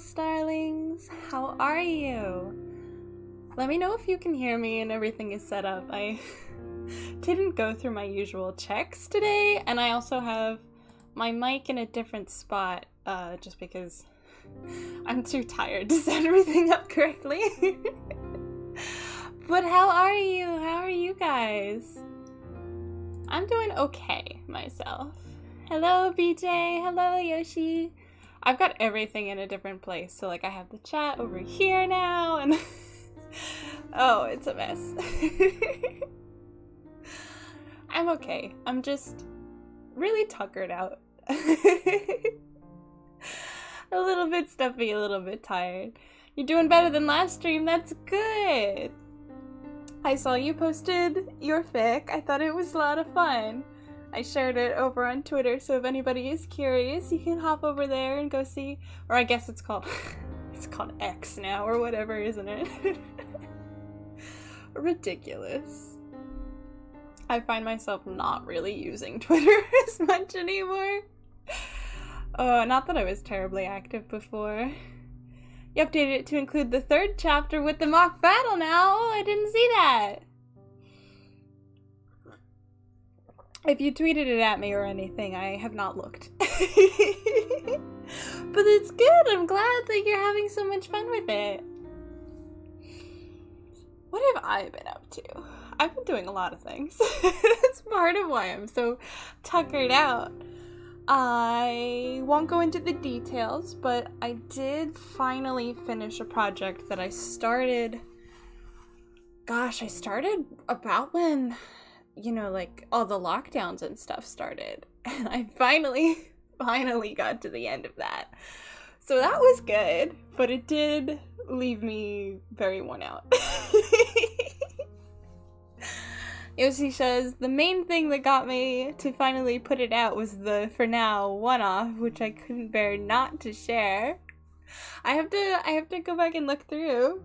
starlings. How are you? Let me know if you can hear me and everything is set up. I didn't go through my usual checks today, and I also have my mic in a different spot, just because I'm too tired to set everything up correctly. But how are you? How are you guys? I'm doing okay myself. Hello, BJ. Hello, Yoshi. I've got everything in a different place, so like I have the chat over here now, and oh, it's a mess. I'm okay. I'm just really tuckered out. A little bit stuffy, a little bit tired. You're doing better than last stream. That's good. I saw you posted your fic. I thought it was a lot of fun. I shared it over on Twitter, so if anybody is curious, you can hop over there and go see. Or I guess it's called X now or whatever, isn't it? Ridiculous. I find myself not really using Twitter as much anymore. Not that I was terribly active before. You updated it to include the 3rd chapter with the mock battle now. Oh, I didn't see that. If you tweeted it at me or anything, I have not looked. But it's good. I'm glad that you're having so much fun with it. What have I been up to? I've been doing a lot of things. That's part of why I'm so tuckered out. I won't go into the details, but I did finally finish a project that I started. Gosh, I started about when, like all the lockdowns and stuff started. And I finally got to the end of that. So that was good, but it did leave me very worn out. Yoshi says, the main thing that got me to finally put it out was the, for now, one-off, which I couldn't bear not to share. I have to go back and look through.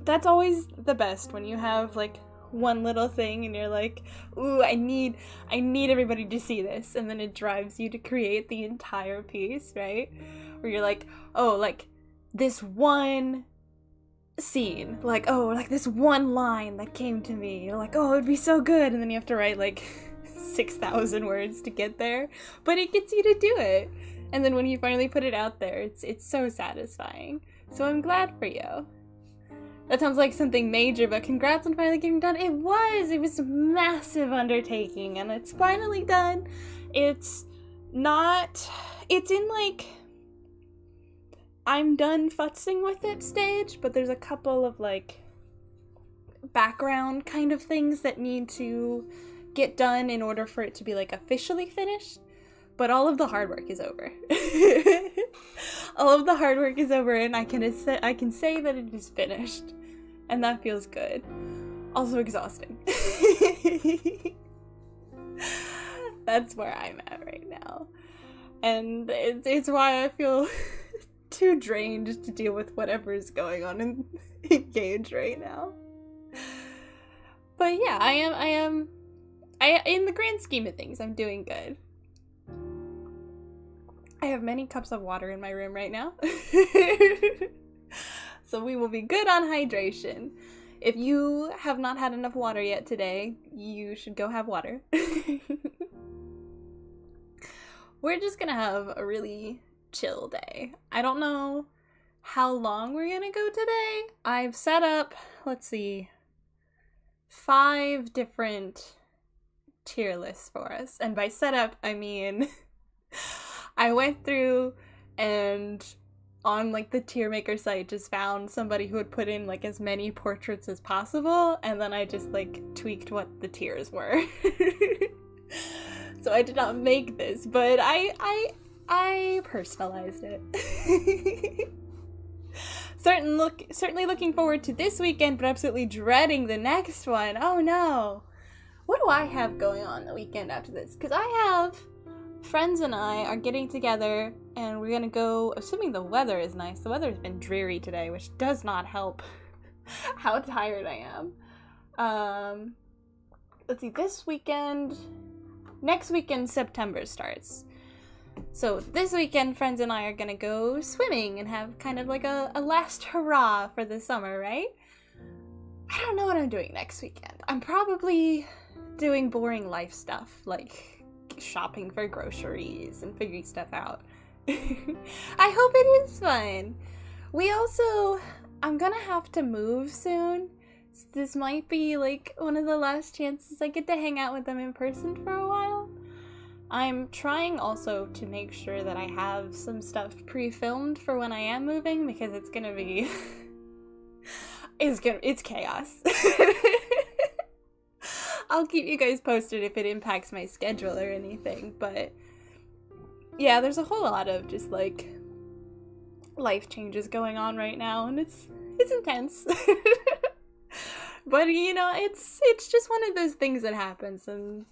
That's always the best, when you have, like, one little thing and you're like, ooh, I need everybody to see this, and then it drives you to create the entire piece, right? Where you're like, oh, like, this one scene, like, oh, like this one line that came to me, you're like, oh, it'd be so good, and then you have to write like 6,000 words to get there, but it gets you to do it, and then when you finally put it out there, it's so satisfying. So I'm glad for you. That sounds like something major, but congrats on finally getting done. It was a massive undertaking, and it's finally done. It's in like, I'm done futzing with it stage, but there's a couple of like background kind of things that need to get done in order for it to be like officially finished. But all of the hard work is over. All of the hard work is over, and I can say that it is finished, and that feels good. Also exhausting. That's where I'm at right now, and it's why I feel too drained to deal with whatever is going on in Gage right now. But yeah, I am in the grand scheme of things, I'm doing good. I have many cups of water in my room right now. So we will be good on hydration. If you have not had enough water yet today, you should go have water. We're just gonna have a really chill day. I don't know how long we're gonna go today. I've set up, let's see, 5 different tier lists for us. And by setup, I mean I went through and on like the tier maker site just found somebody who had put in like as many portraits as possible, and then I just like tweaked what the tiers were. So I did not make this, but I personalized it. Certainly looking forward to this weekend, but absolutely dreading the next one. Oh no. What do I have going on the weekend after this? Because I have friends and I are getting together and we're gonna go, assuming the weather is nice. The weather's been dreary today, which does not help how tired I am. Let's see, this weekend, next weekend September starts. So this weekend, friends and I are gonna go swimming and have kind of like a last hurrah for the summer, right? I don't know what I'm doing next weekend. I'm probably doing boring life stuff, like shopping for groceries and figuring stuff out. I hope it is fun. I'm gonna have to move soon. So this might be like one of the last chances I get to hang out with them in person for a while. I'm trying also to make sure that I have some stuff pre-filmed for when I am moving, because it's gonna be it's chaos. I'll keep you guys posted if it impacts my schedule or anything, but yeah, there's a whole lot of just like life changes going on right now, and it's intense. But you know, it's just one of those things that happens, and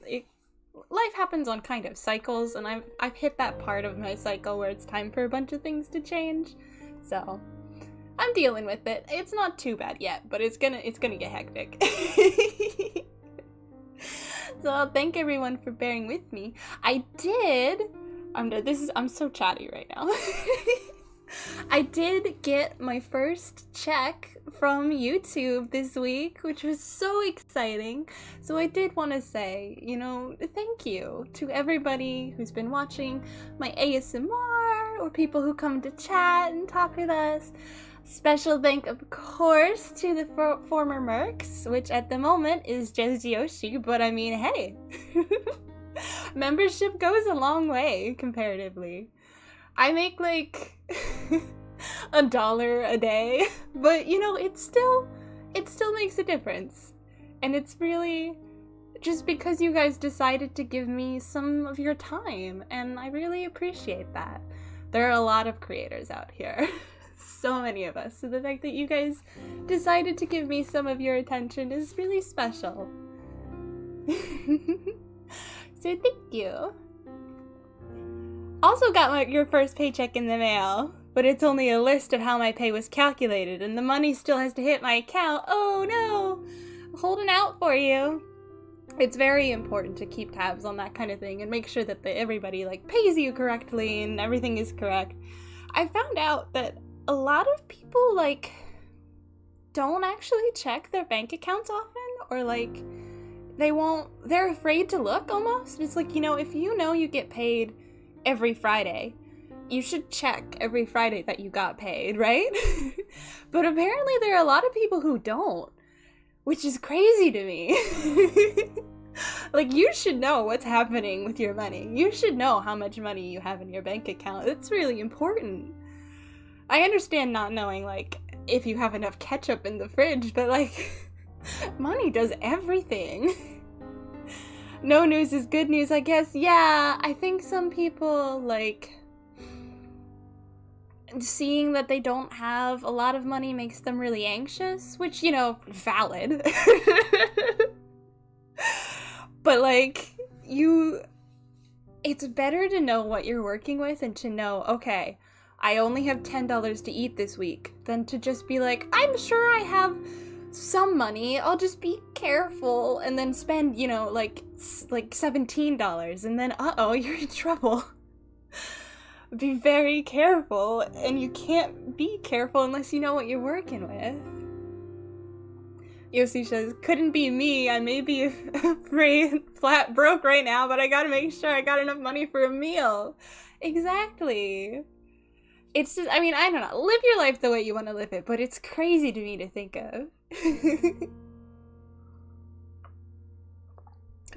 life happens on kind of cycles, and I've hit that part of my cycle where it's time for a bunch of things to change. So I'm dealing with it. It's not too bad yet, but it's gonna get hectic. So I'll thank everyone for bearing with me. I'm so chatty right now. I did get my first check from YouTube this week, which was so exciting. So I did want to say, you know, thank you to everybody who's been watching my ASMR or people who come to chat and talk with us. Special thank, of course, to the former Mercs, which at the moment is just Yoshi, but I mean, hey. Membership goes a long way, comparatively. I make like $1 a day, but you know, it still makes a difference. And it's really just because you guys decided to give me some of your time, and I really appreciate that. There are a lot of creators out here. So many of us. So the fact that you guys decided to give me some of your attention is really special. So thank you. Also got your first paycheck in the mail, but it's only a list of how my pay was calculated, and the money still has to hit my account. Oh no! Holding out for you. It's very important to keep tabs on that kind of thing and make sure that everybody like pays you correctly and everything is correct. I found out that a lot of people like don't actually check their bank accounts often, or like they're afraid to look almost. It's like, you know, if you know you get paid every Friday, you should check every Friday that you got paid, right? But apparently there are a lot of people who don't, which is crazy to me. Like, you should know what's happening with your money. You should know how much money you have in your bank account. It's really important. I understand not knowing, like, if you have enough ketchup in the fridge, but, like, money does everything. No news is good news, I guess. Yeah, I think some people, like, seeing that they don't have a lot of money makes them really anxious, which, you know, valid. But, like, it's better to know what you're working with and to know, okay, I only have $10 to eat this week, than to just be like, I'm sure I have some money, I'll just be careful, and then spend, you know, like $17, and then, uh-oh, you're in trouble. Be very careful, and you can't be careful unless you know what you're working with. Yoshi says, couldn't be me, I may be flat broke right now, but I gotta make sure I got enough money for a meal. Exactly. It's just, I mean, I don't know, live your life the way you want to live it, but it's crazy to me to think of.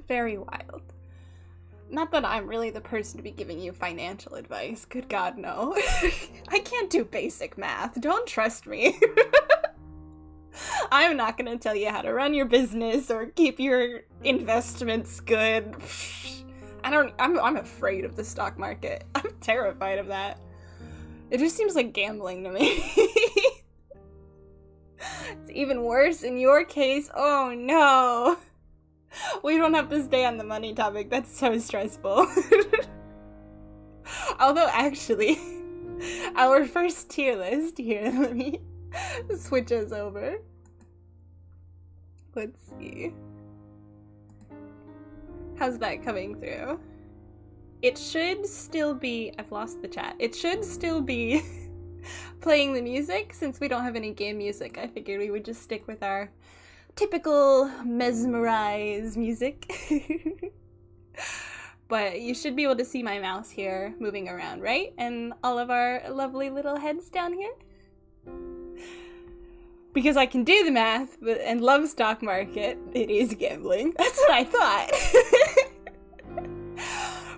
Very wild. Not that I'm really the person to be giving you financial advice. Good God, no. I can't do basic math. Don't trust me. I'm not gonna tell you how to run your business or keep your investments good. I'm afraid of the stock market. I'm terrified of that. It just seems like gambling to me. It's even worse in your case. Oh no. We don't have to stay on the money topic. That's so stressful. Although, actually, our first tier list here, let me switch us over. Let's see. How's that coming through? it should still be, I've lost the chat. It should still be playing the music. Since we don't have any game music, I figured we would just stick with our typical mesmerize music. But you should be able to see my mouse here moving around, right? And all of our lovely little heads down here. Because I can do the math and love stock market, it is gambling. That's what I thought.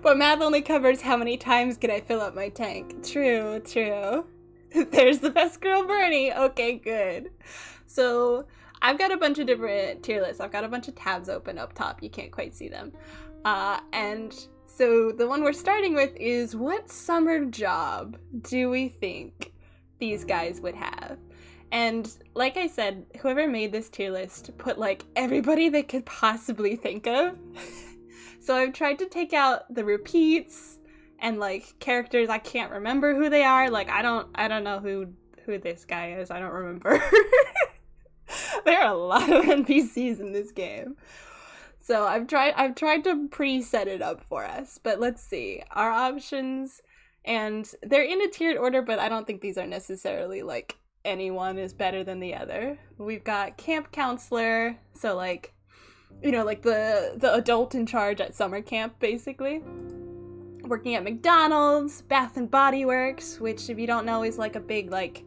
But math only covers how many times can I fill up my tank. True, true. There's the best girl Bernie. Okay, good. So I've got a bunch of different tier lists. I've got a bunch of tabs open up top. You can't quite see them. And so the one we're starting with is, what summer job do we think these guys would have? And like I said, whoever made this tier list put like everybody they could possibly think of. So I've tried to take out the repeats and like characters I can't remember who they are. Like I don't know who this guy is. I don't remember. There are a lot of NPCs in this game. So I've tried to pre-set it up for us, but let's see. Our options, and they're in a tiered order, but I don't think these are necessarily like anyone is better than the other. We've got camp counselor, so like, you know, like the adult in charge at summer camp, basically. Working at McDonald's, Bath and Body Works, which if you don't know is like a big like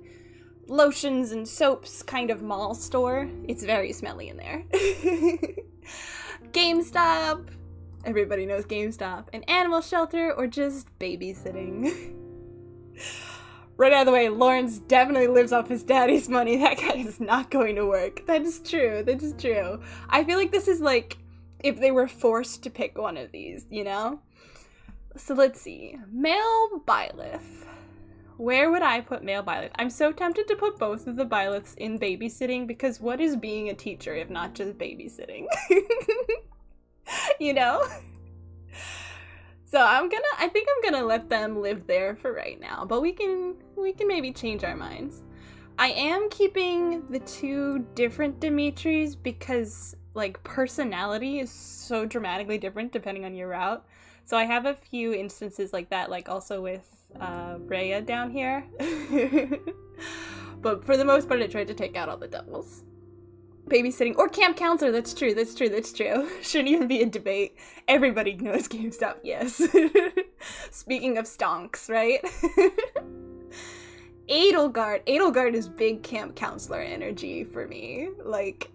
lotions and soaps kind of mall store. It's very smelly in there. GameStop, everybody knows GameStop, an animal shelter, or just babysitting. Right out of the way, Lawrence definitely lives off his daddy's money. That guy is not going to work. That is true, that is true. I feel like this is like if they were forced to pick one of these, you know? So let's see. Male Byleth. Where would I put male Byleth? I'm so tempted to put both of the Byleths in babysitting, because what is being a teacher if not just babysitting? You know? So I think I'm gonna let them live there for right now, but we can maybe change our minds. I am keeping the two different Dimitris because like personality is so dramatically different depending on your route. So I have a few instances like that, like also with Rhea down here. But for the most part, I tried to take out all the doubles. Babysitting or camp counselor, that's true. Shouldn't even be a debate. Everybody knows GameStop, yes. Speaking of stonks, right? Edelgard is big camp counselor energy for me. Like,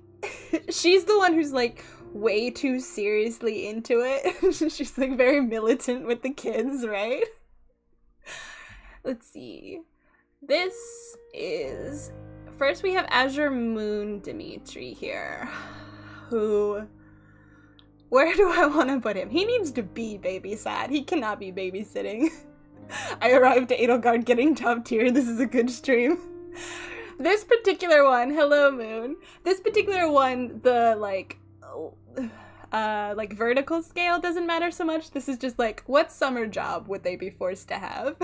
she's the one who's like way too seriously into it. She's like very militant with the kids, right? Let's see. This is... First we have Azure Moon Dimitri here, who... Where do I want to put him? He needs to be babysat. He cannot be babysitting. I arrived at Edelgard getting top tier. This is a good stream. This particular one, hello Moon. This particular one, the like vertical scale doesn't matter so much. This is just like, what summer job would they be forced to have?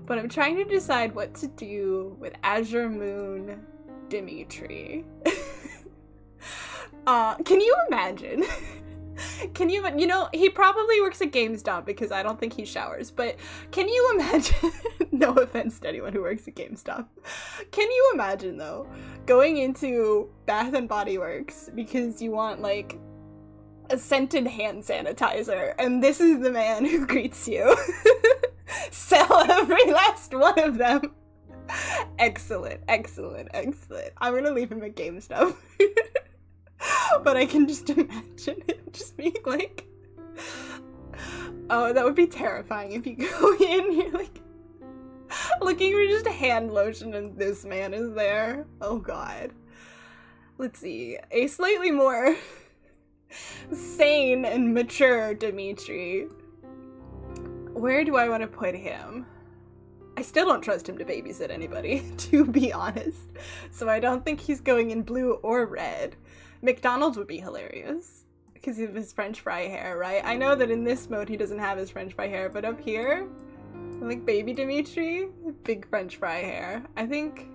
But I'm trying to decide what to do with Azure Moon Dimitri. Can you imagine? You know, he probably works at GameStop because I don't think he showers, but can you imagine, no offense to anyone who works at GameStop, can you imagine though, going into Bath and Body Works because you want like a scented hand sanitizer, and this is the man who greets you? Sell every last one of them. Excellent. I'm gonna leave him at GameStop. But I can just imagine it just being like, oh, that would be terrifying if you go in, you're like looking for just a hand lotion and this man is there. Oh god. Let's see. A slightly more sane and mature Dimitri. Where do I want to put him? I still don't trust him to babysit anybody, to be honest. So I don't think he's going in blue or red. McDonald's would be hilarious because of his French fry hair, right? I know that in this mode he doesn't have his French fry hair, but up here, like baby Dimitri, big French fry hair. I think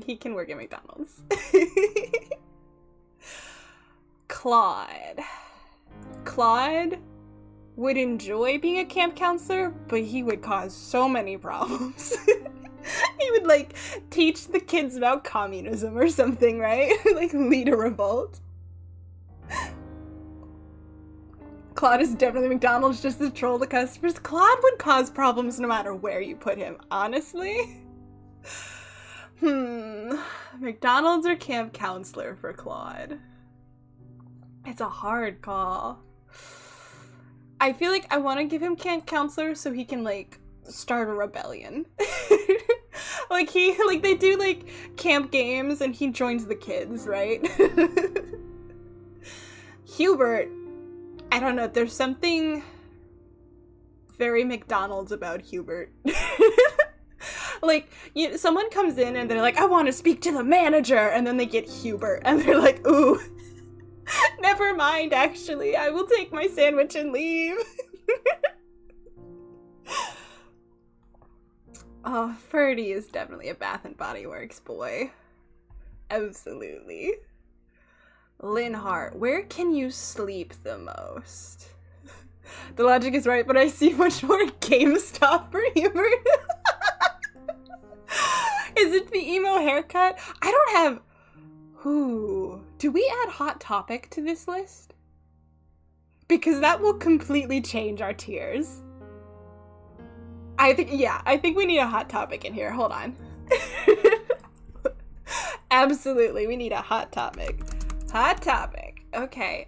he can work at McDonald's. Claude. Claude would enjoy being a camp counselor, but he would cause so many problems. He would, like, teach the kids about communism or something, right? Like, lead a revolt. Claude is definitely McDonald's just to troll the customers. Claude would cause problems no matter where you put him, honestly. McDonald's or camp counselor for Claude? It's a hard call. I feel like I want to give him camp counselor so he can, like, start a rebellion. Like, they do, like, camp games and he joins the kids, right? Hubert, I don't know, there's something very McDonald's about Hubert. Like, someone comes in and they're like, I want to speak to the manager, and then they get Hubert, and they're like, ooh, never mind, actually, I will take my sandwich and leave. Oh, Ferdy is definitely a Bath and Body Works boy. Absolutely. Linhart, where can you sleep the most? The logic is right, but I see much more GameStop for Hubert. Is it the emo haircut? I don't have... Ooh. Do we add Hot Topic to this list? Because that will completely change our tiers. I think we need a Hot Topic in here. Hold on. Absolutely, we need a Hot Topic. Hot Topic. Okay,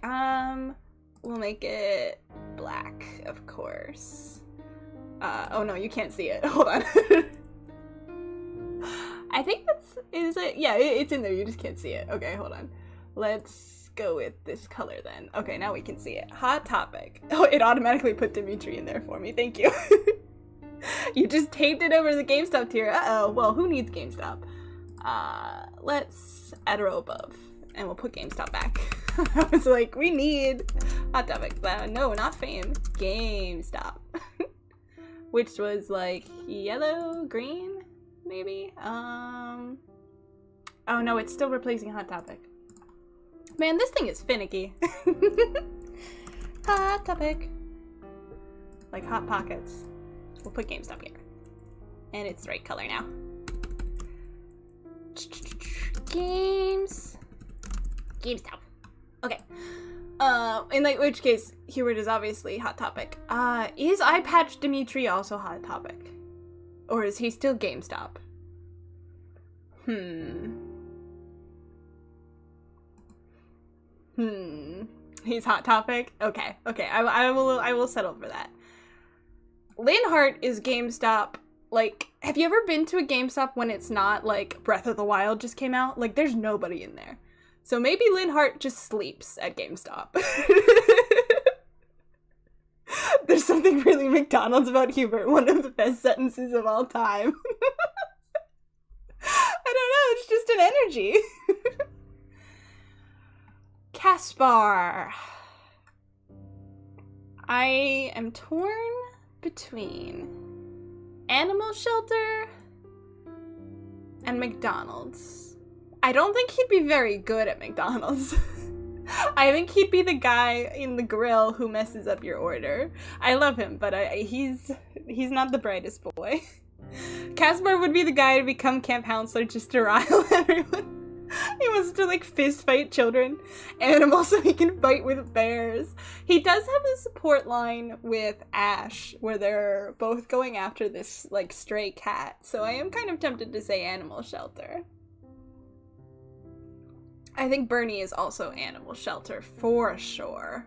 we'll make it black, of course. Oh no, you can't see it. Hold on. I think is it? Yeah, it's in there, you just can't see it. Okay, hold on. Let's go with this color then. Okay, now we can see it. Hot Topic. Oh, it automatically put Dimitri in there for me. Thank you. You just taped it over the GameStop tier. Uh-oh. Well, who needs GameStop? Let's add a row above. And we'll put GameStop back. I was like, we need Hot Topic. No, not Fame. GameStop. Which was like yellow, green, maybe? Oh no, it's still replacing Hot Topic. Man, this thing is finicky. Hot Topic. Like Hot Pockets. We'll put GameStop here. And it's the right color now. GameStop. Okay. In like which case, Hubert is obviously Hot Topic. Is Eye Patch Dimitri also Hot Topic? Or is he still GameStop? He's Hot Topic? Okay. I will settle for that. Linhart is GameStop. Like, have you ever been to a GameStop when it's not like Breath of the Wild just came out? Like, there's nobody in there. So maybe Linhart just sleeps at GameStop. There's something really McDonald's about Hubert, one of the best sentences of all time. I don't know, it's just an energy. Caspar. I am torn between Animal Shelter and McDonald's. I don't think he'd be very good at McDonald's. I think he'd be the guy in the grill who messes up your order. I love him, but he's not the brightest boy. Caspar would be the guy to become camp counselor just to rile everyone. He wants to like fist fight children, animals, so he can fight with bears. He does have a support line with Ash where they're both going after this like stray cat. So I am kind of tempted to say Animal Shelter. I think Bernie is also Animal Shelter for sure.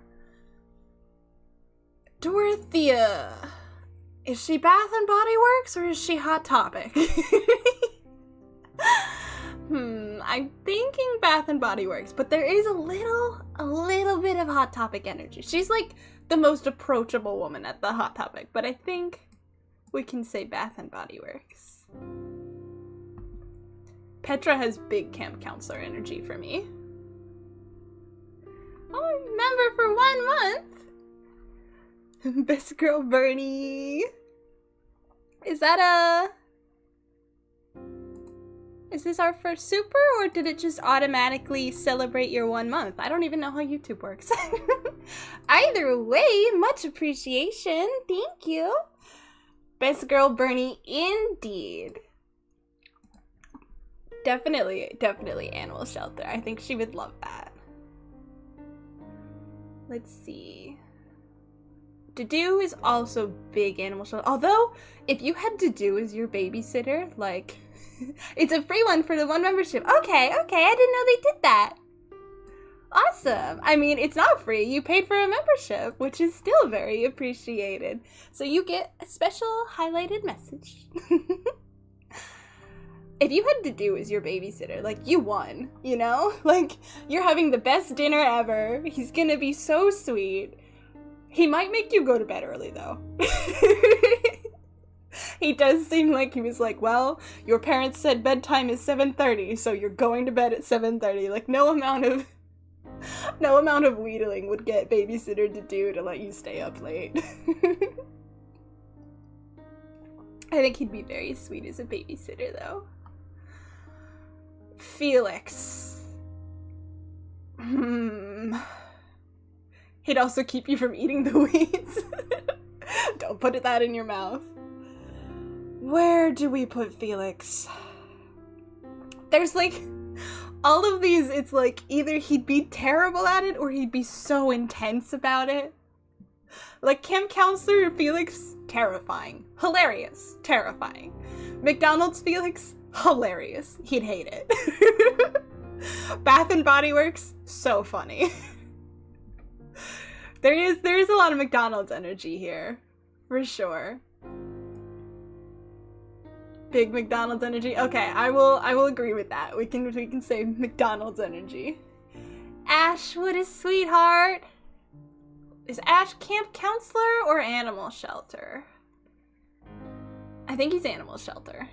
Dorothea. Is she Bath and Body Works or is she Hot Topic? I'm thinking Bath and Body Works, but there is a little bit of Hot Topic energy. She's like the most approachable woman at the Hot Topic, but I think we can say Bath and Body Works. Petra has big camp counselor energy for me. Oh, member for 1 month. Best girl Bernie. Is that a... Is this our first super, or did it just automatically celebrate your 1 month? I don't even know how YouTube works. Either way, much appreciation. Thank you. Best girl Bernie, indeed. Definitely animal shelter. I think she would love that. Let's see. Dedue is also big animal shelter. Although, if you had Dedue as your babysitter, like, it's a free one for the 1 membership. Okay, I didn't know they did that. Awesome. I mean, it's not free. You paid for a membership, which is still very appreciated. So you get a special highlighted message. If you had Dedue as your babysitter, like, you won, you know? Like, you're having the best dinner ever. He's gonna be so sweet. He might make you go to bed early, though. He does seem like he was like, well, your parents said bedtime is 7:30, so you're going to bed at 7:30. Like, no amount of wheedling would get babysitter Dedue to let you stay up late. I think he'd be very sweet as a babysitter, though. Felix. He'd also keep you from eating the weeds. Don't put that in your mouth. Where do we put Felix? There's like, all of these, it's like either he'd be terrible at it or he'd be so intense about it. Like camp counselor Felix, terrifying. Hilarious, terrifying. McDonald's Felix, hilarious. He'd hate it. Bath and Body Works, so funny. There is a lot of McDonald's energy here, for sure. Big McDonald's energy. Okay, I will agree with that. We can say McDonald's energy. Ash, what a sweetheart. Is Ash camp counselor or animal shelter? I think he's animal shelter.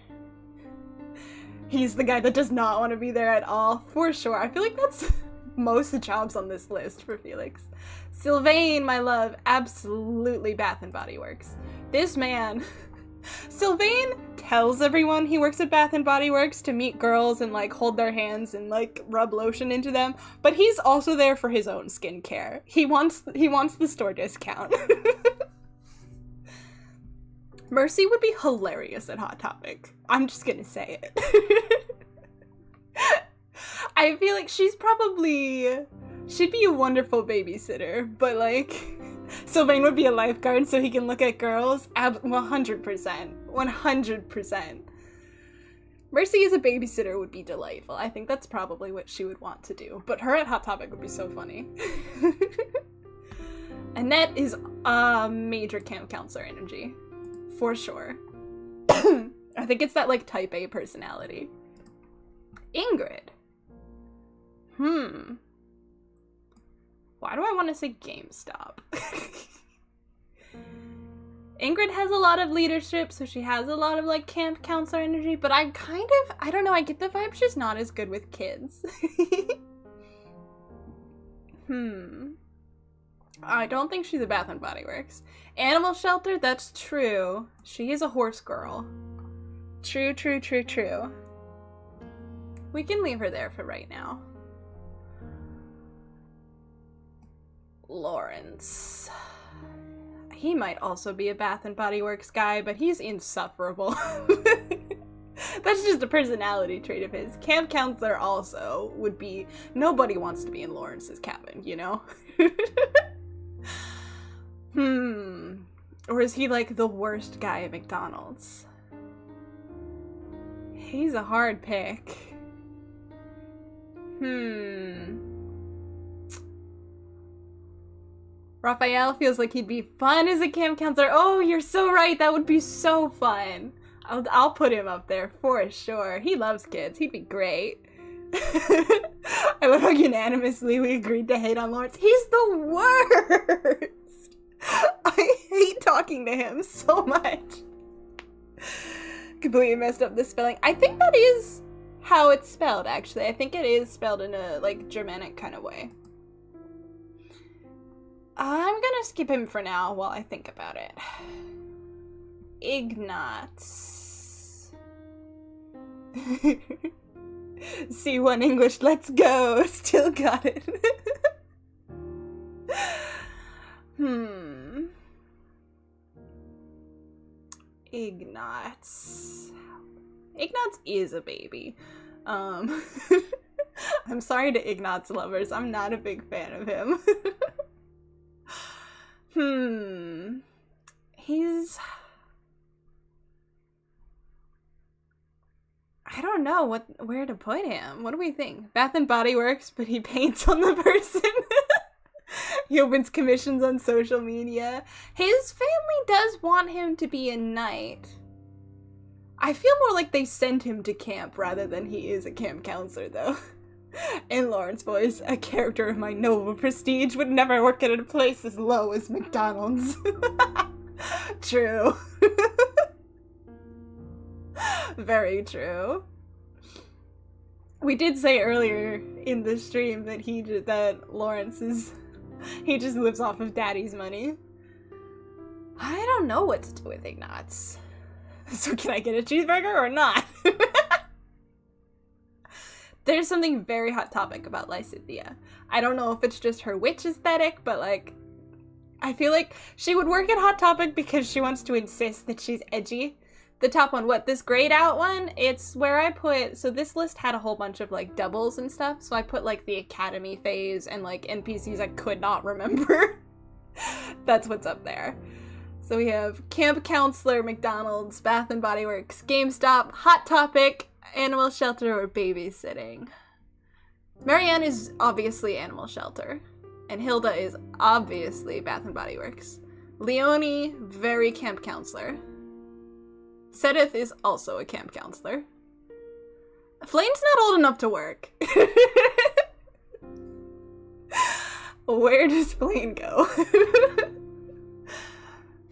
He's the guy that does not want to be there at all, for sure. I feel like that's most of the jobs on this list for Felix. Sylvain, my love, absolutely Bath and Body Works. This man, Sylvain tells everyone he works at Bath and Body Works to meet girls and like hold their hands and like rub lotion into them, but he's also there for his own skincare. He wants the store discount. Mercy would be hilarious at Hot Topic. I'm just gonna say it. I feel like she'd be a wonderful babysitter, but like, Sylvain would be a lifeguard so he can look at girls. 100%. 100%. Mercy as a babysitter would be delightful. I think that's probably what she would want to do. But her at Hot Topic would be so funny. Annette is a major camp counselor energy. For sure. I think it's that like type A personality. Ingrid. Why do I want to say GameStop? Ingrid has a lot of leadership, so she has a lot of like camp counselor energy, but I don't know, I get the vibe she's not as good with kids. I don't think she's a Bath and Body Works. Animal shelter, that's true. She is a horse girl. True. We can leave her there for right now. Lawrence. He might also be a Bath and Body Works guy, but he's insufferable. That's just a personality trait of his. Camp counselor also would be, nobody wants to be in Lawrence's cabin, you know? Or is he like the worst guy at McDonald's? He's a hard pick. Raphael feels like he'd be fun as a camp counselor. Oh, you're so right. That would be so fun. I'll put him up there for sure. He loves kids. He'd be great. I love how unanimously we agreed to hate on Lawrence. He's the worst. I hate talking to him so much. Completely messed up the spelling. I think that is how it's spelled, actually. I think it is spelled in a, like, Germanic kind of way. I'm gonna skip him for now while I think about it. Ignatz. C1 English, let's go. Still got it. Ignatz. Ignatz is a baby. I'm sorry to Ignatz lovers. I'm not a big fan of him. He's... I don't know where to put him. What do we think? Bath and Body Works, but he paints on the person. He opens commissions on social media. His family does want him to be a knight. I feel more like they sent him to camp rather than he is a camp counselor, though. In Lauren's voice, a character of my noble prestige would never work at a place as low as McDonald's. True. Very true. We did say earlier in the stream that Lawrence is... He just lives off of daddy's money. I don't know what to do with Ignatz. So can I get a cheeseburger or not? There's something very hot topic about Lysithea. I don't know if it's just her witch aesthetic, but like, I feel like she would work at Hot Topic because she wants to insist that she's edgy. The top one, this grayed out one, it's where I put, so this list had a whole bunch of like doubles and stuff, so I put like the academy phase and like NPCs I could not remember. That's what's up there. So we have Camp Counselor, McDonald's, Bath and Body Works, GameStop, Hot Topic, Animal Shelter, or Babysitting. Marianne is obviously Animal Shelter, and Hilda is obviously Bath and Body Works. Leonie, very Camp Counselor. Sedith is also a camp counselor. Flame's not old enough to work. Where does Flame go?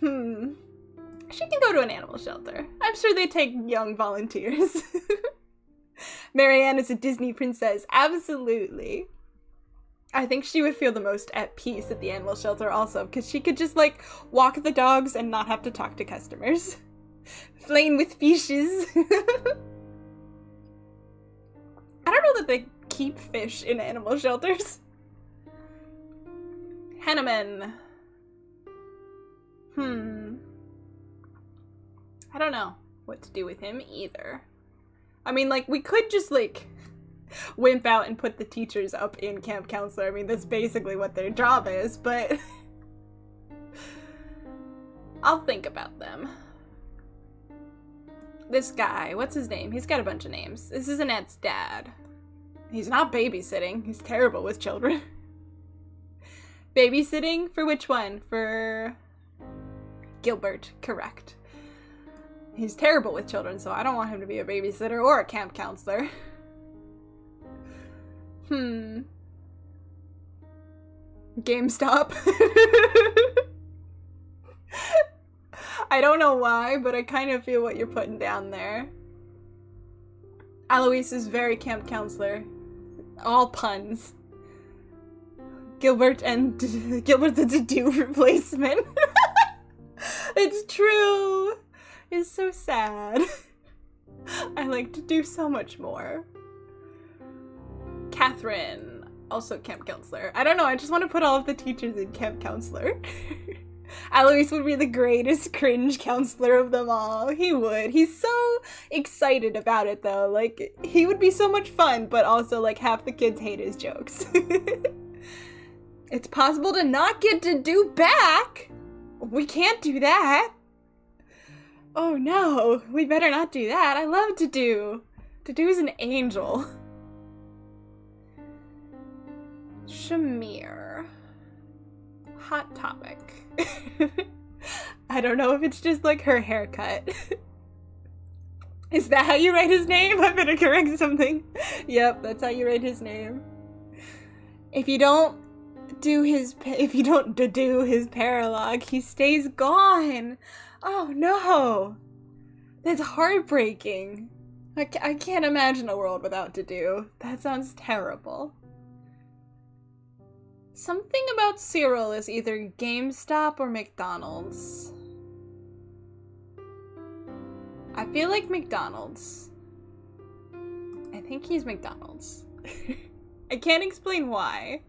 She can go to an animal shelter. I'm sure they take young volunteers. Marianne is a Disney princess. Absolutely. I think she would feel the most at peace at the animal shelter also, because she could just, like, walk the dogs and not have to talk to customers. Flame with fishes. I don't know that they keep fish in animal shelters. Hanneman. I don't know what to do with him either. I mean, like, we could just, like, wimp out and put the teachers up in Camp Counselor. I mean, that's basically what their job is, but I'll think about them. This guy, what's his name? He's got a bunch of names. This is Annette's dad. He's not babysitting. He's terrible with children. Babysitting? For which one? For Gilbert, correct. He's terrible with children, so I don't want him to be a babysitter or a camp counselor. GameStop. I don't know why, but I kind of feel what you're putting down there. Alois is very camp counselor. All puns. Gilbert the to-do replacement. It's true. It's so sad. I like to do so much more. Catherine, also camp counselor. I don't know, I just want to put all of the teachers in camp counselor. Alois would be the greatest cringe counselor of them all. He would. He's so excited about it, though. Like, he would be so much fun, but also, like, half the kids hate his jokes. It's possible to not get to do back. We can't do that. Oh, no. We better not do that. I love to do. To do is an angel. Shamir. Hot Topic. I don't know if it's just like her haircut. Is that how you write his name? I better correct something. Yep, that's how you write his name. If you don't do his paralogue, he stays gone. Oh no. That's heartbreaking. I can't imagine a world without to do. That sounds terrible. Something about Cyril is either GameStop or McDonald's. I feel like McDonald's. I think he's McDonald's. I can't explain why.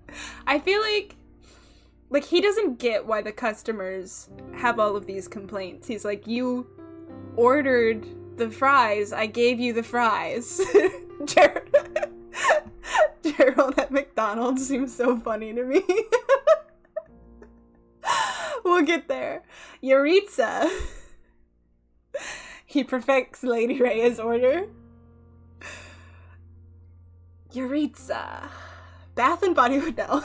I feel like he doesn't get why the customers have all of these complaints. He's like, you ordered the fries, I gave you the fries. Gerald at McDonald's seems so funny to me. We'll get there. Yuritsa. He perfects Lady Rhea's order. Yuritsa. Bath and Body Works. No.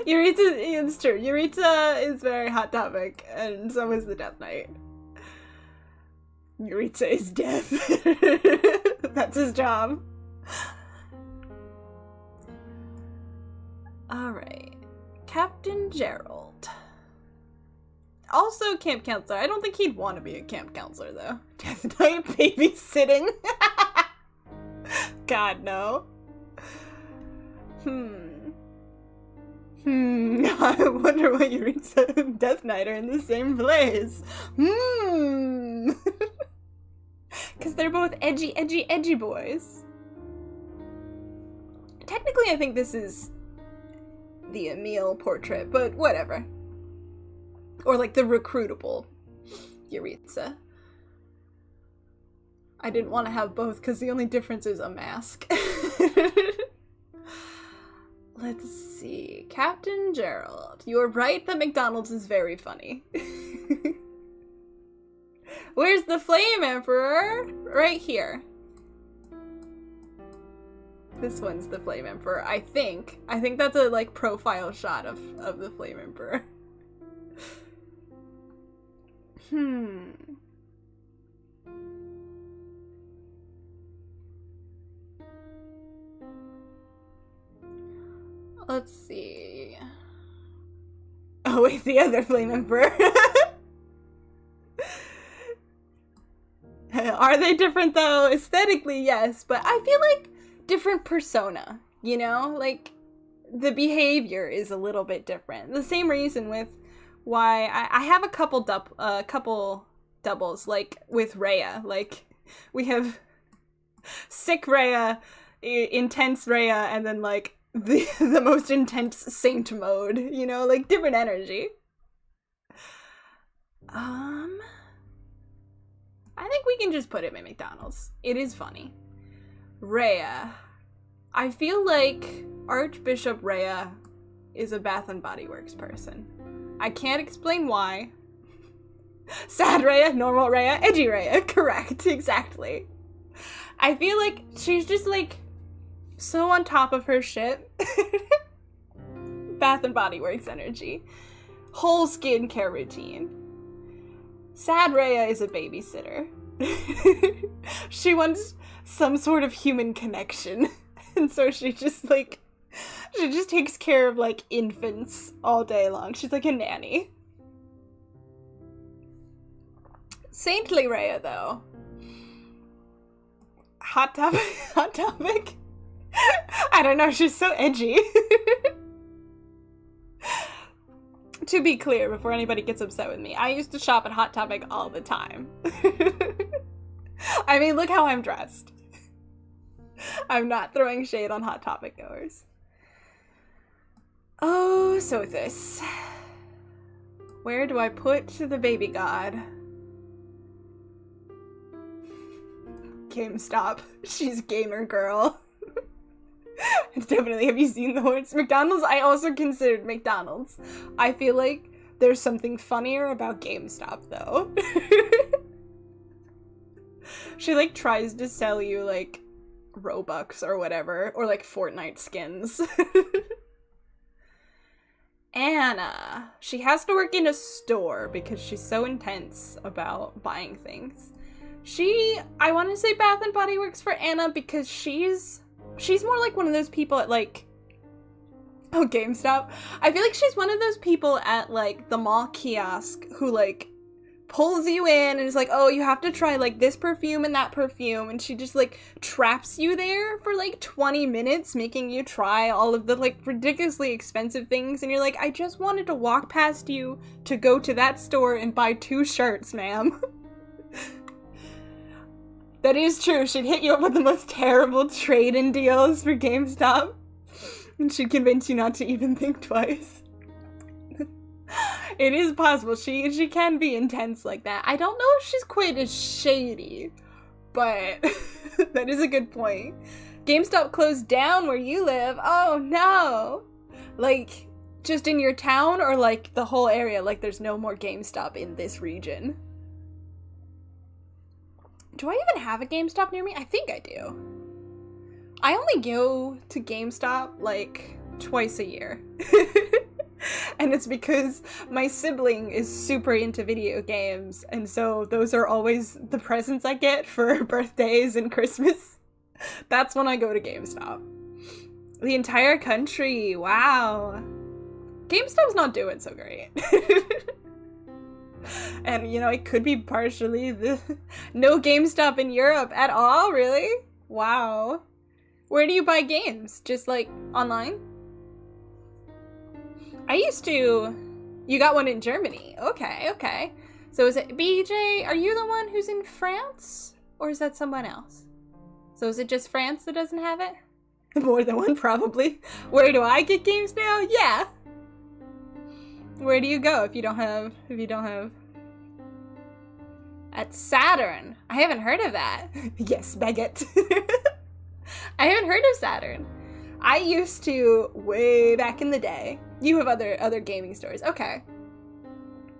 Yuritsa, it's true. Yuritsa is very Hot Topic, and so is the Death Knight. Yuritsa is death. That's his job. Alright. Captain Gerald. Also camp counselor. I don't think he'd want to be a camp counselor, though. Death Knight babysitting. God, no. I wonder why Yuritsa and Death Knight are in the same place. Because they're both edgy boys. Technically, I think this is the Emile portrait, but whatever. Or like the recruitable Yuritsa. I didn't want to have both because the only difference is a mask. Let's see. Captain Gerald. You're right that McDonald's is very funny. Where's the Flame Emperor? Right here. This one's the Flame Emperor, I think. I think that's a, like, profile shot of the Flame Emperor. Let's see. Oh wait, the other Flame Emperor. Are they different though? Aesthetically, yes, but I feel like different persona, you know? Like, the behavior is a little bit different. The same reason with why I have a couple doubles, like with Rhea. Like, we have sick Rhea, intense Rhea, and then like the most intense saint mode, you know, like different energy. I think we can just put him in McDonald's. It is funny. Rhea. I feel like Archbishop Rhea is a Bath and Body Works person. I can't explain why. Sad Rhea, normal Rhea, edgy Rhea. Correct, exactly. I feel like she's just like so on top of her shit. Bath and Body Works energy. Whole skincare routine. Sad Rhea is a babysitter. She wants some sort of human connection. And so she just takes care of like infants all day long. She's like a nanny. Saintly Rhea though. Hot topic. I don't know, she's so edgy. To be clear, before anybody gets upset with me, I used to shop at Hot Topic all the time. I mean, look how I'm dressed. I'm not throwing shade on Hot Topic goers. Oh, so this. Where do I put the baby god? GameStop. She's gamer girl. Definitely. Have you seen the horns? McDonald's, I also considered McDonald's. I feel like there's something funnier about GameStop, though. She, like, tries to sell you, like, Robux or whatever, or, like, Fortnite skins. Anna. She has to work in a store because she's so intense about buying things. I want to say Bath and Body Works for Anna because she's more like one of those people at, like, oh, GameStop. I feel like she's one of those people at, like, the mall kiosk who, like, pulls you in and is like, oh, you have to try, like, this perfume and that perfume, and she just, like, traps you there for, like, 20 minutes, making you try all of the, like, ridiculously expensive things, and you're like, I just wanted to walk past you to go to that store and buy 2 shirts, ma'am. That is true. She'd hit you up with the most terrible trade-in deals for GameStop. And she'd convince you not to even think twice. It is possible. She can be intense like that. I don't know if she's quite as shady, but that is a good point. GameStop closed down where you live. Oh no! Like, just in your town or like the whole area? Like there's no more GameStop in this region. Do I even have a GameStop near me? I think I do. I only go to GameStop like twice a year. And it's because my sibling is super into video games, and so those are always the presents I get for birthdays and Christmas. That's when I go to GameStop. The entire country, wow. GameStop's not doing so great. And, you know, it could be partially the no GameStop in Europe at all, really? Wow. Where do you buy games? Just, like, online? I used to... You got one in Germany. Okay, okay. So is it... BJ, are you the one who's in France? Or is that someone else? So is it just France that doesn't have it? More than one, probably. Where do I get games now? Yeah. Where do you go if you don't have... At Saturn. I haven't heard of that. Yes, baguette. I haven't heard of Saturn. I used to way back in the day. You have other gaming stores. Okay.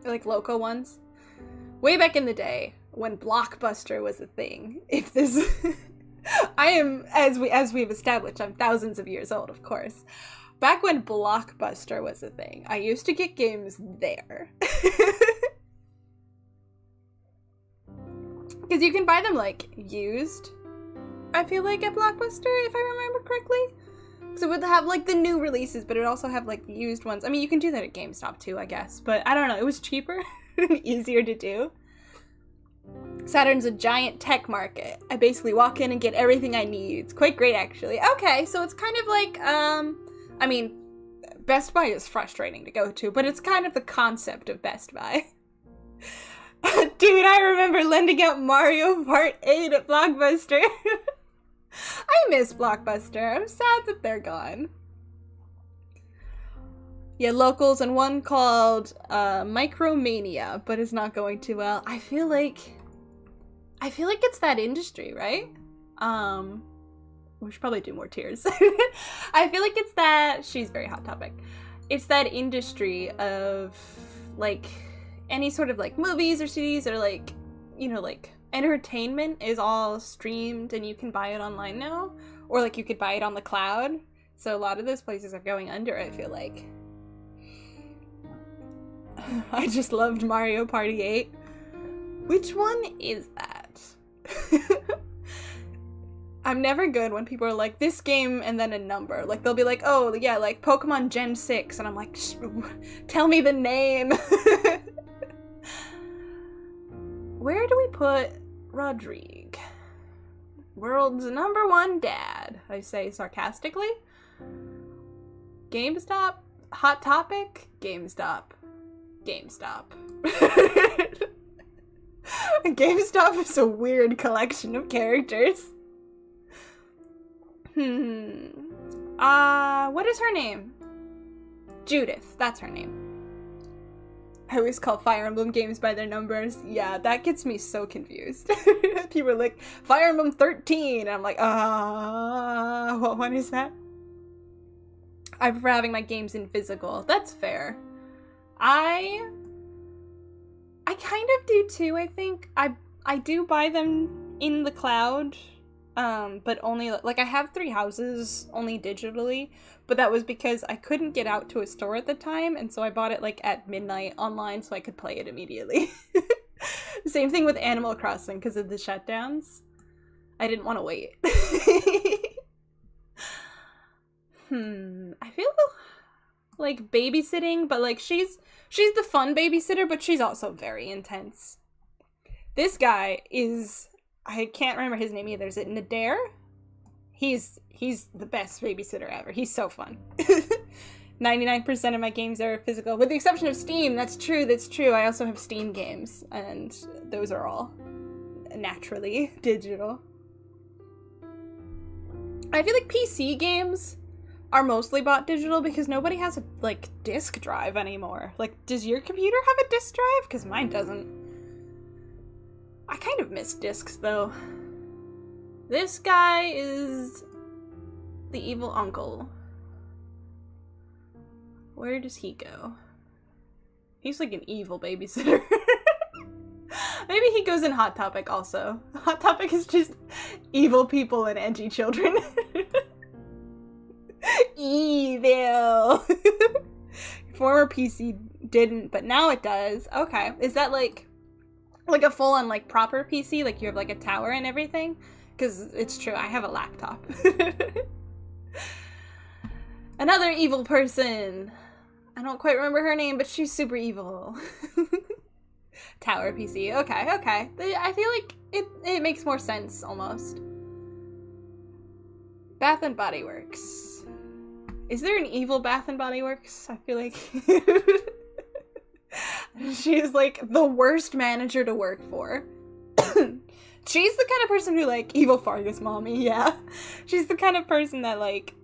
Like local ones. Way back in the day when Blockbuster was a thing. If this I am, as we've established, I'm thousands of years old, of course. Back when Blockbuster was a thing, I used to get games there. Because you can buy them, like, used, I feel like, at Blockbuster, if I remember correctly. Because it would have, like, the new releases, but it would also have, like, the used ones. I mean, you can do that at GameStop, too, I guess. But, I don't know, it was cheaper and easier to do. Saturn's a giant tech market. I basically walk in and get everything I need. It's quite great, actually. Okay, so it's kind of like, I mean, Best Buy is frustrating to go to, but it's kind of the concept of Best Buy. Dude, I remember lending out Mario Part 8 at Blockbuster. I miss Blockbuster. I'm sad that they're gone. Yeah, locals and one called Micromania, but it's not going too well. I feel like it's that industry, right? We should probably do more tiers. I feel like it's that, she's very Hot Topic. It's that industry of, like, any sort of, like, movies or CDs or, like, you know, like, entertainment is all streamed and you can buy it online now. Or, like, you could buy it on the cloud. So a lot of those places are going under, I feel like. I just loved Mario Party 8. Which one is that? I'm never good when people are like, this game and then a number. Like, they'll be like, oh, yeah, like Pokemon Gen 6. And I'm like, tell me the name. Where do we put Rodrigue? World's #1 dad, I say sarcastically. GameStop? Hot Topic? GameStop. GameStop. GameStop is a weird collection of characters. What is her name? Judith, that's her name. I always call Fire Emblem games by their numbers. Yeah, that gets me so confused. People are like, Fire Emblem 13, and I'm like, what one is that? I prefer having my games in physical. That's fair. I kind of do too, I think. I do buy them in the cloud, but only, like, I have 3 houses only digitally, but that was because I couldn't get out to a store at the time, and so I bought it, like, at midnight online so I could play it immediately. Same thing with Animal Crossing, because of the shutdowns. I didn't want to wait. I feel like babysitting, but, like, she's the fun babysitter, but she's also very intense. This guy is, I can't remember his name either. Is it Nader? He's the best babysitter ever. He's so fun. 99% of my games are physical, with the exception of Steam. That's true. I also have Steam games, and those are all naturally digital. I feel like PC games are mostly bought digital because nobody has a, like, disk drive anymore. Like, does your computer have a disk drive? Because mine doesn't. I kind of miss discs, though. This guy is the evil uncle. Where does he go? He's like an evil babysitter. Maybe he goes in Hot Topic also. Hot Topic is just evil people and edgy children. Evil. Former PC didn't, but now it does. Okay. Is that like a full-on like proper PC? Like you have like a tower and everything? Because it's true, I have a laptop. Another evil person. I don't quite remember her name, but she's super evil. Tower PC. Okay, okay. I feel like it makes more sense, almost. Bath and Body Works. Is there an evil Bath and Body Works? I feel like... She's, like, the worst manager to work for. She's the kind of person who, like, evil Fargus mommy, yeah. She's the kind of person that, like,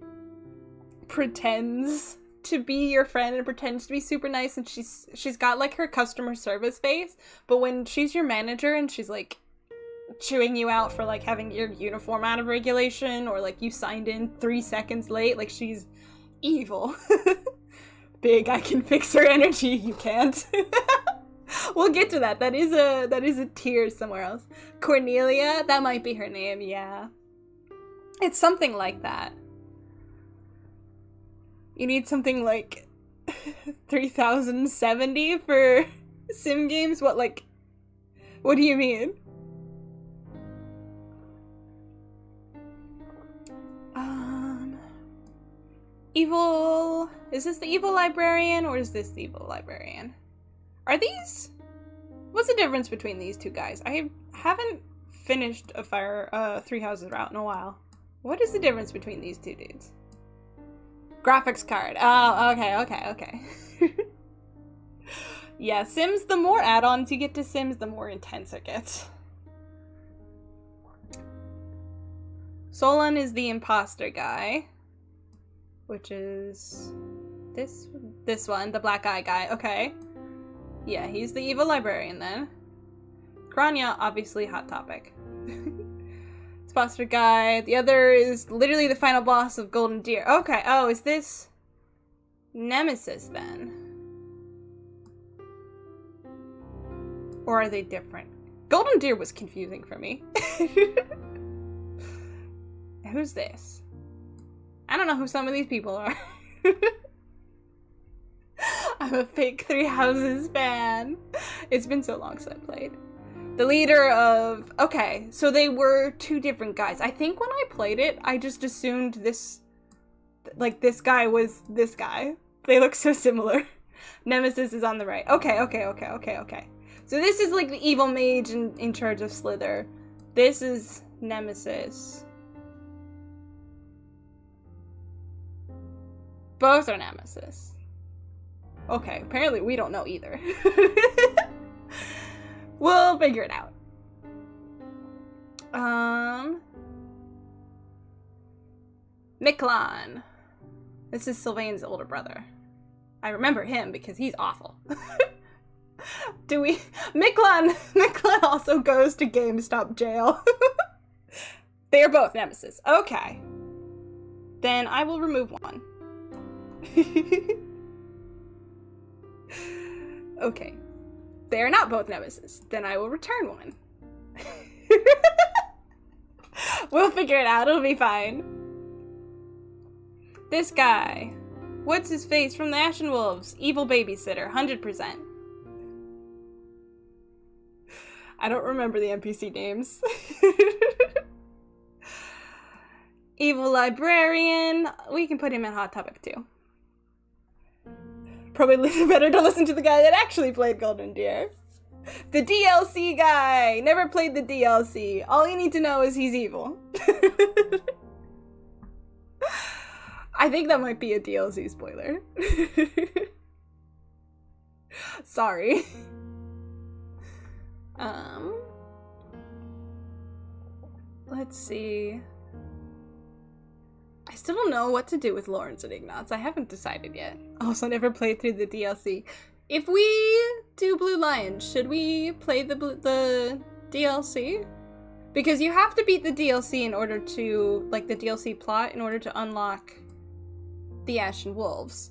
pretends to be your friend and pretends to be super nice, and she's got like her customer service face, but when she's your manager and she's like chewing you out for like having your uniform out of regulation or like you signed in 3 seconds late, like she's evil. Big, I can fix her energy, you can't. We'll get to that. That is a tier somewhere else. Cornelia, that might be her name, yeah. It's something like that. You need something like 3070 for sim games? What do you mean? Evil... Is this the evil librarian or is this the evil librarian? Are these... What's the difference between these two guys? I haven't finished a Three Houses route in a while. What is the difference between these two dudes? Graphics card. Oh, okay. Yeah, Sims, the more add-ons you get to Sims, the more intense it gets. Solon is the imposter guy. Which is... This one, the black eye guy. Okay. Yeah, he's the evil librarian then. Kranya, obviously Hot Topic. Imposter guy. The other is literally the final boss of Golden Deer. Okay. Oh, is this Nemesis then? Or are they different? Golden Deer was confusing for me. Who's this? I don't know who some of these people are. I'm a fake Three Houses fan. It's been so long since I played. The leader of... Okay, so they were two different guys. I think when I played it, I just assumed this... Like, this guy was this guy. They look so similar. Nemesis is on the right. Okay. So this is, like, the evil mage in charge of Slither. This is Nemesis. Both are Nemesis. Okay, apparently we don't know either. We'll figure it out. Miklan. This is Sylvain's older brother. I remember him because he's awful. Miklan also goes to GameStop jail. They are both Nemesis. Okay. Then I will remove one. Okay. They are not both Nemesis. Then I will return one. We'll figure it out. It'll be fine. This guy. What's his face from the Ashen Wolves? Evil babysitter. 100%. I don't remember the NPC names. Evil librarian. We can put him in Hot Topic too. Probably better to listen to the guy that actually played Golden Deer. The DLC guy! Never played the DLC. All you need to know is he's evil. I think that might be a DLC spoiler. Sorry. let's see. I still don't know what to do with Lawrence and Ignatz. I haven't decided yet. Also, never played through the DLC. If we do Blue Lion, should we play the DLC? Because you have to beat the DLC in order to, like, the DLC plot in order to unlock the Ashen Wolves.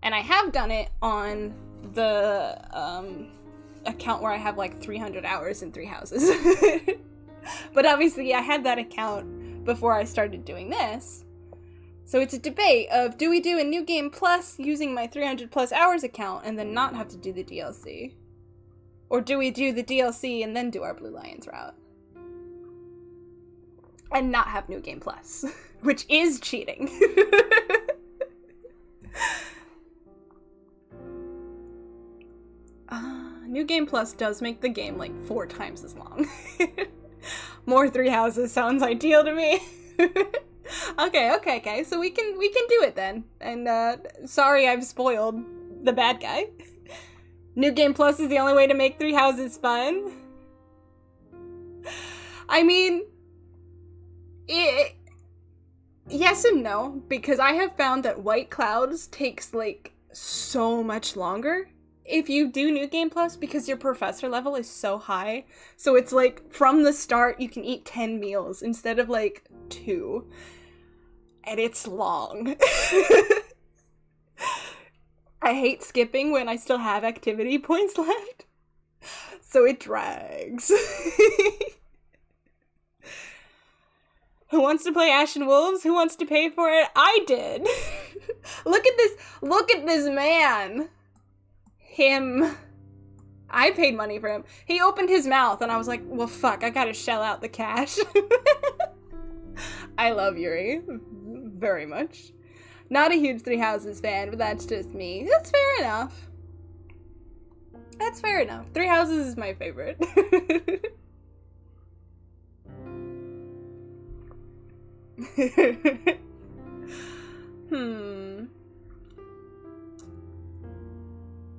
And I have done it on the account where I have like 300 hours in 3 houses. But obviously I had that account before I started doing this. So it's a debate of, do we do a New Game Plus using my 300 plus hours account and then not have to do the DLC? Or do we do the DLC and then do our Blue Lions route? And not have New Game Plus, which is cheating. New Game Plus does make the game like 4 times as long. More 3 houses sounds ideal to me. Okay. So we can do it then. And sorry I've spoiled the bad guy. New Game Plus is the only way to make 3 houses fun. I mean, yes and no, because I have found that White Clouds takes like so much longer if you do New Game Plus, because your professor level is so high. So it's like, from the start, you can eat 10 meals instead of like 2. And it's long. I hate skipping when I still have activity points left. So it drags. Who wants to play Ashen Wolves? Who wants to pay for it? I did. Look at this man. Him. I paid money for him. He opened his mouth and I was like, well, fuck, I gotta shell out the cash. I love Yuri very much. Not a huge 3 houses fan, but that's just me. That's fair enough. That's fair enough. 3 houses is my favorite.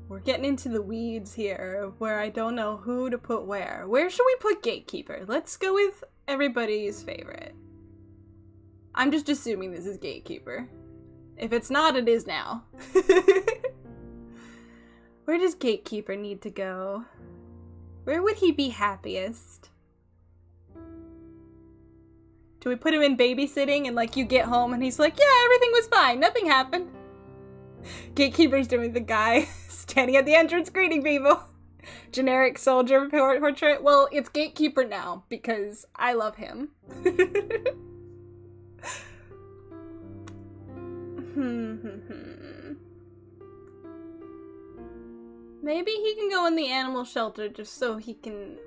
We're getting into the weeds here, where I don't know who to put where. Where should we put Gatekeeper? Let's go with everybody's favorite. I'm just assuming this is Gatekeeper. If it's not, it is now. Where does Gatekeeper need to go? Where would he be happiest? Do we put him in babysitting and like you get home and he's like, yeah, everything was fine, nothing happened. Gatekeeper's doing the guy standing at the entrance greeting people. Generic soldier portrait. Well, it's Gatekeeper now because I love him. Maybe he can go in the animal shelter just so he can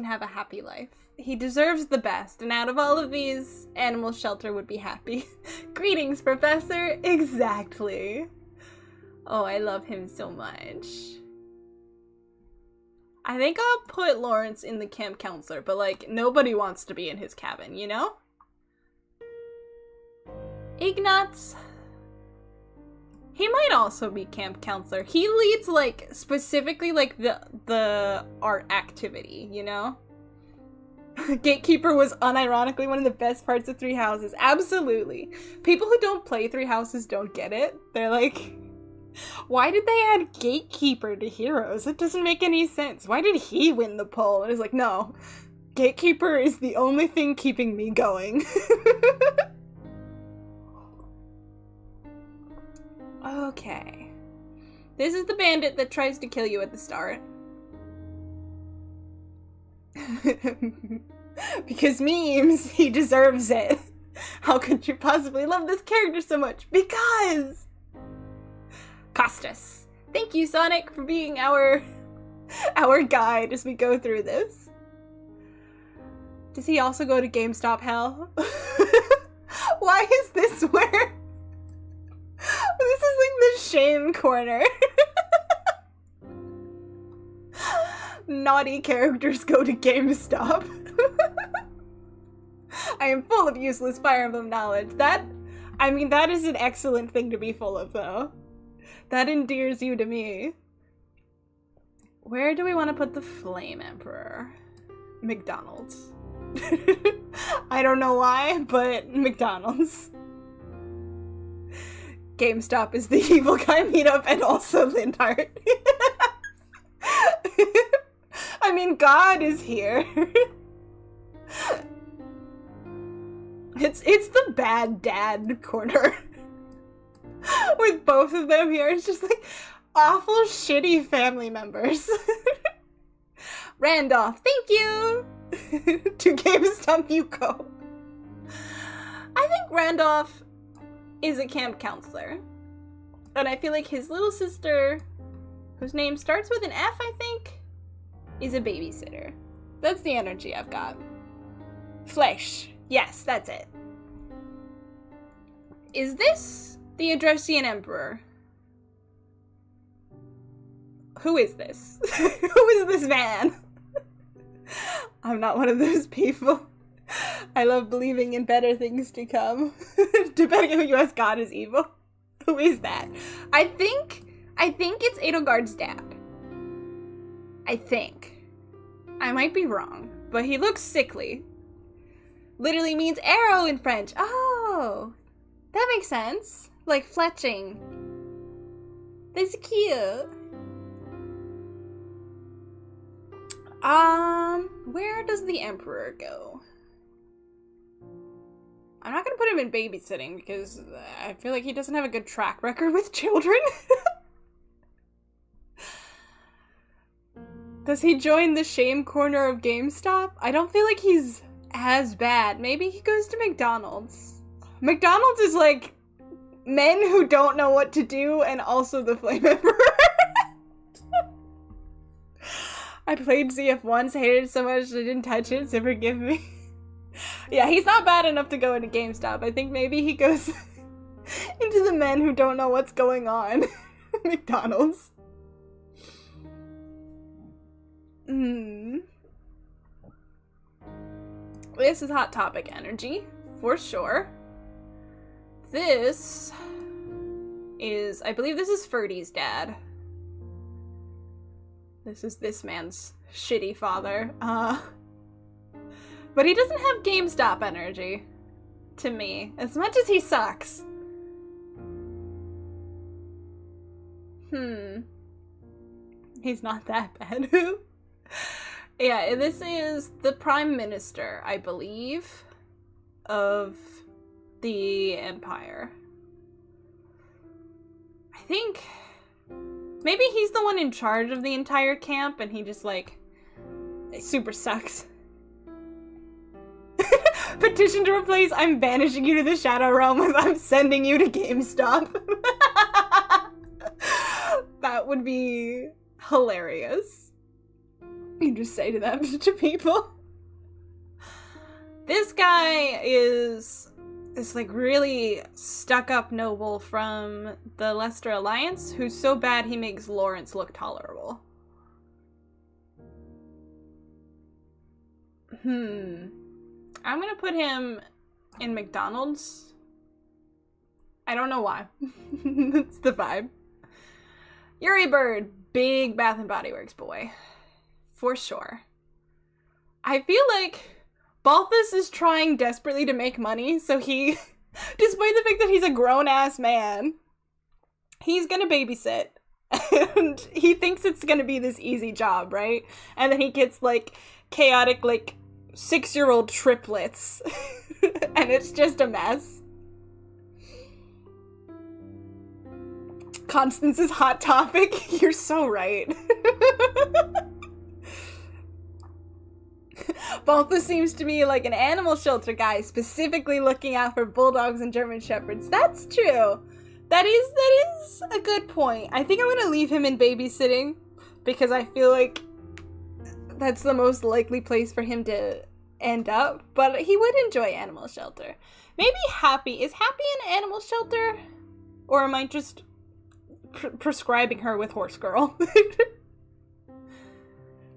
have a happy life. He deserves the best, and out of all of these, animal shelter would be happy. Greetings, Professor. Exactly. Oh, I love him so much. I think I'll put Lawrence in the camp counselor, but like, nobody wants to be in his cabin, you know? Ignatz. He might also be camp counselor. He leads, like, specifically, like, the art activity, you know? Gatekeeper was unironically one of the best parts of 3 houses. Absolutely. People who don't play 3 houses don't get it. They're like, why did they add Gatekeeper to Heroes? It doesn't make any sense. Why did he win the poll? And it's like, no. Gatekeeper is the only thing keeping me going. Okay. This is the bandit that tries to kill you at the start. Because memes, he deserves it. How could you possibly love this character so much? Because! Costas. Thank you, Sonic, for being our guide as we go through this. Does he also go to GameStop hell? Why is this where... This is like the shame corner. Naughty characters go to GameStop. I am full of useless Fire Emblem knowledge. That is an excellent thing to be full of, though. That endears you to me. Where do we want to put the Flame Emperor? McDonald's. I don't know why, but McDonald's. GameStop is the evil guy meetup, and also Lindhart. I mean, God is here. It's the bad dad corner. With both of them here, it's just like awful, shitty family members. Randolph, thank you! To GameStop you go. I think Randolph is a camp counselor. And I feel like his little sister, whose name starts with an F, I think, is a babysitter. That's the energy I've got. Flesh. Yes, that's it. Is this the Adressian Emperor? Who is this? Who is this man? I'm not one of those people. I love believing in better things to come. Depending on who you ask, God is evil. Who is that? I think it's Edelgard's dad. I think. I might be wrong, but he looks sickly. Literally means arrow in French. Oh, that makes sense. Like fletching. That's cute. Where does the Emperor go? I'm not gonna put him in babysitting because I feel like he doesn't have a good track record with children. Does he join the shame corner of GameStop? I don't feel like he's as bad. Maybe he goes to McDonald's. McDonald's is like men who don't know what to do and also the Flame Emperor. I played ZF once, hated it so much I didn't touch it, so forgive me. Yeah, he's not bad enough to go into GameStop. I think maybe he goes into the men who don't know what's going on. McDonald's. This is Hot Topic energy, for sure. This is, I believe this is Ferdy's dad. This is this man's shitty father. But he doesn't have GameStop energy, to me, as much as he sucks. He's not that bad. Yeah, this is the Prime Minister, I believe, of the Empire. I think maybe he's the one in charge of the entire camp and he just like super sucks. Petition to replace I'm banishing you to the Shadow Realm with I'm sending you to GameStop. That would be hilarious. You just say to them to people. This guy is this like really stuck-up noble from the Leicester Alliance who's so bad he makes Lawrence look tolerable. I'm gonna put him in McDonald's. I don't know why. That's the vibe. Yuri Bird, big Bath and Body Works boy. For sure. I feel like Balthus is trying desperately to make money, so he, despite the fact that he's a grown-ass man, he's gonna babysit. And he thinks it's gonna be this easy job, right? And then he gets, like, chaotic, like, 6-year-old triplets. And it's just a mess. Constance's Hot Topic. You're so right. Balthus seems to me like an animal shelter guy, specifically looking out for bulldogs and German shepherds. That's true. That is a good point. I think I'm gonna leave him in babysitting because I feel like that's the most likely place for him to end up. But he would enjoy animal shelter. Maybe Happy. Is Happy in animal shelter? Or am I just prescribing her with Horse Girl?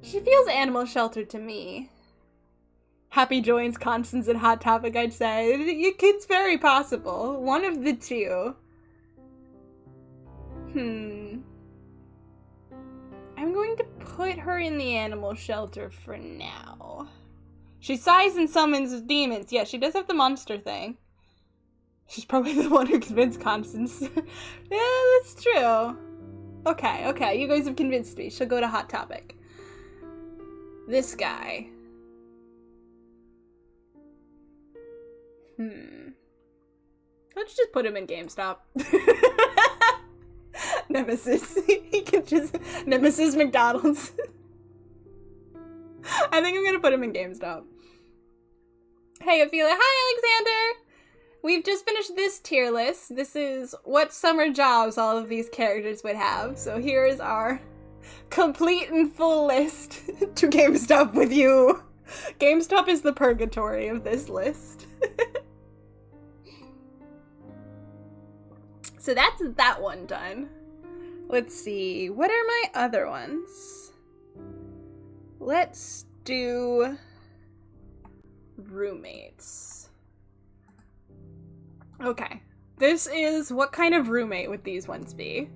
She feels animal shelter to me. Happy joins Constance and Hot Topic, I'd say. It's very possible. One of the two. I'm going to put her in the animal shelter for now. She sighs and summons demons. Yeah, she does have the monster thing. She's probably the one who convinced Constance. Yeah, that's true. Okay, you guys have convinced me. She'll go to Hot Topic. This guy. Let's just put him in GameStop. Nemesis. He can just... Nemesis McDonald's. I think I'm gonna put him in GameStop. Hey, Ophelia. Hi, Alexander! We've just finished this tier list. This is what summer jobs all of these characters would have. So here is our complete and full list to GameStop with you. GameStop is the purgatory of this list. So that's that one done. Let's see. What are my other ones? Let's do roommates. Okay. This is what kind of roommate would these ones be?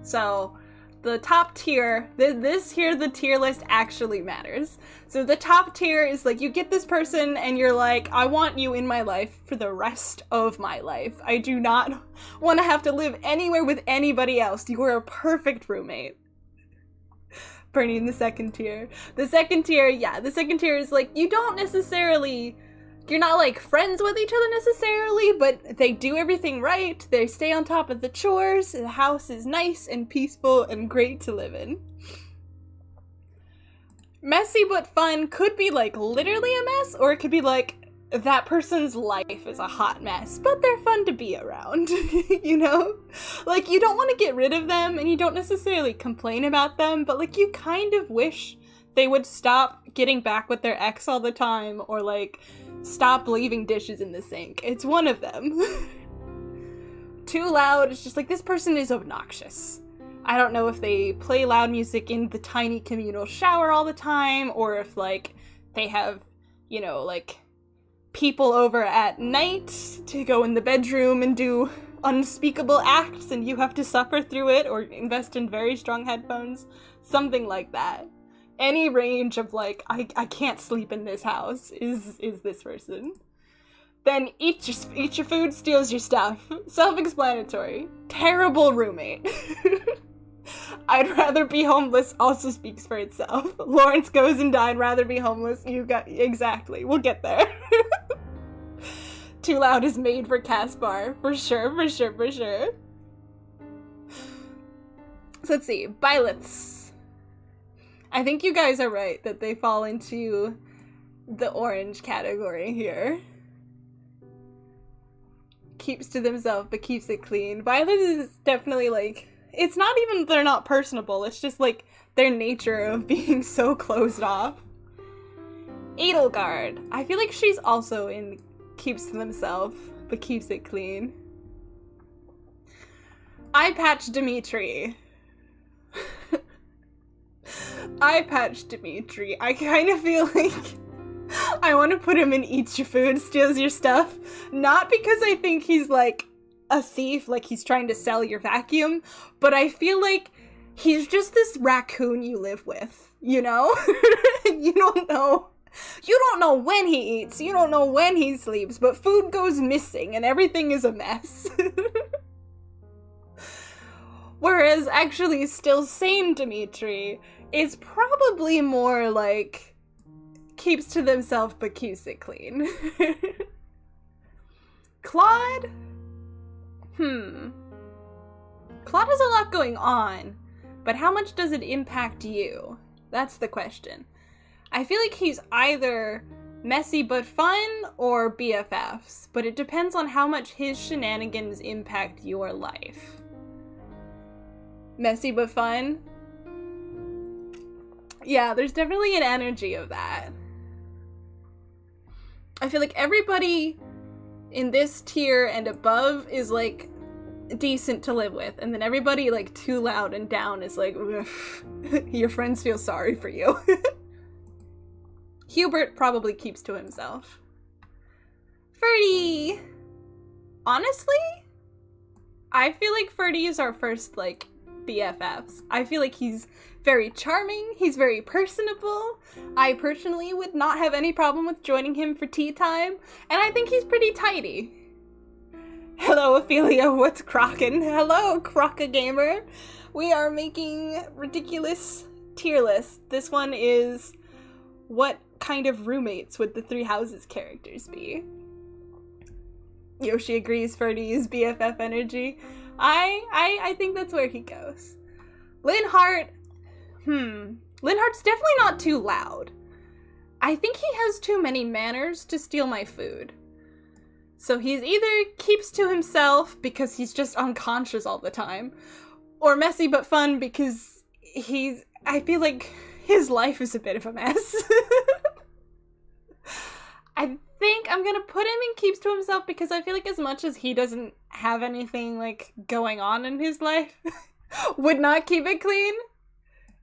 So the top tier, this here, the tier list actually matters. So the top tier is like, you get this person and you're like, I want you in my life for the rest of my life. I do not want to have to live anywhere with anybody else. You are a perfect roommate. Bernie in the second tier. The second tier, yeah, the second tier is like, you don't necessarily, you're not like friends with each other necessarily, but they do everything right. They stay on top of the chores. The house is nice and peaceful and great to live in. Messy but fun could be like literally a mess, or it could be like that person's life is a hot mess, but they're fun to be around, you know? Like, you don't want to get rid of them and you don't necessarily complain about them, but like you kind of wish they would stop getting back with their ex all the time, or like stop leaving dishes in the sink. It's one of them. Too loud, it's just like, this person is obnoxious. I don't know if they play loud music in the tiny communal shower all the time, or if like they have, you know, like people over at night to go in the bedroom and do unspeakable acts and you have to suffer through it, or invest in very strong headphones. Something like that. Any range of like, I can't sleep in this house is this person. Then eat your food, steals your stuff. Self-explanatory. Terrible roommate. I'd rather be homeless also speaks for itself. Lawrence goes and I'd rather be homeless. You got, exactly. We'll get there. Too loud is made for Caspar. For sure. So let's see. Byleths. I think you guys are right that they fall into the orange category here. Keeps to themselves but keeps it clean. Violet is definitely like, it's not even they're not personable, it's just like their nature of being so closed off. Edelgard. I feel like she's also in keeps to themselves but keeps it clean. Eye Patch Dimitri. Eye Patch Dimitri. I kind of feel like I want to put him in Eats Your Food, Steals Your Stuff. Not because I think he's like a thief, like he's trying to sell your vacuum, but I feel like he's just this raccoon you live with, you know? You don't know when he eats, you don't know when he sleeps, but food goes missing and everything is a mess. Whereas actually still sane Dimitri is probably more like keeps to themselves but keeps it clean. Claude? Claude has a lot going on, but how much does it impact you? That's the question. I feel like he's either messy but fun or BFFs, but it depends on how much his shenanigans impact your life. Messy but fun? Yeah, there's definitely an energy of that. I feel like everybody in this tier and above is like decent to live with, and then everybody like too loud and down is like, your friends feel sorry for you. Hubert probably keeps to himself. Ferdy! Honestly, I feel like Ferdy is our first like BFFs. I feel like he's very charming, he's very personable. I personally would not have any problem with joining him for tea time, and I think he's pretty tidy. Hello, Ophelia, what's crockin'? Hello, Crocka Gamer. We are making ridiculous tier lists. This one is what kind of roommates would the Three Houses characters be? Yoshi agrees Ferdy is BFF energy. I think that's where he goes. Linhardt, Linhardt's definitely not too loud. I think he has too many manners to steal my food. So he's either keeps to himself because he's just unconscious all the time, or messy but fun because I feel like his life is a bit of a mess. I think I'm gonna put him in keeps to himself because I feel like as much as he doesn't have anything like going on in his life, would not keep it clean.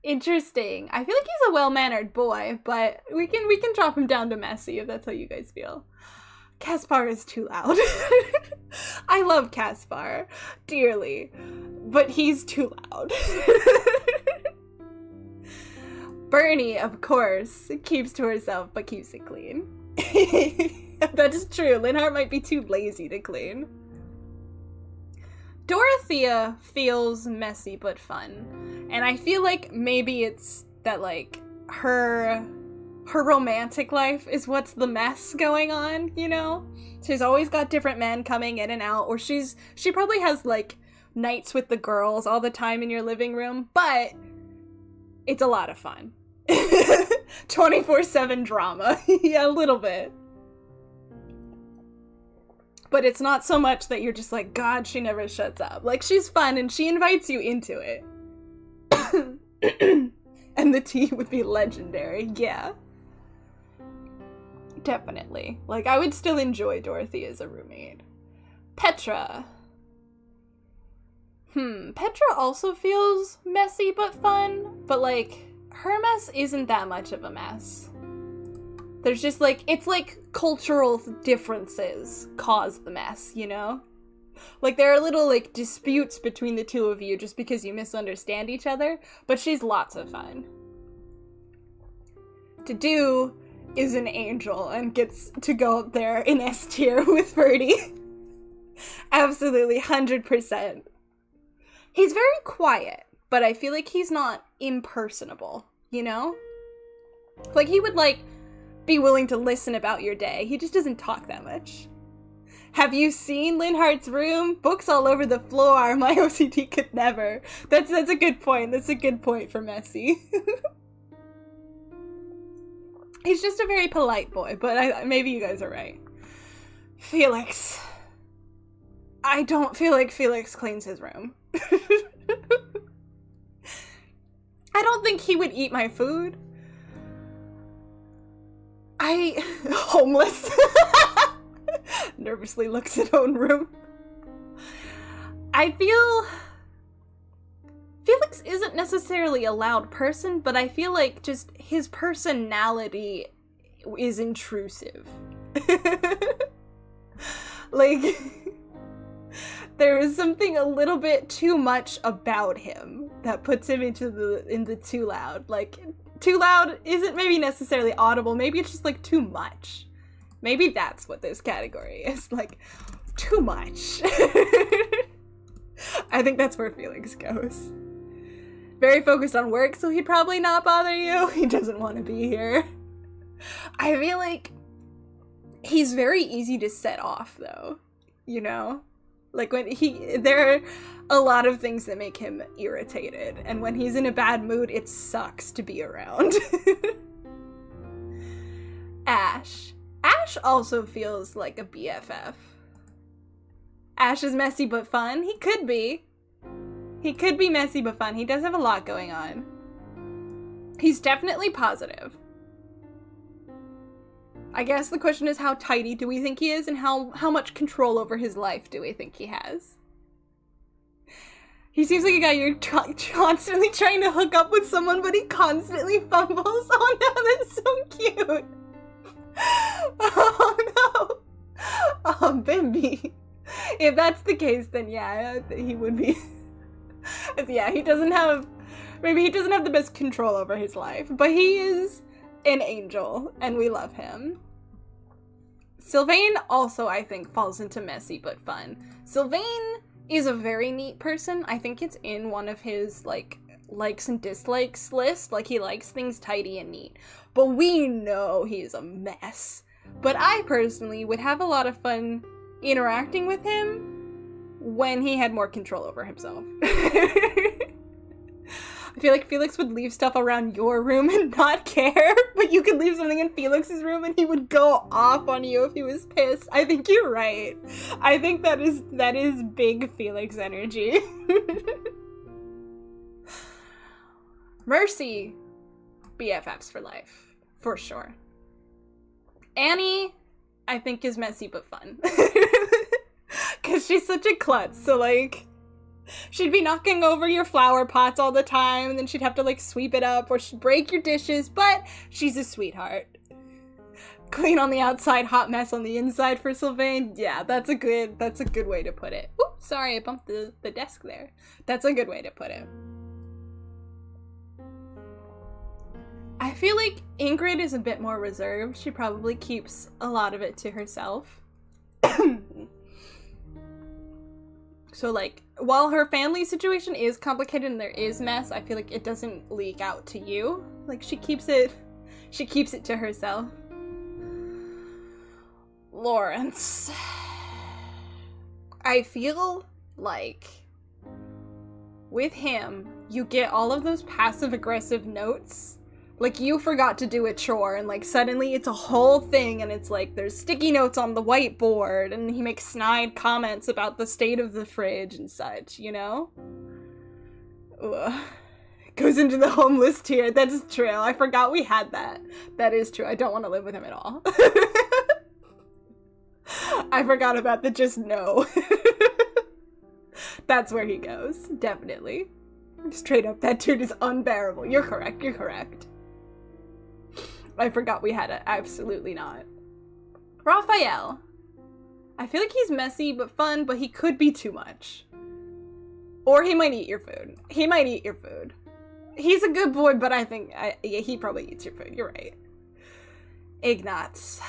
Interesting. I feel like he's a well-mannered boy, but we can drop him down to messy if that's how you guys feel. Caspar is too loud. I love Caspar dearly, but he's too loud. Bernie, of course, keeps to herself but keeps it clean. That is true. Linhardt might be too lazy to clean. Dorothea feels messy but fun, and I feel like maybe it's that like her romantic life is what's the mess going on, you know? She's always got different men coming in and out, or she probably has like nights with the girls all the time in your living room, but it's a lot of fun. 24/7 drama. Yeah, a little bit. But it's not so much that you're just like, God, she never shuts up. Like, she's fun and she invites you into it. And the tea would be legendary. Yeah. Definitely. Like, I would still enjoy Dorothy as a roommate. Petra. Petra also feels messy but fun, but like, her mess isn't that much of a mess. There's just like, it's like cultural differences cause the mess, you know? Like, there are little like disputes between the two of you just because you misunderstand each other, but she's lots of fun. To do is an angel and gets to go up there in S tier with Ferdy. Absolutely, 100%. He's very quiet, but I feel like he's not impersonable, you know? Like, he would, like, be willing to listen about your day. He just doesn't talk that much. Have you seen Linhardt's room? Books all over the floor. My OCD could never. That's a good point. That's a good point for Messy. He's just a very polite boy, but maybe you guys are right. Felix. I don't feel like Felix cleans his room. I don't think he would eat my food. Homeless. Nervously looks at own room. I feel Felix isn't necessarily a loud person, but I feel like just his personality is intrusive. Like, there is something a little bit too much about him that puts him into the too loud. Like, too loud isn't maybe necessarily audible, maybe it's just like too much. Maybe that's what this category is, like, too much. I think that's where Felix goes. Very focused on work, so he'd probably not bother you. He doesn't want to be here. I feel like he's very easy to set off, though, you know? Like, there are a lot of things that make him irritated, and when he's in a bad mood, it sucks to be around. Ash. Ash also feels like a BFF. Ash is messy but fun. He could be. He could be messy but fun. He does have a lot going on. He's definitely positive. I guess the question is, how tidy do we think he is, and how much control over his life do we think he has? He seems like a guy you're constantly trying to hook up with someone, but he constantly fumbles. Oh no, that's so cute. Oh no. Oh, Bimby. If that's the case, then yeah, he would be Yeah, maybe he doesn't have the best control over his life, but he is an angel, and we love him. Sylvain also, I think, falls into messy but fun. Sylvain is a very neat person. I think it's in one of his, like, likes and dislikes list. Like, he likes things tidy and neat. But we know he's a mess. But I personally would have a lot of fun interacting with him when he had more control over himself. I feel like Felix would leave stuff around your room and not care, but you could leave something in Felix's room and he would go off on you if he was pissed. I think you're right. I think that is big Felix energy. Mercy, BFFs for life, for sure. Annie, I think, is messy but fun. Because she's such a klutz, so, like, she'd be knocking over your flower pots all the time, and then she'd have to, like, sweep it up, or she'd break your dishes, but she's a sweetheart. Clean on the outside, hot mess on the inside for Sylvain. Yeah, that's a good way to put it. Ooh, sorry, I bumped the desk there. That's a good way to put it. I feel like Ingrid is a bit more reserved. She probably keeps a lot of it to herself. So, like, while her family situation is complicated and there is mess, I feel like it doesn't leak out to you. Like, she keeps it to herself. Lawrence. I feel like with him, you get all of those passive-aggressive notes. Like, you forgot to do a chore, and, like, suddenly it's a whole thing, and it's like, there's sticky notes on the whiteboard, and he makes snide comments about the state of the fridge and such, you know? Ugh. Goes into the homeless tier. That's true. I forgot we had that. That is true. I don't want to live with him at all. I forgot about the just no. That's where he goes. Definitely. Straight up, that dude is unbearable. You're correct. You're correct. I forgot we had it. Absolutely not. Raphael. I feel like he's messy but fun, but he could be too much. Or he might eat your food. He might eat your food. He's a good boy, but I think yeah, he probably eats your food. You're right. Ignatz.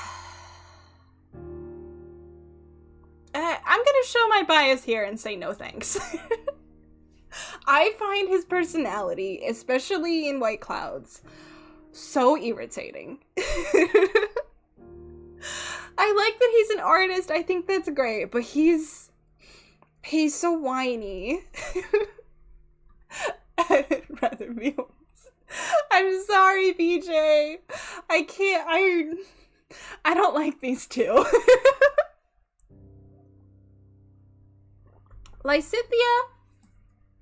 I'm gonna show my bias here and say no thanks. I find his personality, especially in White Clouds, so irritating. I like that he's an artist. I think that's great, but he's so whiny. I'd rather be homeless. I'm sorry, BJ. I don't like these two.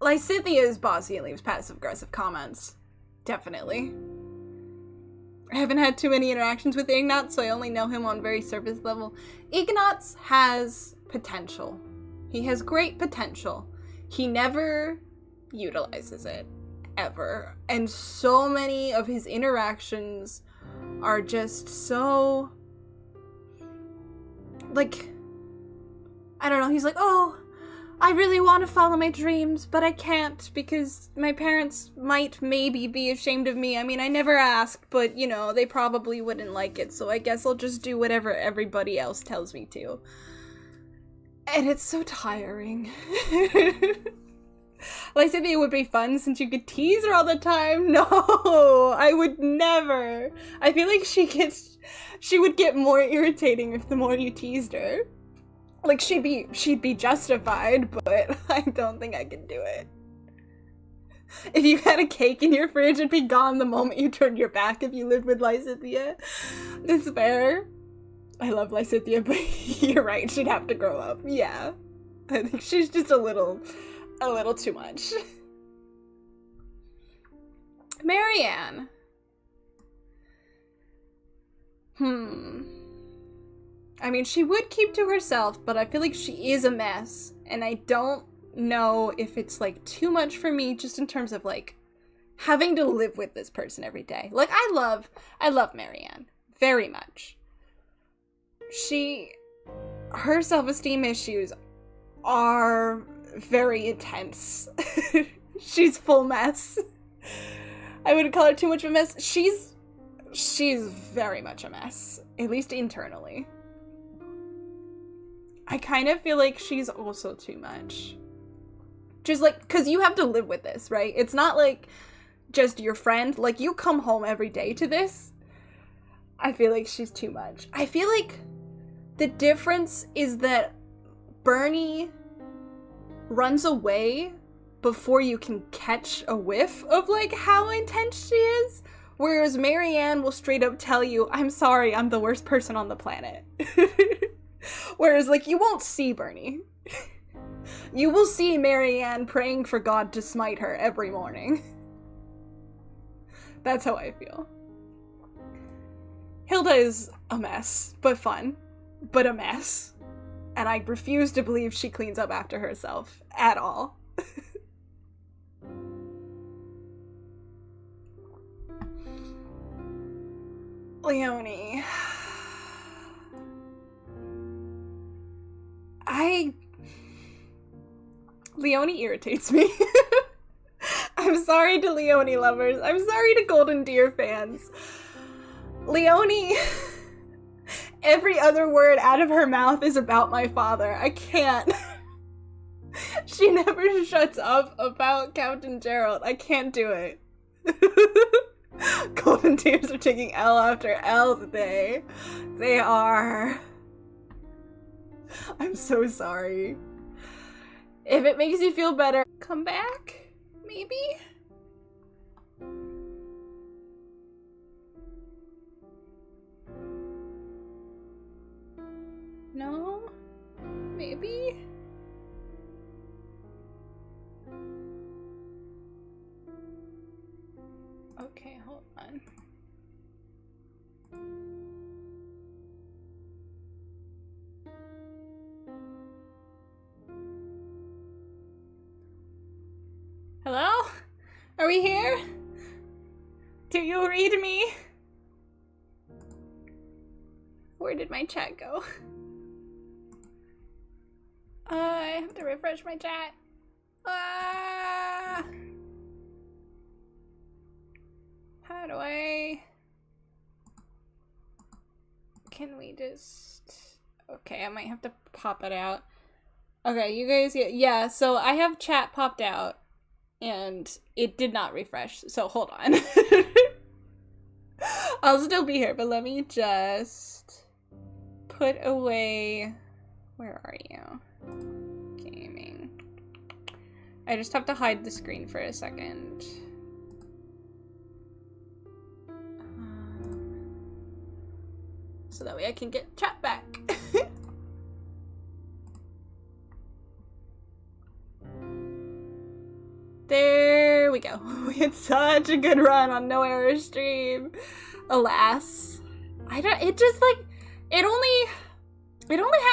Lysithea is bossy and leaves passive-aggressive comments. Definitely. I haven't had too many interactions with Ignatz, so I only know him on very surface level. Ignatz has potential. He has great potential. He never utilizes it. Ever. And so many of his interactions are just so... like... I don't know, he's like, oh... I really want to follow my dreams, but I can't because my parents might maybe be ashamed of me. I mean, I never asked, but, you know, they probably wouldn't like it, so I guess I'll just do whatever everybody else tells me to. And it's so tiring. Lysithea would be fun since you could tease her all the time. No, I would never. I feel like she would get more irritating if the more you teased her. Like, she'd be justified, but I don't think I could do it. If you had a cake in your fridge, it'd be gone the moment you turned your back if you lived with Lysithea. That's fair. I love Lysithea, but you're right, she'd have to grow up. Yeah. I think she's just a little too much. Marianne. I mean, she would keep to herself, but I feel like she is a mess, and I don't know if it's, like, too much for me, just in terms of, like, having to live with this person every day. Like, I love Marianne, very much. Her self-esteem issues are very intense. She's full mess. I wouldn't call her too much of a mess. She's very much a mess, at least internally. I kind of feel like she's also too much. Just like, because you have to live with this, right? It's not like just your friend. Like, you come home every day to this. I feel like she's too much. I feel like the difference is that Bernie runs away before you can catch a whiff of, like, how intense she is. Whereas Marianne will straight up tell you, I'm sorry, I'm the worst person on the planet. Whereas, like, you won't see Bernie. You will see Marianne praying for God to smite her every morning. That's how I feel. Hilda is a mess, but fun. But a mess. And I refuse to believe she cleans up after herself at all. Leonie. Leonie irritates me. I'm sorry to Leonie lovers. I'm sorry to Golden Deer fans. Leonie, every other word out of her mouth is about my father. I can't. She never shuts up about Captain Gerald. I can't do it. Golden Deers are taking L after L today. They are. I'm so sorry. If it makes you feel better, come back, maybe? No? Maybe? Okay, hold on. Hello? Are we here? Do you read me? Where did my chat go? I have to refresh my chat. How do I... Can we just... Okay, I might have to pop it out. Okay, you guys... Yeah, so I have chat popped out. And it did not refresh, so hold on. I'll still be here, but let me just put away... Where are you? Gaming. I just have to hide the screen for a second. So that way I can get chat back. There we go. We had such a good run on No Error Stream. Alas. It just like, it only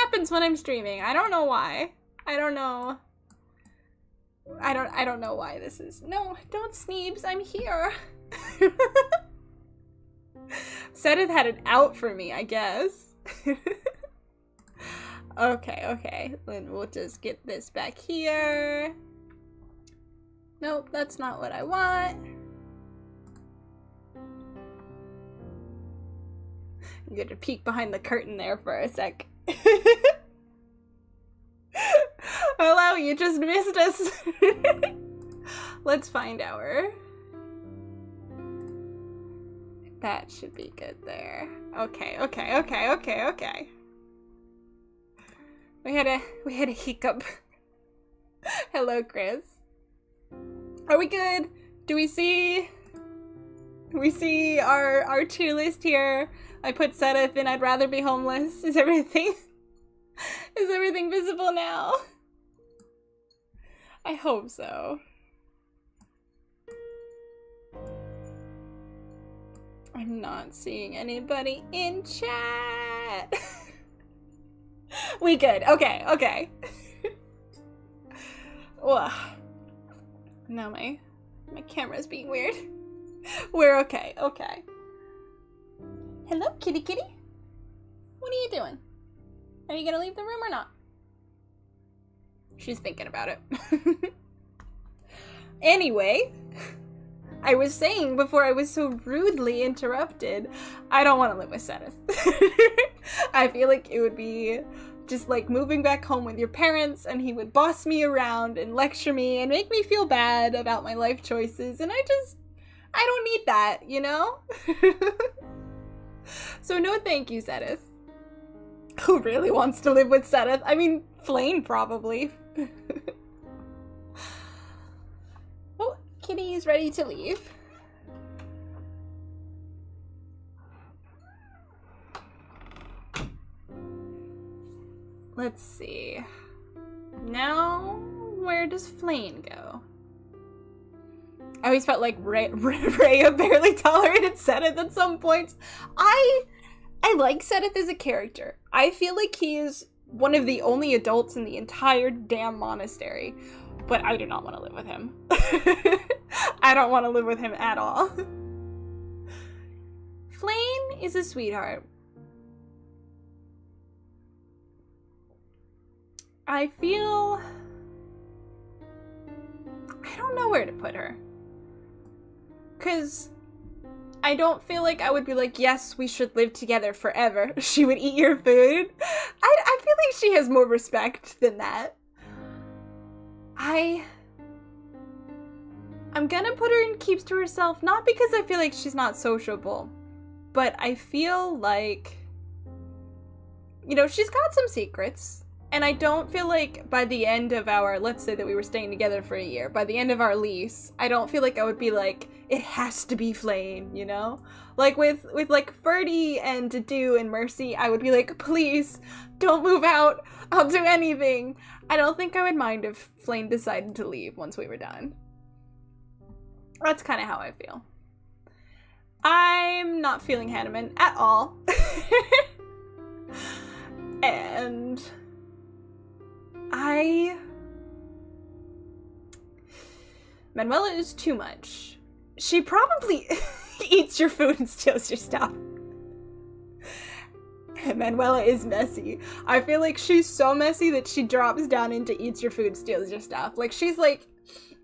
happens when I'm streaming. I don't know why. I don't know why this is. No, don't Sneebs, I'm here. Seth had it out for me, I guess. Okay. Then we'll just get this back here. Nope, that's not what I want. I'm gonna peek behind the curtain there for a sec. Hello, you just missed us. Let's find our... That should be good there. Okay. We had a hiccup. Hello, Chris. Are we good? Do we see our tier list here? I put Sedith in I'd rather be homeless. Is everything visible now? I hope so. I'm not seeing anybody in chat. We good. Okay. Ugh. Now my camera's being weird. We're okay. Hello, kitty. What are you doing? Are you gonna leave the room or not? She's thinking about it. Anyway, I was saying before I was so rudely interrupted, I don't want to live with Seth. I feel like it would be just like moving back home with your parents, and he would boss me around and lecture me and make me feel bad about my life choices, and I don't need that, you know? So no thank you, Seth. Who really wants to live with Seth? I mean, Flame probably. Oh, Kitty is ready to leave. Let's see. Now, where does Flame go? I always felt like Rhea barely tolerated Seth at some points. I like Seth as a character. I feel like he is one of the only adults in the entire damn monastery, but I do not want to live with him. I don't want to live with him at all. Flame is a sweetheart. I don't know where to put her. 'Cause I don't feel like I would be like, yes, we should live together forever. She would eat your food. I feel like she has more respect than that. I'm gonna put her in keeps to herself, not because I feel like she's not sociable, but I feel like, you know, she's got some secrets. And I don't feel like by the end of our, let's say that we were staying together for a year, by the end of our lease, I don't feel like I would be like, it has to be Flame, you know? Like with like Ferdy and Dedu and Mercy, I would be like, please, don't move out. I'll do anything. I don't think I would mind if Flame decided to leave once we were done. That's kind of how I feel. I'm not feeling Hanneman at all. And Manuela is too much. She probably eats your food and steals your stuff. Manuela is messy. I feel like she's so messy that she drops down into eats your food, steals your stuff. Like, she's like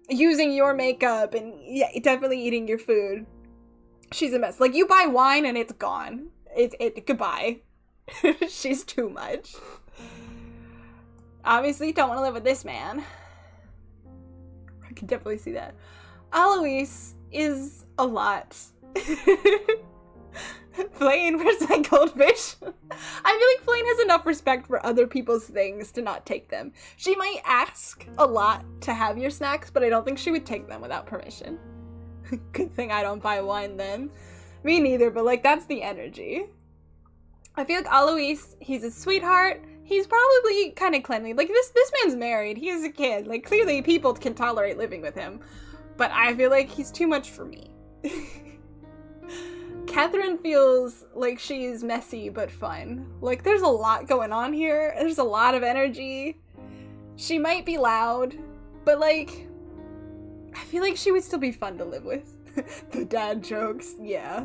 using your makeup and yeah, definitely eating your food. She's a mess. Like, you buy wine and it's gone. Goodbye. She's too much. Obviously, don't want to live with this man. I can definitely see that. Alois is a lot. Flame versus my goldfish. I feel like Flame has enough respect for other people's things to not take them. She might ask a lot to have your snacks, but I don't think she would take them without permission. Good thing I don't buy wine then. Me neither, but like, that's the energy. I feel like Alois, he's a sweetheart. He's probably kind of cleanly. Like, this man's married. He is a kid. Like, clearly people can tolerate living with him. But I feel like he's too much for me. Catherine feels like she's messy but fun. Like, there's a lot going on here. There's a lot of energy. She might be loud, but like, I feel like she would still be fun to live with. The dad jokes, yeah.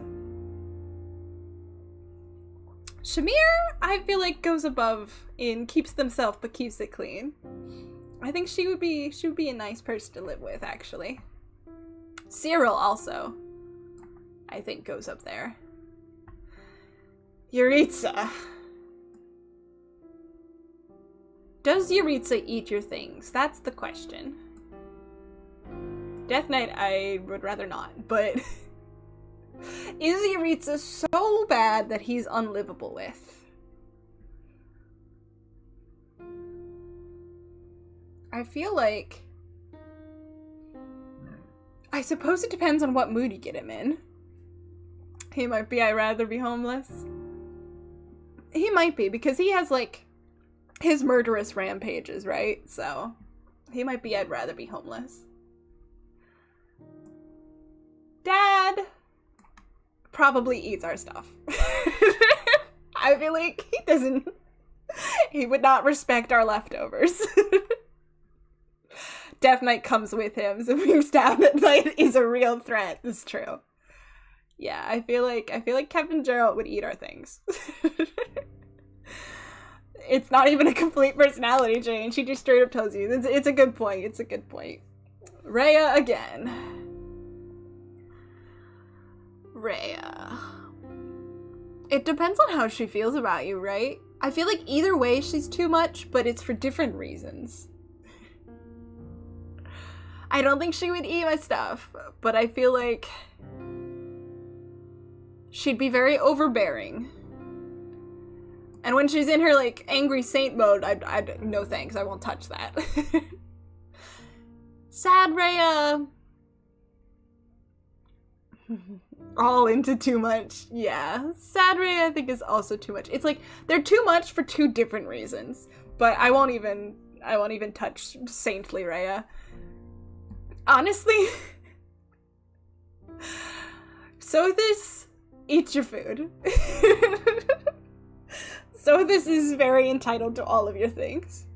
Shamir, I feel like goes above in keeps themselves but keeps it clean. I think she would be a nice person to live with, actually. Cyril also, I think, goes up there. Yuritsa. Does Yuritsa eat your things? That's the question. Death Knight, I would rather not, but is Yuritsa so bad that he's unlivable with? I feel like, I suppose it depends on what mood you get him in. He might be I'd rather be homeless. He might be, because he has like his murderous rampages, right? So he might be I'd rather be homeless. Dad probably eats our stuff. I feel like he would not respect our leftovers. Death Knight comes with him, so being stabbed at night is a real threat. It's true. Yeah, I feel like Captain Gerald would eat our things. it's not even a complete personality change. She just straight up tells you. It's a good point. It's a good point. Rhea again. Rhea. It depends on how she feels about you, right? I feel like either way she's too much, but it's for different reasons. I don't think she would eat my stuff, but I feel like she'd be very overbearing. And when she's in her, like, angry saint mode, I'd no thanks, I won't touch that. Sad Rhea. All into too much. Yeah. Sad Rhea, I think, is also too much. It's like, they're too much for two different reasons. But I won't even touch saintly Rhea. Honestly. Sothis, eat your food. Sothis is very entitled to all of your things.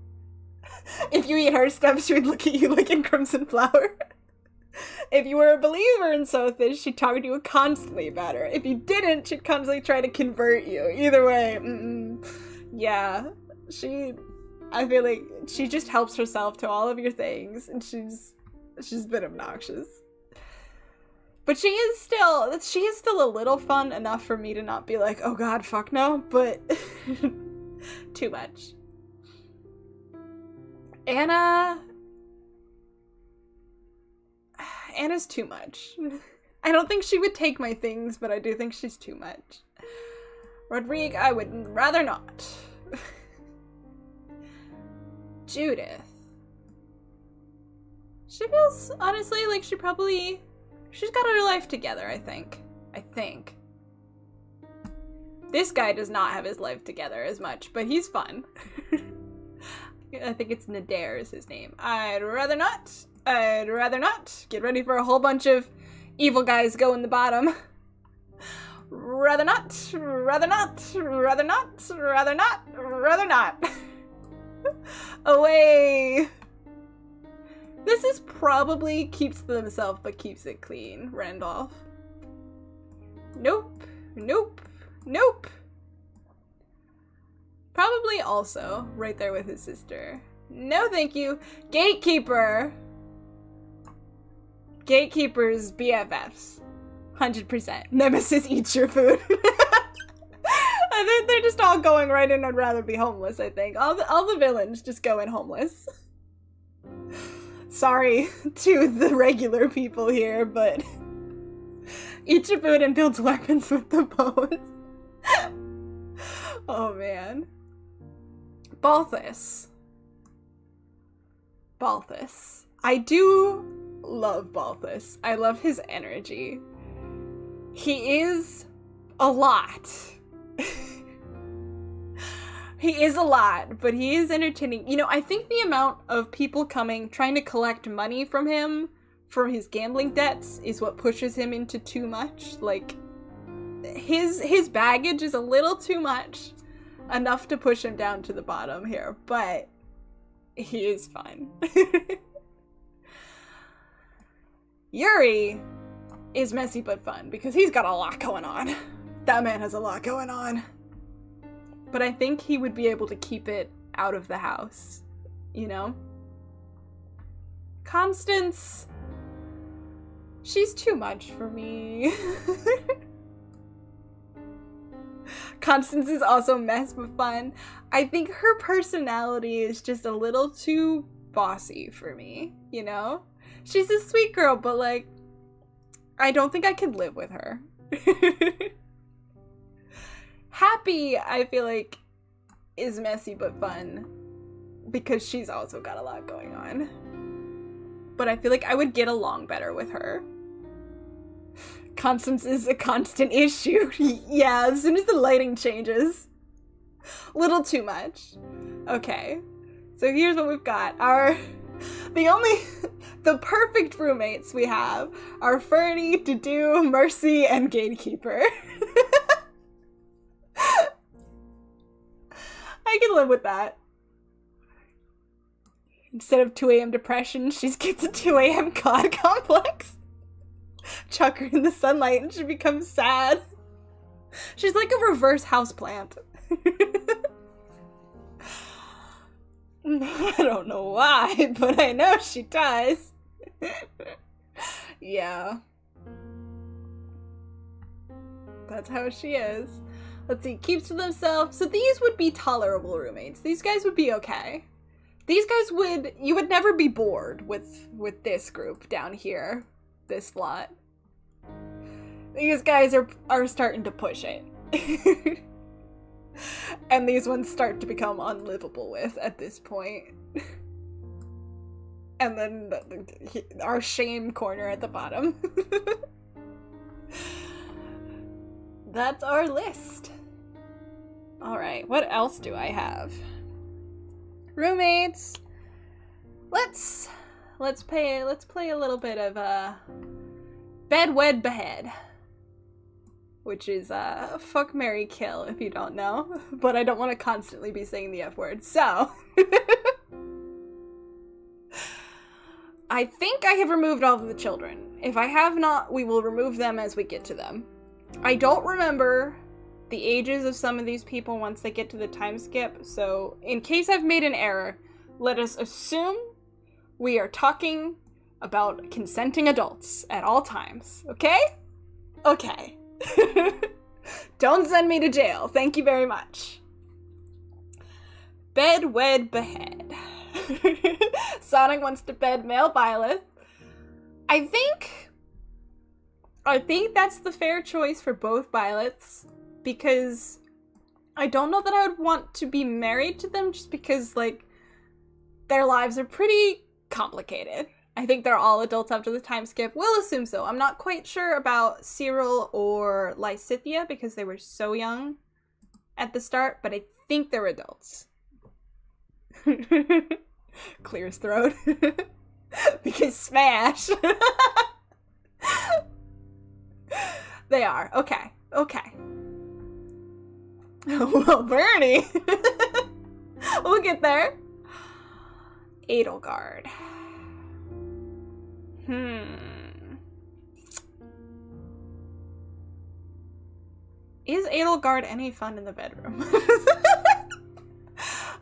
If you eat her stuff, she would look at you like in Crimson Flower. If you were a believer in Sothis, she'd talk to you constantly about her. If you didn't, she'd constantly try to convert you. Either way, yeah. I feel like she just helps herself to all of your things, and she's a bit obnoxious. But she is still a little fun enough for me to not be like, oh god, fuck no, but too much. Anna's too much. I don't think she would take my things, but I do think she's too much. Rodrigue, I would rather not. Judith. She feels, honestly, like she's got her life together, I think. This guy does not have his life together as much, but he's fun. I think it's Nader is his name. I'd rather not. Get ready for a whole bunch of evil guys go in the bottom. Rather not. Away. This is probably keeps to themselves, but keeps it clean. Randolph. Nope. Probably also right there with his sister. No, thank you. Gatekeeper. Gatekeepers BFFs. 100%. Nemesis eats your food. I think they're just all going right in. I'd rather be homeless, I think. All the villains just go in homeless. Sorry to the regular people here, but eat your food and builds weapons with the bones. Oh man. Balthus. I do love Balthus. I love his energy. He is a lot. He is a lot, but he is entertaining. You know, I think the amount of people trying to collect money from him for his gambling debts is what pushes him into too much. Like, his baggage is a little too much. Enough to push him down to the bottom here, but he is fun. Yuri is messy but fun because he's got a lot going on. That man has a lot going on. But I think he would be able to keep it out of the house, you know? Constance, she's too much for me. Constance is also mess but fun. I think her personality is just a little too bossy for me, you know? She's a sweet girl, but like, I don't think I could live with her. Happy, I feel like, is messy but fun because she's also got a lot going on. But I feel like I would get along better with her. Constance is a constant issue. Yeah, as soon as the lighting changes. Little too much. Okay. So here's what we've got. The perfect roommates we have are Fernie, Dudu, Mercy, and Gatekeeper. I can live with that. Instead of 2 a.m. depression, she gets a 2 a.m. God complex. Chuck her in the sunlight and she becomes sad. She's like a reverse houseplant. I don't know why, but I know she does. Yeah. That's how she is. Let's see, keeps to themselves. So these would be tolerable roommates. These guys would be okay. These guys would, you would never be bored with this group down here. This lot. These guys are starting to push it. And these ones start to become unlivable with at this point. And then our shame corner at the bottom. That's our list. Alright, what else do I have? Roommates. Let's play a little bit of Bed Wed Behead. Which is fuck, marry, kill, if you don't know. But I don't want to constantly be saying the F word, so I think I have removed all of the children. If I have not, we will remove them as we get to them. I don't remember the ages of some of these people once they get to the time skip, so in case I've made an error, let us assume we are talking about consenting adults at all times, okay? Okay. Don't send me to jail, thank you very much. Bed, wed, behead. Sonic wants to bed male Byleth. I think that's the fair choice for both Byleths, because I don't know that I would want to be married to them just because, like, their lives are pretty complicated. I think they're all adults after the time skip. We'll assume so. I'm not quite sure about Cyril or Lysithia because they were so young at the start, but I think they're adults. Clear his throat. Because smash. They are. Okay. Okay. Well, Bernie. We'll get there. Edelgard. Is Edelgard any fun in the bedroom?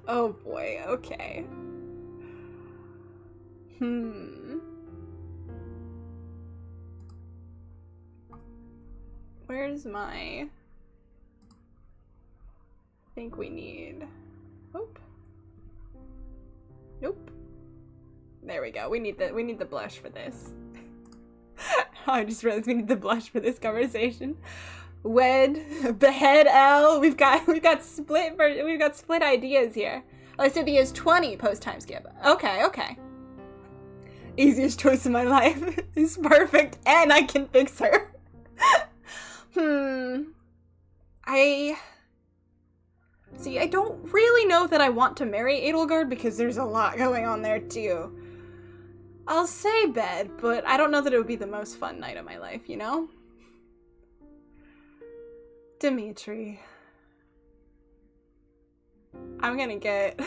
Oh boy, okay. Where's my... I think we need... Nope. Nope. There we go. We need the blush for this. I just realized we need the blush for this conversation. Wed, behead L. We've got split ideas here. Lysithia is 20 post time skip. Okay, okay. Easiest choice of my life. Is perfect, and I can fix her. I don't really know that I want to marry Edelgard because there's a lot going on there too. I'll say bed, but I don't know that it would be the most fun night of my life, you know? Dimitri. I'm gonna get...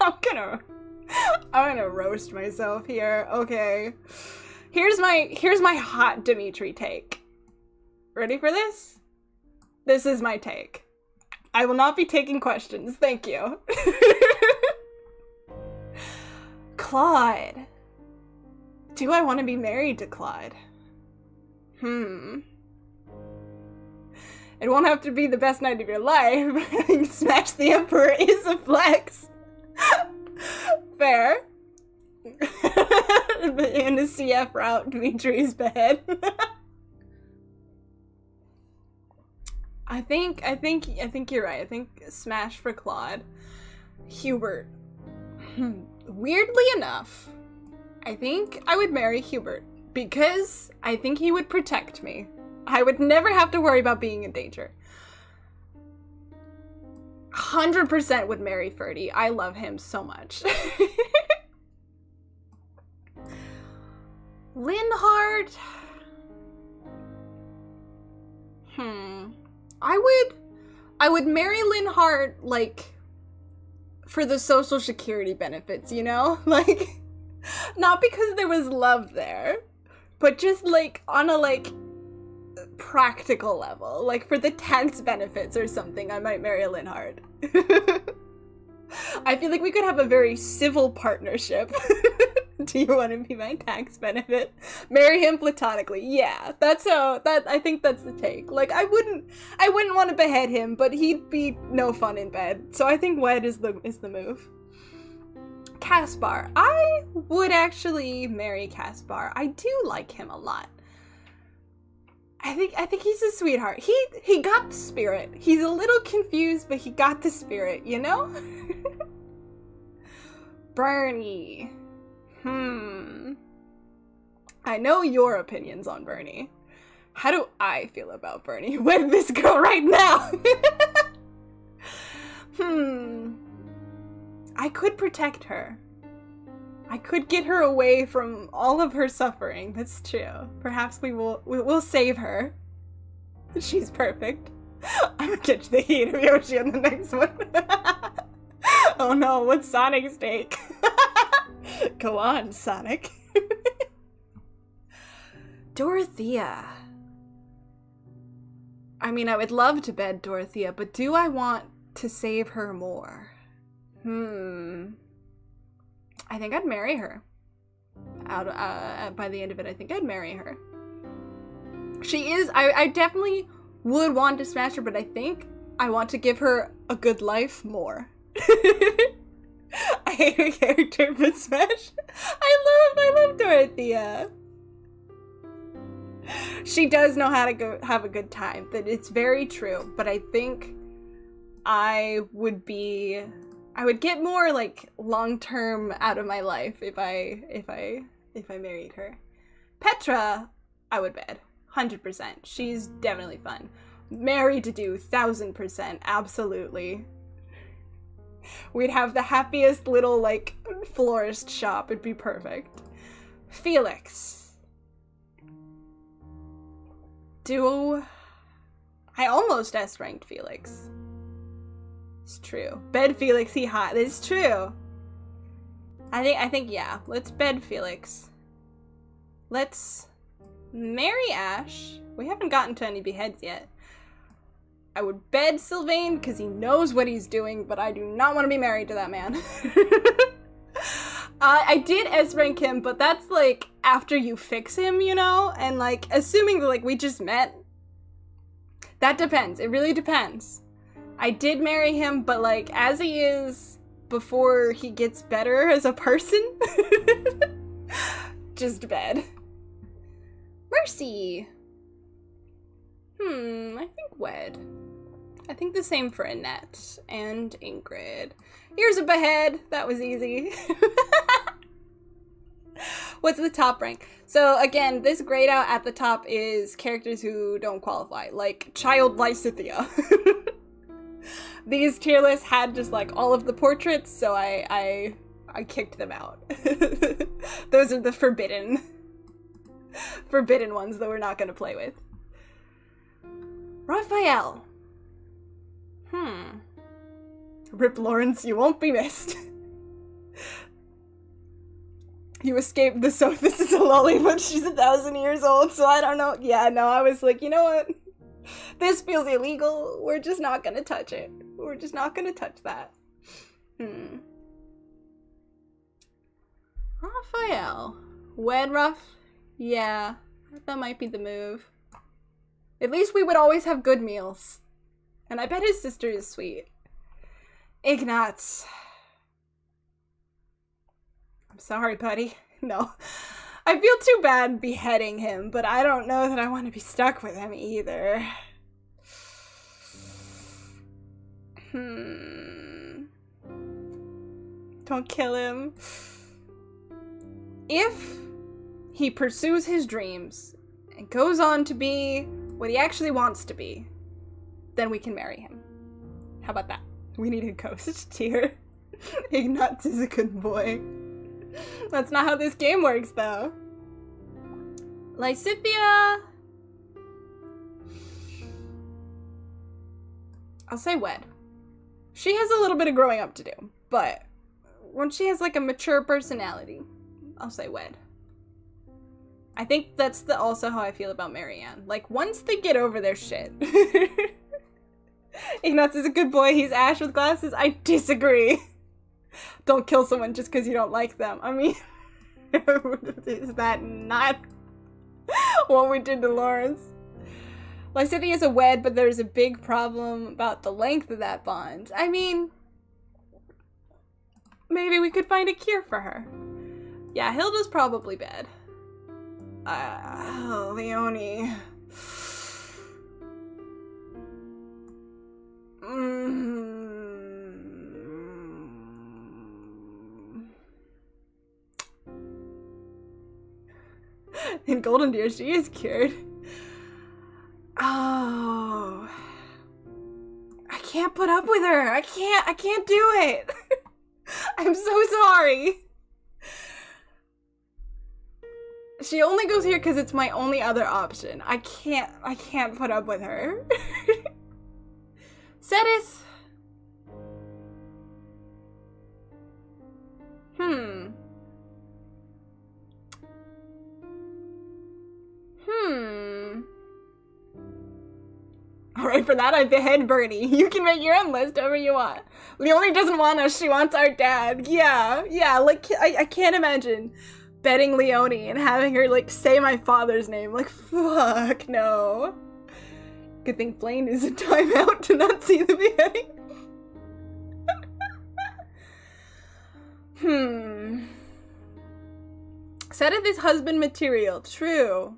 I'm gonna roast myself here. Okay. Here's my hot Dimitri take. Ready for this? This is my take. I will not be taking questions. Thank you. Claude. Do I want to be married to Claude? It won't have to be the best night of your life. Smash the Emperor is a flex. Fair. In the CF route, Dimitri's behead. I think you're right. I think smash for Claude. Hubert. Weirdly enough, I think I would marry Hubert because I think he would protect me. I would never have to worry about being in danger. 100% would marry Ferdy. I love him so much. Linhardt. I would marry Linhardt, like, for the social security benefits, you know? Like, not because there was love there, but just, like, on a, like, practical level. Like, for the tax benefits or something, I might marry Linhardt. I feel like we could have a very civil partnership. Do you want to be my tax benefit? Marry him platonically. Yeah, I think that's the take. Like, I wouldn't want to behead him, but he'd be no fun in bed. So I think wed is the move. Caspar. I would actually marry Caspar. I do like him a lot. I think he's a sweetheart. He got the spirit. He's a little confused, but he got the spirit, you know? Bernie. I know your opinions on Bernie. How do I feel about Bernie with this girl right now? I could protect her. I could get her away from all of her suffering. That's true. Perhaps we'll save her. She's perfect. I'm gonna catch the heat of Yoshi on the next one. Oh no, what's Sonic's take? Go on, Sonic. Dorothea. I mean, I would love to bed Dorothea, but do I want to save her more? I think I'd marry her. By the end of it, I think I'd marry her. She is, I definitely would want to smash her, but I think I want to give her a good life more. I hate her character, but smash. I love Dorothea. She does know how to go have a good time. That it's very true, but I think I would get more like long-term out of my life if I married her. Petra, I would bed 100%. She's definitely fun. Married to do 1000%, absolutely. We'd have the happiest little like florist shop. It'd be perfect. Felix. I almost S-ranked Felix. It's true. Bed Felix, he hot. It's true. I think yeah. Let's bed Felix. Let's marry Ash. We haven't gotten to any beheads yet. I would bed Sylvain because he knows what he's doing, but I do not want to be married to that man. I did S-rank him, but that's like after you fix him, you know? And like assuming that like we just met. That depends. It really depends. I did marry him, but like as he is before he gets better as a person. Just bed. Mercy. I think wed. I think the same for Annette and Ingrid. Here's a behead. That was easy. What's the top rank? So again, this grayed out at the top is characters who don't qualify, like Child Lysithea. These tier lists had just like all of the portraits, so I kicked them out. Those are the forbidden ones that we're not gonna play with. Raphael. Rip Lawrence, you won't be missed. You escaped this is a lolly, but she's 1,000 years old, so I don't know. Yeah, no, I was like, you know what? This feels illegal. We're just not gonna touch it. We're just not gonna touch that. Raphael. Wed Ruff? Yeah, that might be the move. At least we would always have good meals. And I bet his sister is sweet. Ignatz. I'm sorry, buddy. No. I feel too bad beheading him, but I don't know that I want to be stuck with him either. Don't kill him. If he pursues his dreams and goes on to be what he actually wants to be, then we can marry him. How about that? We need a ghost tier. Ignatz is a good boy. That's not how this game works, though. Lysithea. I'll say wed. She has a little bit of growing up to do, but when she has like a mature personality, I'll say wed. I think that's also how I feel about Marianne. Like, once they get over their shit. Ignatz is a good boy. He's Ash with glasses. I disagree. Don't kill someone just because you don't like them. I mean, is that not what we did to Lawrence? Lycidia is a wed, but there's a big problem about the length of that bond. I mean, maybe we could find a cure for her. Yeah, Hilda's probably bad. Leonie. In Golden Deer, she is cured. Oh. I can't put up with her. I can't do it. I'm so sorry. She only goes here because it's my only other option. I can't put up with her. Cetis. Alright, for that I behead Bernie. You can make your own list however you want. Leonie doesn't want us, she wants our dad. Yeah, like, I can't imagine betting Leonie and having her, like, say my father's name. Like, fuck, no. Good thing Blaine is in timeout to not see the beheading. Sedith is husband material. True.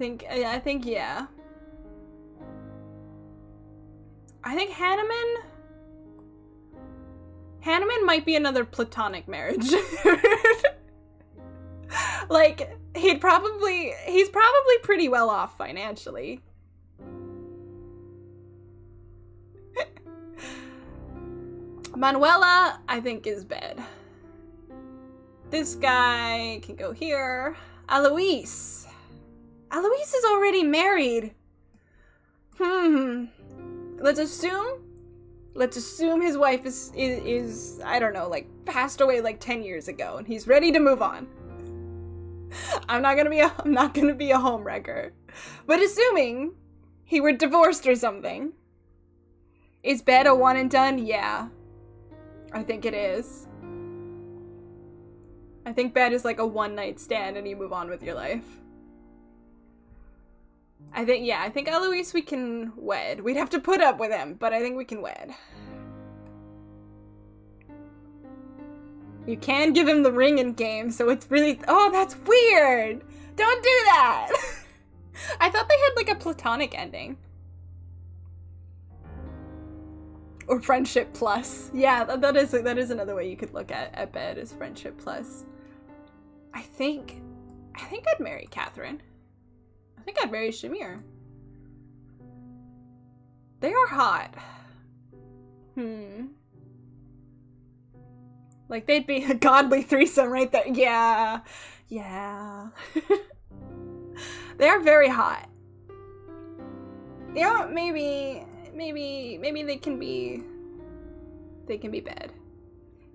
I think yeah. I think Hanneman might be another platonic marriage. Like, he's probably pretty well off financially. Manuela, I think, is bad. This guy can go here. Alois is already married. Let's assume his wife is I don't know, like, passed away like 10 years ago and he's ready to move on. I'm not gonna be a homewrecker. But assuming he were divorced or something, is bed a one and done? Yeah. I think it is. I think bed is like a one night stand and you move on with your life. I think Eloise we can wed. We'd have to put up with him, but I think we can wed. You can give him the ring in game, so it's really— oh, that's weird! Don't do that! I thought they had like a platonic ending. Or friendship plus. Yeah, that is another way you could look at bed, as friendship plus. I think I'd marry Catherine. I think I'd marry Shamir. They are hot. Like, they'd be a godly threesome right there. Yeah. They are very hot. Yeah, maybe they can be bad.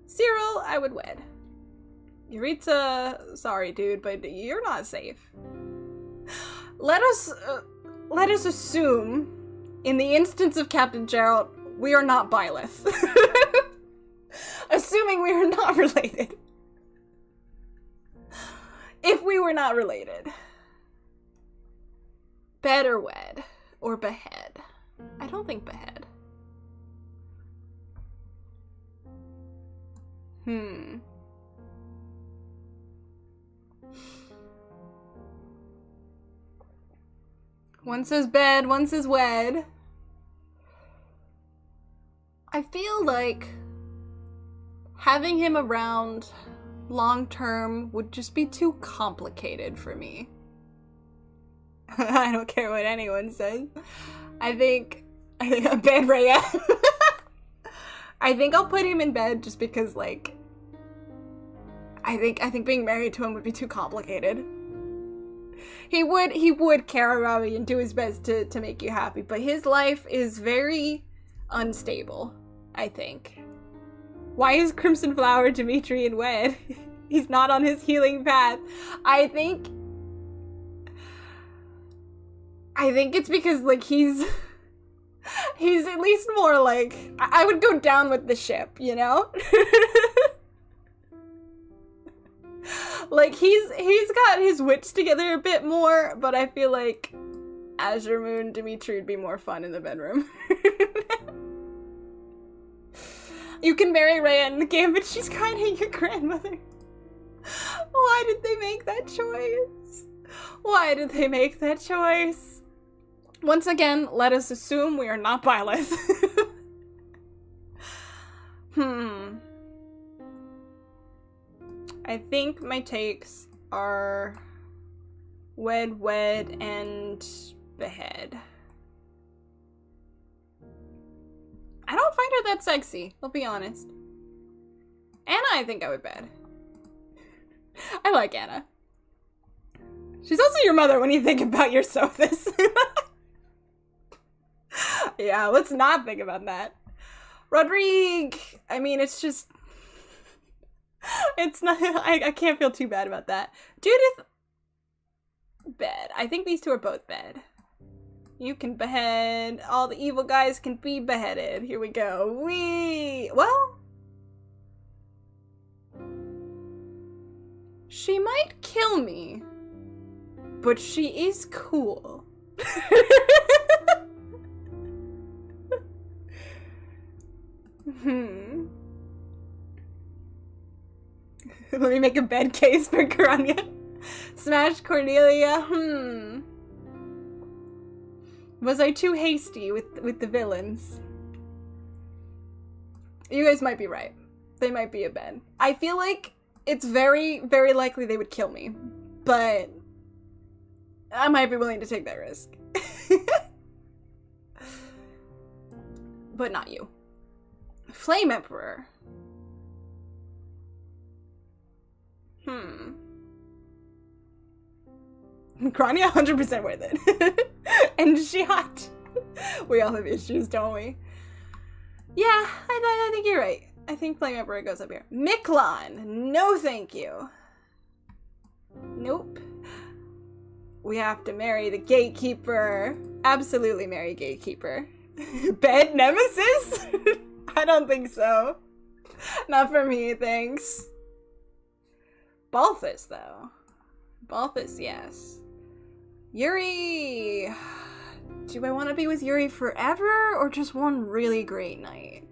Cyril, I would wed. Yuritsa, sorry dude, but you're not safe. Let us assume, in the instance of Captain Gerald, we are not Byleth. Assuming we are not related. If we were not related. Bed or wed? Or behead? I don't think behead. One says bed, one says wed. I feel like having him around long term would just be too complicated for me. I don't care what anyone says. I think I'm bed Raya. I think I'll put him in bed just because, like, I think being married to him would be too complicated. He would care about me and do his best to make you happy, but his life is very unstable, I think. Why is Crimson Flower Dimitri in wed? He's not on his healing path. I think it's because, like, he's He's at least more like, I would go down with the ship, you know? Like, he's got his wits together a bit more, but I feel like Azure Moon Dimitri would be more fun in the bedroom. You can marry Rhea in the game, but she's kind of your grandmother. Why did they make that choice? Why did they make that choice? Once again, let us assume we are not Byleth. I think my takes are wed, and behead. I don't find her that sexy, I'll be honest. Anna, I think I would bed. I like Anna. She's also your mother when you think about your Sothis. Yeah, let's not think about that. Rodrigue, I mean, it's just... It's not... I can't feel too bad about that. Judith, bed. I think these two are both bed. You can behead. All the evil guys can be beheaded. Here we go. Well... She might kill me, but she is cool. Let me make a bed case for Grania. Smash Cordelia. Was I too hasty with the villains? You guys might be right. They might be a bed. I feel like it's very, very likely they would kill me, but I might be willing to take that risk. But not you. Flame Emperor. Grania 100% worth it. And she hot. We all have issues, don't we? Yeah, I think you're right. I think Flame Emperor goes up here. Miklon! No thank you. Nope. We have to marry the Gatekeeper. Absolutely marry Gatekeeper. Bed Nemesis? I don't think so. Not for me, thanks. Balthus, though. Balthus, yes. Yuri! Do I want to be with Yuri forever, or just one really great night?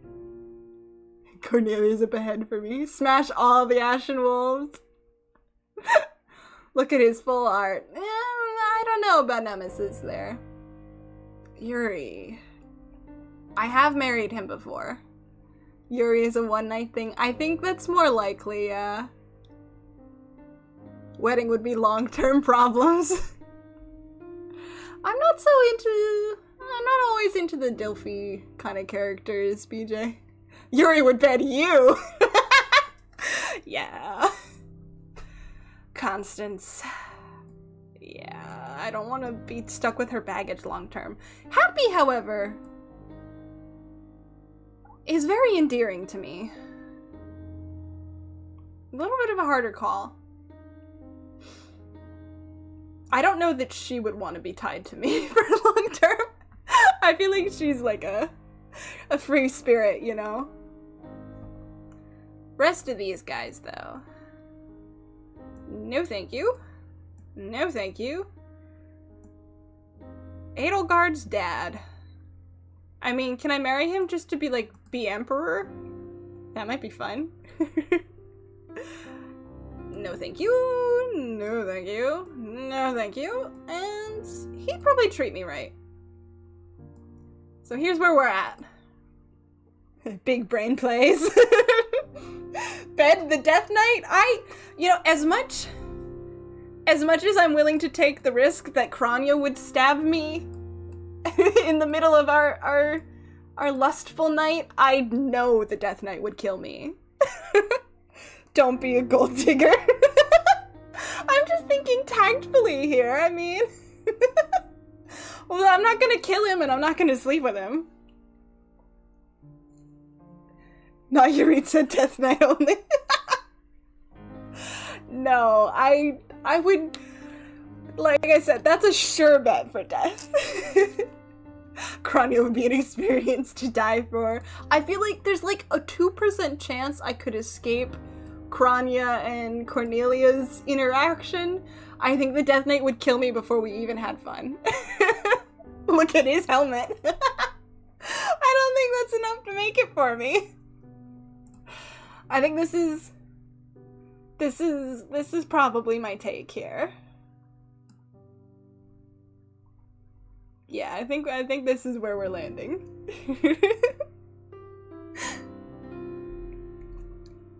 Cornelia's up ahead for me. Smash all the Ashen Wolves. Look at his full art. I don't know about Nemesis there. Yuri. I have married him before. Yuri is a one-night thing. I think that's more likely, yeah. Wedding would be long-term problems. I'm not always into the Dilfy kind of characters, BJ. Yuri would bed you! Yeah. Constance. Yeah, I don't want to be stuck with her baggage long-term. Happy, however, is very endearing to me. A little bit of a harder call. I don't know that she would want to be tied to me for long term. I feel like she's like a free spirit, you know? Rest of these guys, though. No thank you. No thank you. Edelgard's dad. I mean, can I marry him just to be like, be emperor? That might be fun. No thank you. No thank you. No thank you. And he'd probably treat me right. So here's where we're at. Big brain plays. Bed the Death Knight. You know, as much as I'm willing to take the risk that Kranya would stab me in the middle of our lustful night, I know the Death Knight would kill me. Don't be a gold digger. I'm just thinking tactfully here, I mean. Well, I'm not gonna kill him and I'm not gonna sleep with him. Not Yuritsa Death Knight only. No, I would, like I said, that's a sure bet for death. Crania would be an experience to die for. I feel like there's like a 2% chance I could escape Crania and Cornelia's interaction. I think the Death Knight would kill me before we even had fun. Look at his helmet. I don't think that's enough to make it for me. I think this is probably my take here. Yeah, I think this is where we're landing.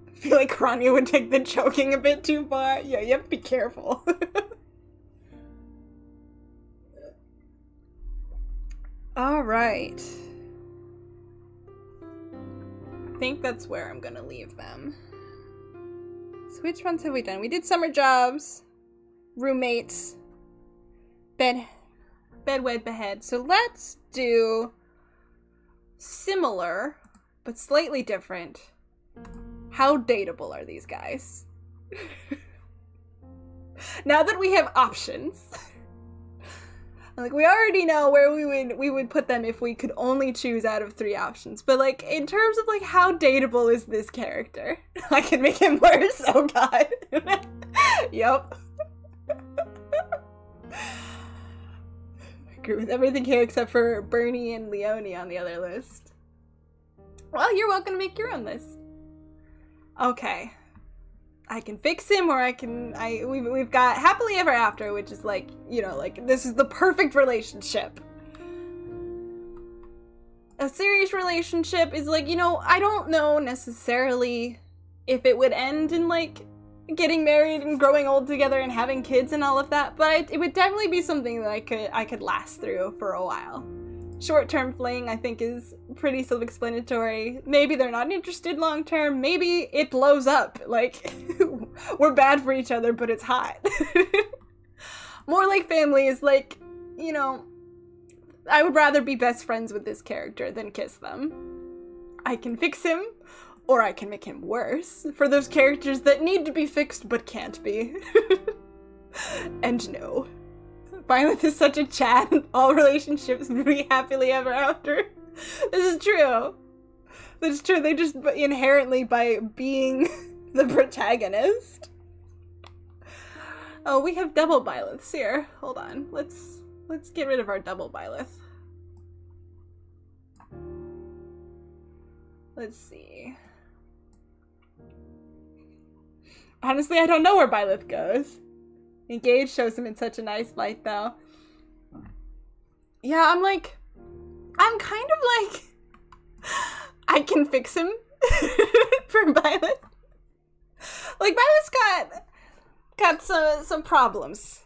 I feel like Crania would take the choking a bit too far. Yeah, you have to be careful. All right. I think that's where I'm gonna leave them. So which ones have we done? We did summer jobs, roommates, bedwed, behead. So let's do similar, but slightly different. How dateable are these guys? Now that we have options. Like, we already know where we would put them if we could only choose out of 3 options. But, like, in terms of, like, how dateable is this character? I can make him worse. Oh, God. Yup. I agree with everything here except for Bernie and Leonie on the other list. Well, you're welcome to make your own list. Okay. I can fix him, or we've got happily ever after, which is like, you know, like, this is the perfect relationship. A serious relationship is like, you know, I don't know necessarily if it would end in, like, getting married and growing old together and having kids and all of that, but it would definitely be something that I could last through for a while. Short-term fling, I think, is pretty self-explanatory. Maybe they're not interested long-term. Maybe it blows up. Like, we're bad for each other, but it's hot. More like family is like, you know, I would rather be best friends with this character than kiss them. I can fix him, or I can make him worse. For those characters that need to be fixed but can't be. And no. Violet is such a Chad, and all relationships would be happily ever after. This is true. That's true. They just inherently, by being the protagonist. Oh, we have double Byleths here. Hold on. Let's get rid of our double Byleth. Let's see. Honestly, I don't know where Byleth goes. Engage shows him in such a nice light, though. Yeah, I'm kind of like, I can fix him for Byleth. Like, Byleth's got some problems.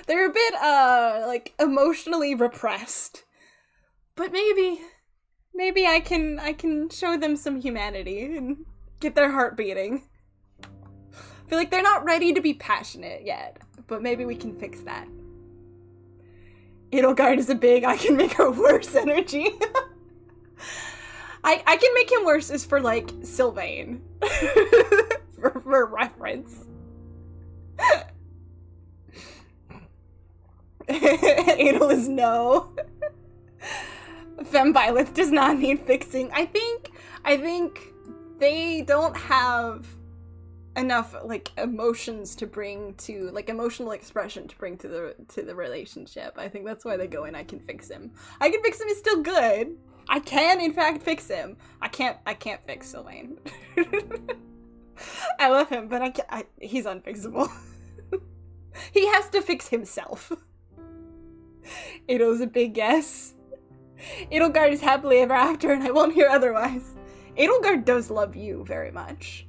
They're a bit, like, emotionally repressed. But maybe I can show them some humanity and get their heart beating. I feel like they're not ready to be passionate yet, but maybe we can fix that. Edelgard is a big, I can make her worse energy. I can make him worse is for, like, Sylvain. for reference. Adel is no. Femme Byleth does not need fixing. I think they don't have enough, like, emotions to bring to, like, emotional expression to bring to the relationship. I think that's why they go in, I can fix him. I can fix him is still good. I can, in fact, fix him. I can't fix Sylvain. I love him, but he's unfixable. He has to fix himself. Adel's a big yes. Edelgard is happily ever after, and I won't hear otherwise. Edelgard does love you very much.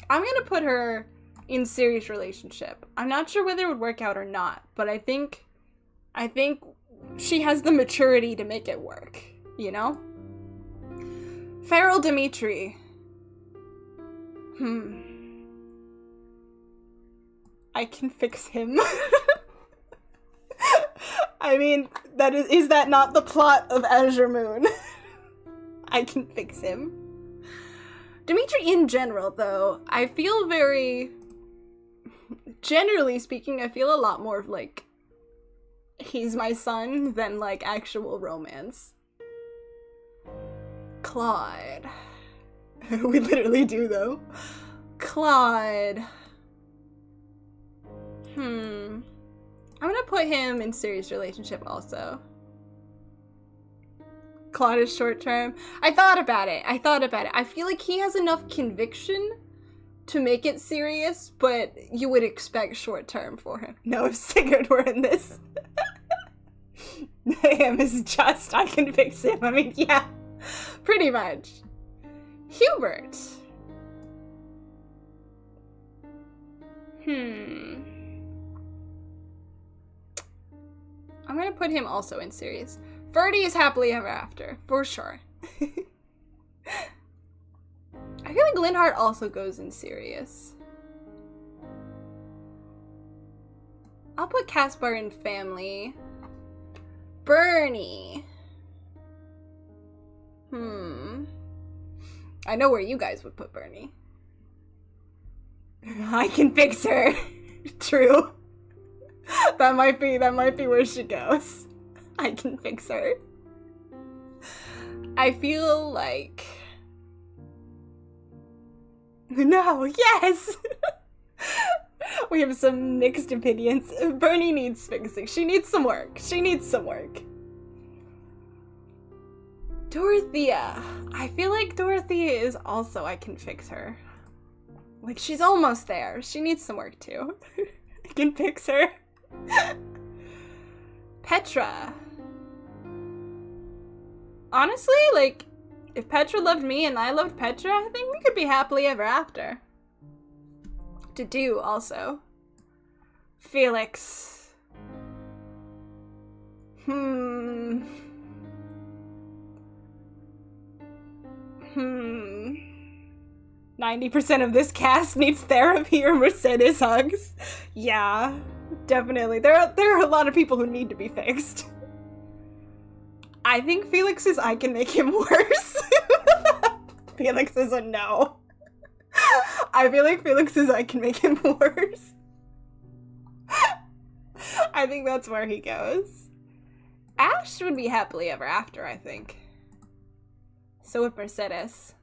I'm gonna put her in serious relationship. I'm not sure whether it would work out or not, but I think she has the maturity to make it work, you know? Feral Dimitri. I can fix him. I mean, is that not the plot of Azure Moon? I can fix him. Dimitri in general, though, I feel generally speaking, I feel a lot more of, like, he's my son than, like, actual romance. Claude. We literally do, though. Claude. I'm gonna put him in serious relationship also. Claude is short term. I thought about it. I feel like he has enough conviction to make it serious, but you would expect short term for him. No, if Sigurd were in this. Him is just, I can fix him. I mean, yeah, pretty much. Hubert. I'm gonna put him also in series. Ferdy is happily ever after, for sure. I feel like Linhardt also goes in serious. I'll put Caspar in family. Bernie. I know where you guys would put Bernie. I can fix her. True. That might be where she goes. I can fix her. I feel like... No, yes! We have some mixed opinions. Bernie needs fixing. She needs some work. Dorothea. I feel like Dorothea is also, I can fix her. Like, she's almost there. She needs some work too. I can fix her. Petra. Honestly, like, if Petra loved me and I loved Petra, I think we could be happily ever after. To do also. Felix. 90% of this cast needs therapy or Mercedes hugs. Yeah, definitely. There are a lot of people who need to be fixed. I think Felix's I can make him worse. Felix is a no. I feel like Felix's I can make him worse. I think that's where he goes. Ash would be happily ever after, I think. So would Mercedes.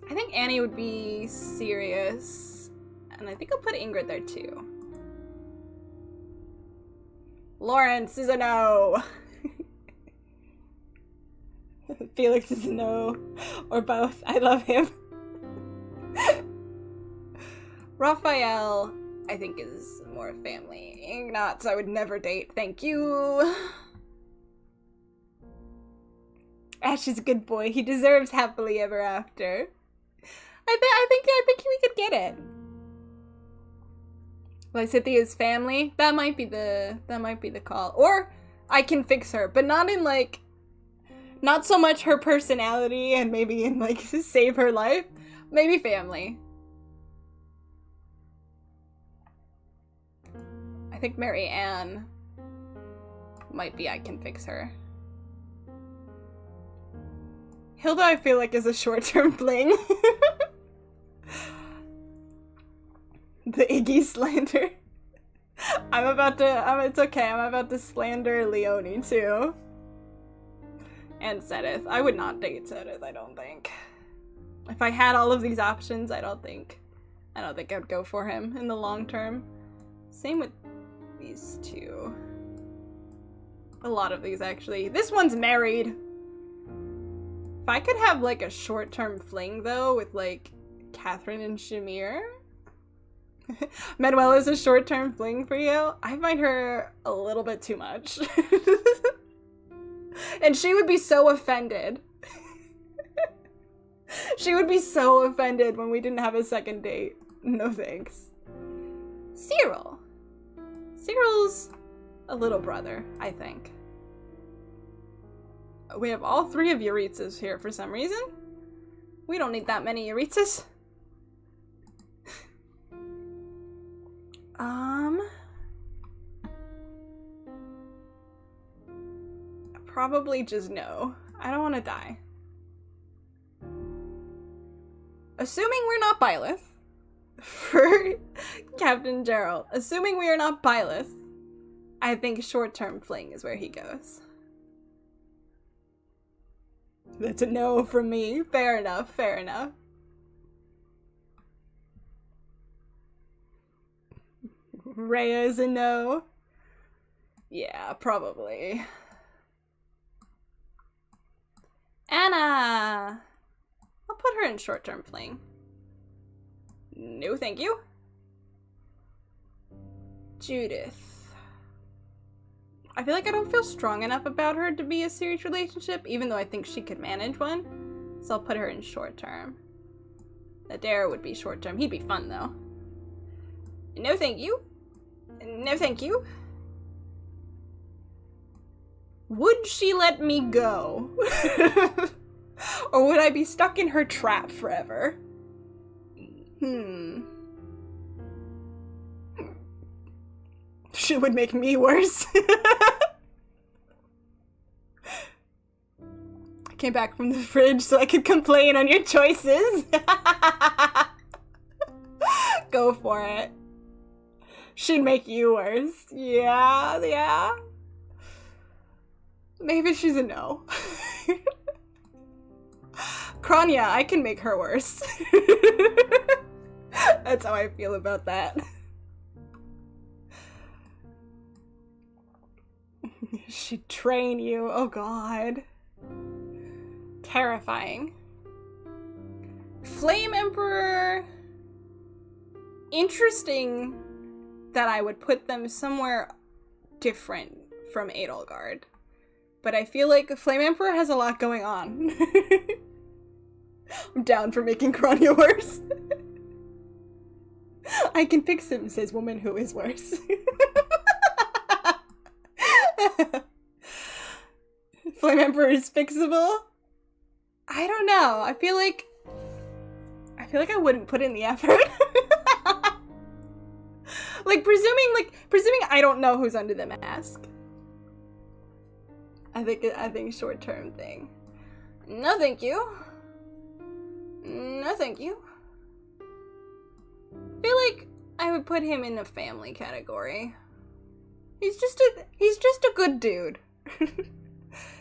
I think Annie would be serious. And I think I'll put Ingrid there too. Lawrence is a no. Felix is a no. Or both. I love him. Raphael, I think, is more family. Ignatz, I would never date. Thank you. Ash is a good boy. He deserves happily ever after. I think we could get it. Lysithia's family. That might be the call. Or I can fix her, but not in like, not so much her personality and maybe in like save her life. Maybe family. I think Mary Ann might be I can fix her. Hilda, I feel like, is a short-term fling. The Iggy slander. It's okay, I'm about to slander Leonie too. And Sedith. I would not date Sedith, I don't think. If I had all of these options, I don't think I'd go for him in the long term. Same with these two. A lot of these, actually. This one's married. If I could have, like, a short-term fling, though, with, like, Catherine and Shamir. Manuela's a short-term fling for you. I find her a little bit too much. And she would be so offended. She would be so offended when we didn't have a second date. No thanks. Cyril. Cyril's a little brother, I think. We have all three of Yuritzas here for some reason. We don't need that many Yuritzas. Probably just no. I don't want to die. Assuming we're not Byleth. For Captain Gerald, assuming we are not biless, I think short-term fling is where he goes. That's a no from me. Fair enough, fair enough. Rhea is a no. Yeah, probably. Anna! I'll put her in short-term fling. No, thank you. Judith. I feel like I don't feel strong enough about her to be a serious relationship, even though I think she could manage one. So I'll put her in short-term. Adair would be short-term. He'd be fun, though. No, thank you. No, thank you. Would she let me go? Or would I be stuck in her trap forever? She would make me worse. I came back from the fridge so I could complain on your choices. Go for it. She'd make you worse. Yeah, yeah. Maybe she's a no. Kranya, I can make her worse. That's how I feel about that. She'd train you. Oh god. Terrifying. Flame Emperor. Interesting that I would put them somewhere different from Edelgard. But I feel like Flame Emperor has a lot going on. I'm down for making Kranya worse. I can fix him, says woman who is worse. Flame Emperor is fixable? I don't know. I feel like I wouldn't put in the effort. presuming I don't know who's under the mask. I think short-term thing. No, thank you. No, thank you. I feel like I would put him in the family category. He's just a good dude.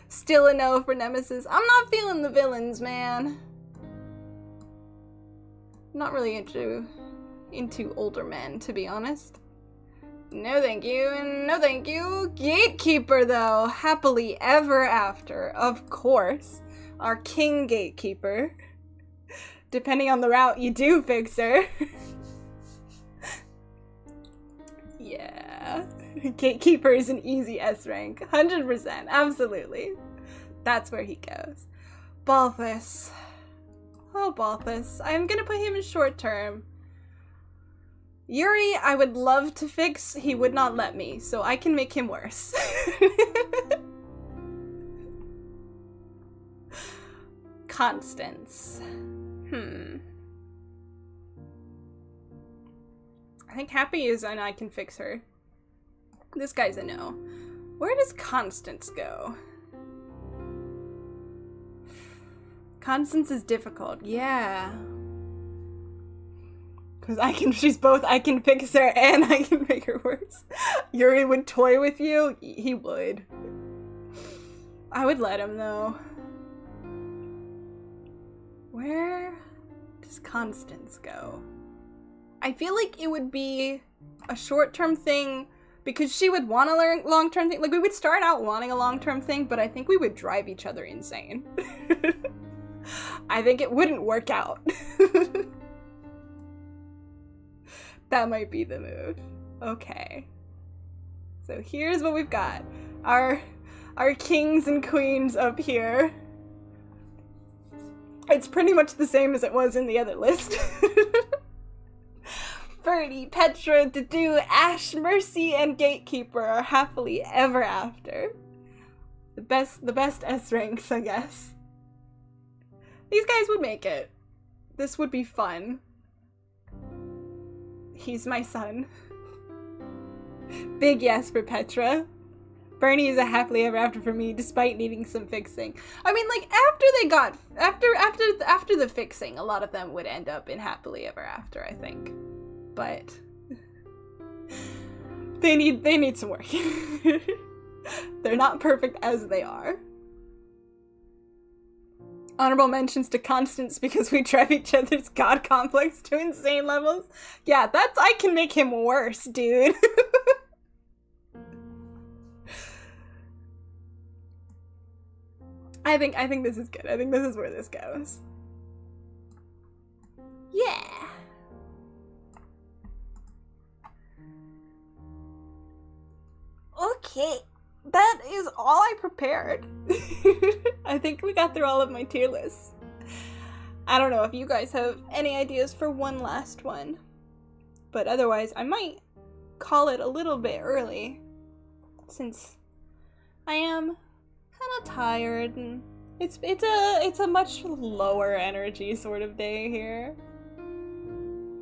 Still a no for Nemesis. I'm not feeling the villains, man. Not really into older men, to be honest. No thank you, and no thank you. Gatekeeper, though. Happily ever after. Of course. Our king gatekeeper. Depending on the route you do, Fixer. Yeah. Gatekeeper is an easy S rank. 100%. Absolutely. That's where he goes. Balthus. Oh, Balthus. I'm gonna put him in short term. Yuri, I would love to fix. He would not let me, so I can make him worse. Constance. I think Happy is and I can fix her. This guy's a no. Where does Constance go? Constance is difficult. Yeah. Because I can fix her and I can make her worse. Yuri would toy with you? He would. I would let him, though. Where does Constance go? I feel like it would be a short-term thing because she would want a long-term thing. Like, we would start out wanting a long-term thing, but I think we would drive each other insane. I think it wouldn't work out. That might be the move. Okay. So here's what we've got. Our kings and queens up here. It's pretty much the same as it was in the other list. Birdie, Petra, Dedu, Ash, Mercy, and Gatekeeper are happily ever after. The best S ranks, I guess. These guys would make it. This would be fun. He's my son. Big yes for Petra. Bernie is a happily ever after for me, despite needing some fixing. I mean, like, after the fixing, a lot of them would end up in happily ever after, I think. but they need some work. They're not perfect as they are. Honorable mentions to Constance because we drive each other's god complex to insane levels. Yeah, I can make him worse, dude. I think this is good. I think this is where this goes. Yeah. Okay. That is all I prepared. I think we got through all of my tier lists. I don't know if you guys have any ideas for one last one. But otherwise, I might call it a little bit early. Since I am kind of tired and it's a much lower energy sort of day here.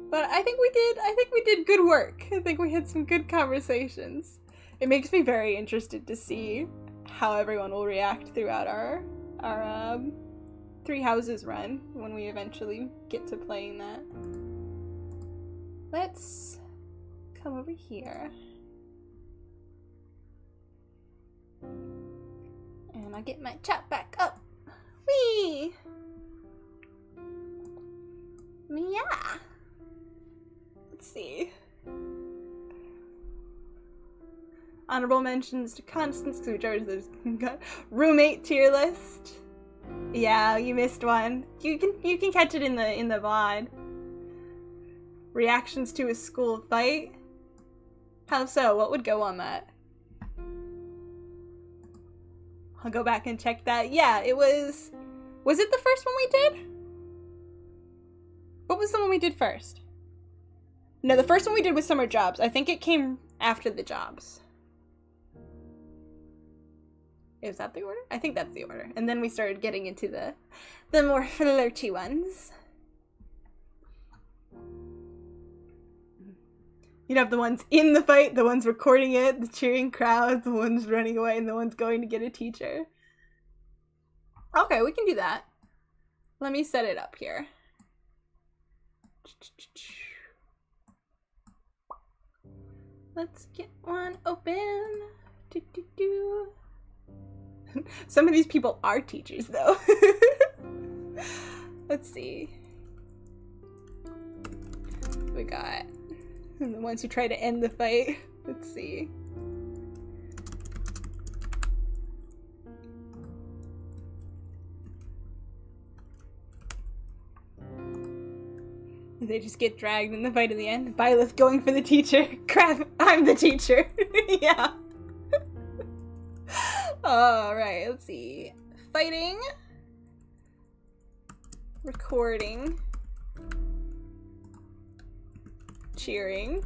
But I think we did good work. I think we had some good conversations. It makes me very interested to see how everyone will react throughout our Three Houses run when we eventually get to playing that. Let's come over here. And I get my chat back up. Whee! Yeah. Let's see. Honorable mentions to Constance because we tried the roommate tier list. Yeah, you missed one. You can catch it in the VOD. Reactions to a school fight. How so? What would go on that? I'll go back and check that. Yeah, it was it the first one we did? What was the one we did first? No, the first one we did was summer jobs. I think it came after the jobs. Is that the order? I think that's the order. And then we started getting into the more flirty ones. You'd have the ones in the fight, the ones recording it, the cheering crowd, the ones running away, and the ones going to get a teacher. Okay, we can do that. Let me set it up here. Let's get one open. Some of these people are teachers, though. Let's see. We got the ones who try to end the fight. Let's see. They just get dragged in the fight in the end. Byleth going for the teacher. Crap, I'm the teacher. Yeah. Alright, let's see. Fighting. Recording. Cheering.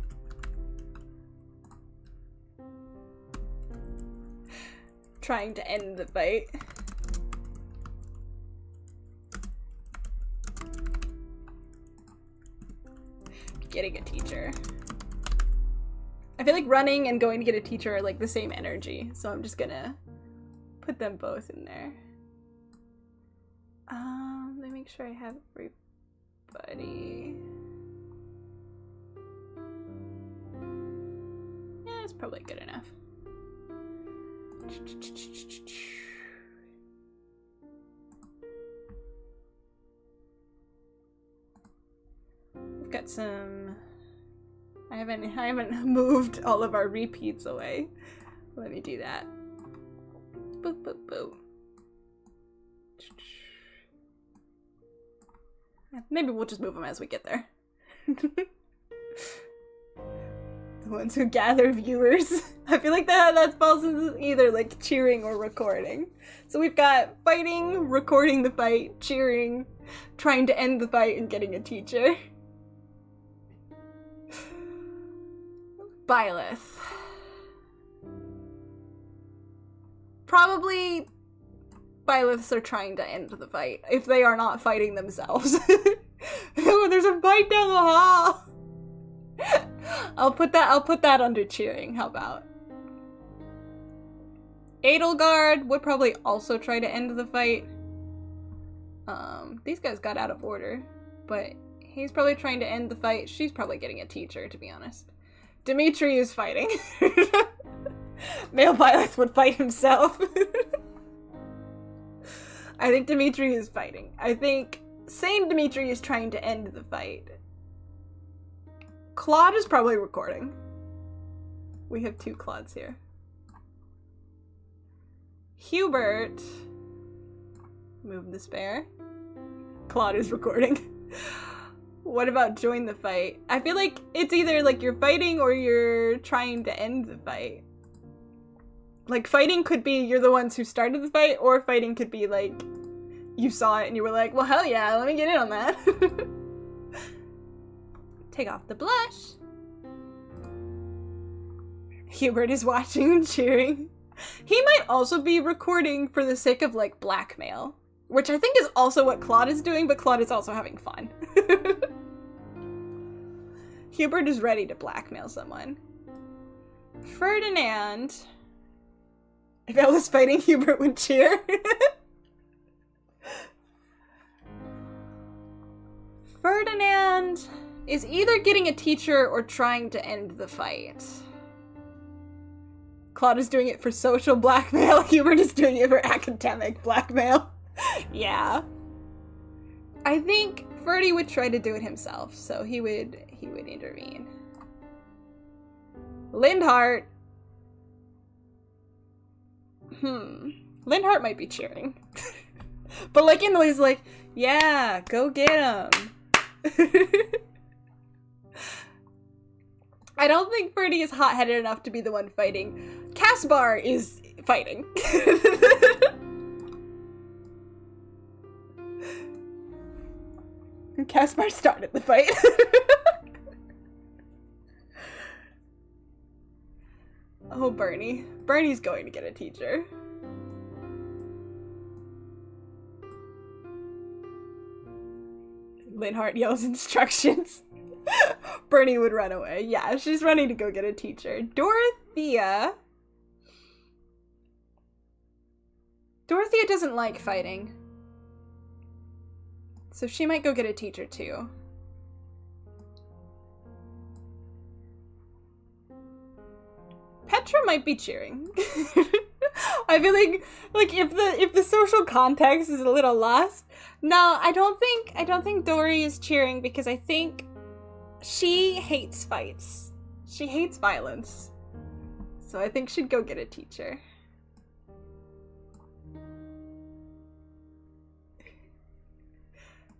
Trying to end the fight. Getting a teacher. I feel like running and going to get a teacher are like the same energy, so I'm just gonna put them both in there. Let me make sure I have everybody. Yeah, that's probably good enough. We've got some. I haven't moved all of our repeats away. Let me do that. Boop boop boop. Maybe we'll just move them as we get there. The ones who gather viewers. I feel like that falls into either like cheering or recording. So we've got fighting, recording the fight, cheering, trying to end the fight, and getting a teacher. Byleth. Probably Byleths are trying to end the fight if they are not fighting themselves. Oh, there's a fight down the hall. I'll put that under cheering. How about? Edelgard would probably also try to end the fight. These guys got out of order, but He's probably trying to end the fight. She's probably getting a teacher, to be honest. Dimitri is fighting. Male Violet would fight himself. I think Dimitri is fighting. I think sane Dimitri is trying to end the fight. Claude is probably recording. We have 2 Claudes here. Hubert. Move the spare. Claude is recording. What about join the fight? I feel like it's either like you're fighting or you're trying to end the fight. Like fighting could be you're the ones who started the fight, or fighting could be like you saw it and you were like, well, hell yeah, let me get in on that. Take off the blush. Hubert is watching and cheering. He might also be recording for the sake of like blackmail, which I think is also what Claude is doing, but Claude is also having fun. Hubert is ready to blackmail someone. Ferdinand. If I was fighting, Hubert would cheer. Ferdinand is either getting a teacher or trying to end the fight. Claude is doing it for social blackmail. Hubert is doing it for academic blackmail. Yeah. I think Ferdy would try to do it himself, so he would intervene. Lindhart. Lindhart might be cheering. But like Emily's like, yeah, go get him. I don't think Ferdy is hot-headed enough to be the one fighting. Caspar is fighting. Caspar started the fight. Oh, Bernie. Bernie's going to get a teacher. Linhart yells instructions. Bernie would run away. Yeah, she's running to go get a teacher. Dorothea doesn't like fighting. So she might go get a teacher too. Petra might be cheering. I feel like if the social context is a little lost. No, I don't think Dory is cheering because I think she hates fights. She hates violence. So I think she'd go get a teacher.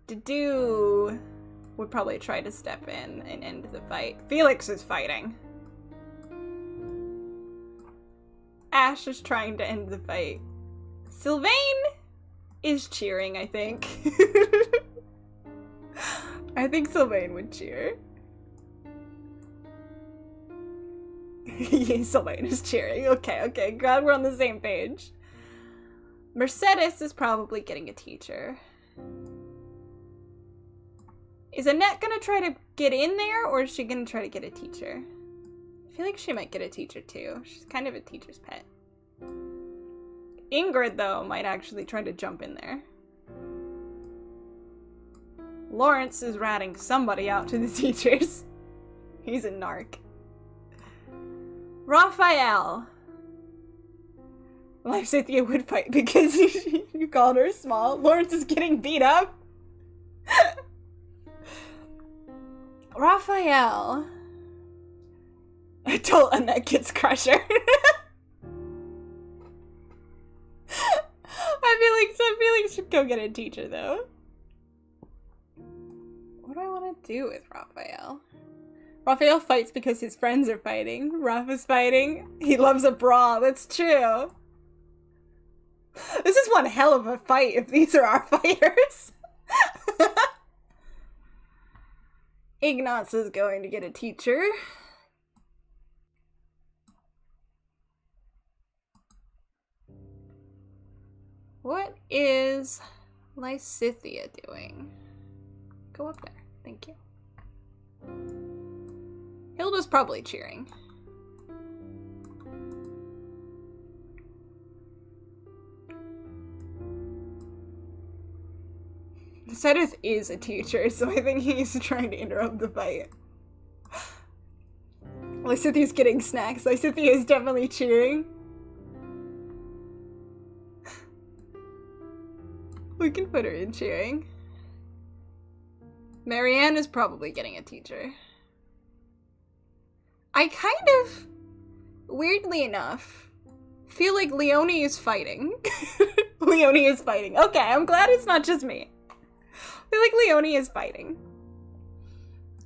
Dudu would probably try to step in and end the fight. Felix is fighting. Ash is trying to end the fight. Sylvain is cheering, I think. I think Sylvain would cheer. Yeah, Sylvain is cheering. Okay, glad we're on the same page. Mercedes is probably getting a teacher. Is Annette gonna try to get in there, or is she gonna try to get a teacher? I feel like she might get a teacher too. She's kind of a teacher's pet. Ingrid, though, might actually try to jump in there. Lawrence is ratting somebody out to the teachers. He's a narc. Raphael. Lysithia would fight because you called her small. Lawrence is getting beat up. Raphael. I told Annette gets Crusher. I feel like she'd go get a teacher though. What do I want to do with Raphael? Raphael fights because his friends are fighting. Rafa's fighting. He loves a brawl. That's true. This is one hell of a fight if these are our fighters. Ignatz is going to get a teacher. What is Lysithia doing? Go up there. Thank you. Hilda's probably cheering. Sedith is a teacher, so I think he's trying to interrupt the fight. Lysithia's getting snacks. Lysithia is definitely cheering. We can put her in cheering. Marianne is probably getting a teacher. I kind of, weirdly enough, feel like Leonie is fighting. Leonie is fighting. Okay, I'm glad it's not just me. I feel like Leonie is fighting.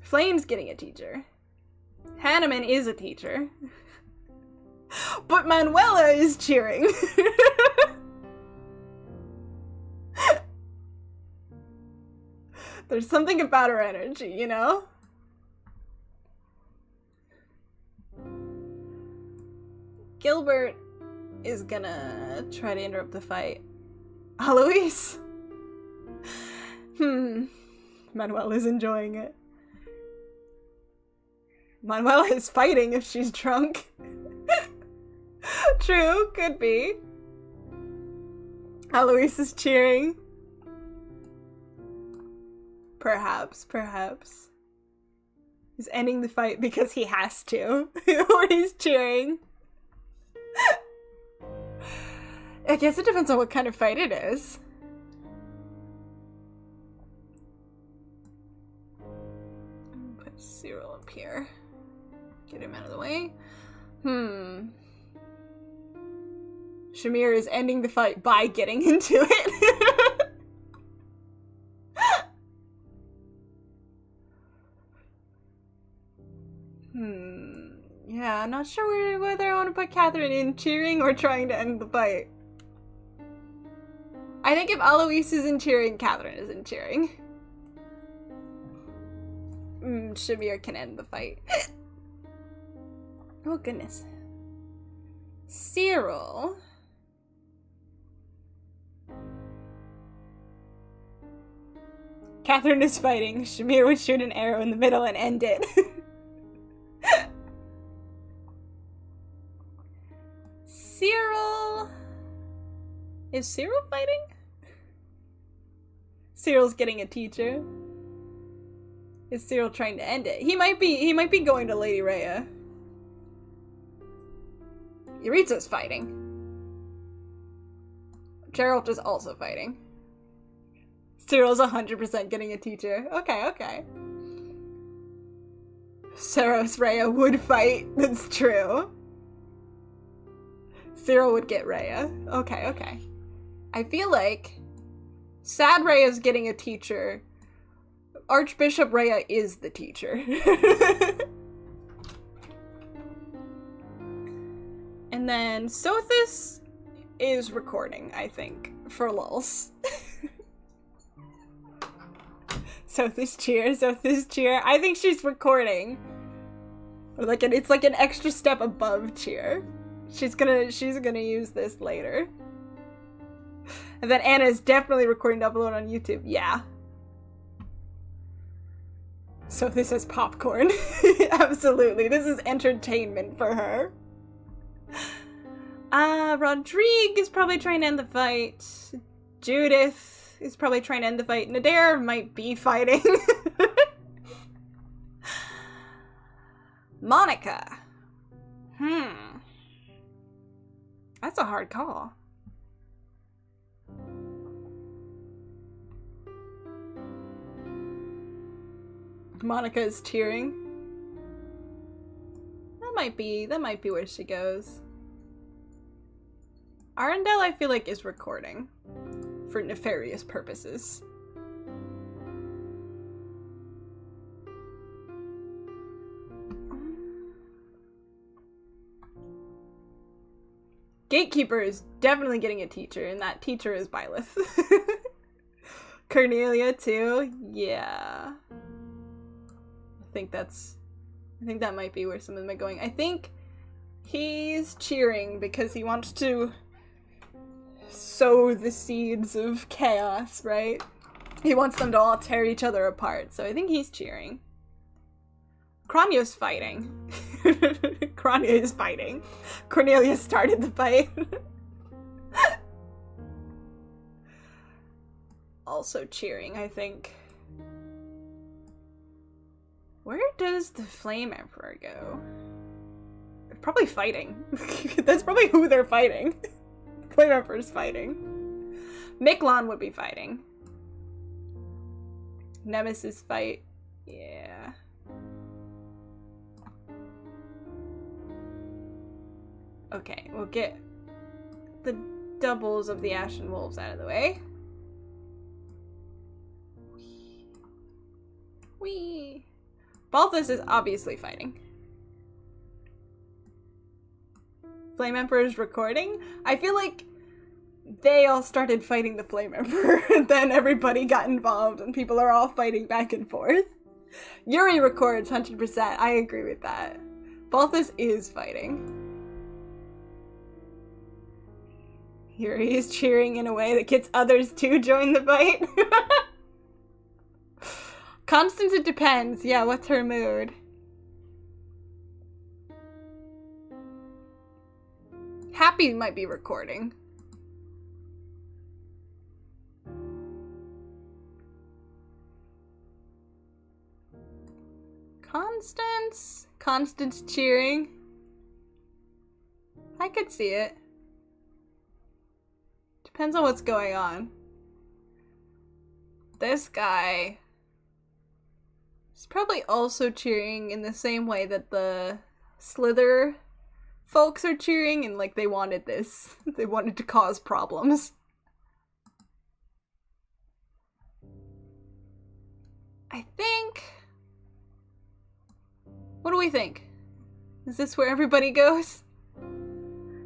Flame's getting a teacher. Hanneman is a teacher. But Manuela is cheering. There's something about her energy, you know? Gilbert is gonna try to interrupt the fight. Alois? Manuela is enjoying it. Manuela is fighting if she's drunk. True, could be. Alois is cheering. Perhaps. He's ending the fight because he has to. Or he's cheering. I guess it depends on what kind of fight it is. Put Cyril up here. Get him out of the way. Shamir is ending the fight by getting into it. Yeah, I'm not sure whether I want to put Catherine in cheering or trying to end the fight. I think if Alois is in cheering, Catherine is in cheering. Shamir can end the fight. Oh goodness. Cyril. Catherine is fighting. Shamir would shoot an arrow in the middle and end it. Cyril. Is Cyril fighting? Cyril's getting a teacher. Is Cyril trying to end it? He might be going to Lady Rhea. Yuritsa's fighting. Geralt is also fighting. Cyril's 100% getting a teacher. Okay. Saros Rhea would fight. That's true. Cyril would get Rhea. Okay. I feel like Sad Rhea's getting a teacher. Archbishop Rhea is the teacher. And then Sothis is recording, I think, for lulz. Sothis cheer. I think she's recording. It's like an extra step above cheer. She's gonna use this later. And then Anna is definitely recording to upload on YouTube. Yeah. So this is popcorn. Absolutely. This is entertainment for her. Rodrigue is probably trying to end the fight. Judith is probably trying to end the fight. Nadir might be fighting. Monica. That's a hard call. Monica is cheering. That might be where she goes. Arundel, I feel like, is recording for nefarious purposes. Gatekeeper is definitely getting a teacher, and that teacher is Byleth. Cornelia too. Yeah. I think that might be where some of them are going. I think he's cheering because he wants to sow the seeds of chaos, right? He wants them to all tear each other apart, so I think he's cheering. Cronio's fighting. Cronio is fighting. Cornelia started the fight. also cheering, I think. Where does the Flame Emperor go? They're probably fighting. That's probably who they're fighting. Flame Emperor's fighting. Miklon would be fighting. Nemesis fight. Yeah. Okay, we'll get the doubles of the Ashen Wolves out of the way. Whee! Balthus is obviously fighting. Flame Emperor's recording? I feel like they all started fighting the Flame Emperor, and then everybody got involved, and people are all fighting back and forth. Yuri records 100%. I agree with that. Balthus is fighting. Yuri is cheering in a way that gets others to join the fight. Constance, it depends. Yeah, what's her mood? Happy might be recording. Constance cheering. I could see it. Depends on what's going on. This guy is probably also cheering in the same way that the Slither folks are cheering, and like they wanted this. They wanted to cause problems. I think... What do we think? Is this where everybody goes?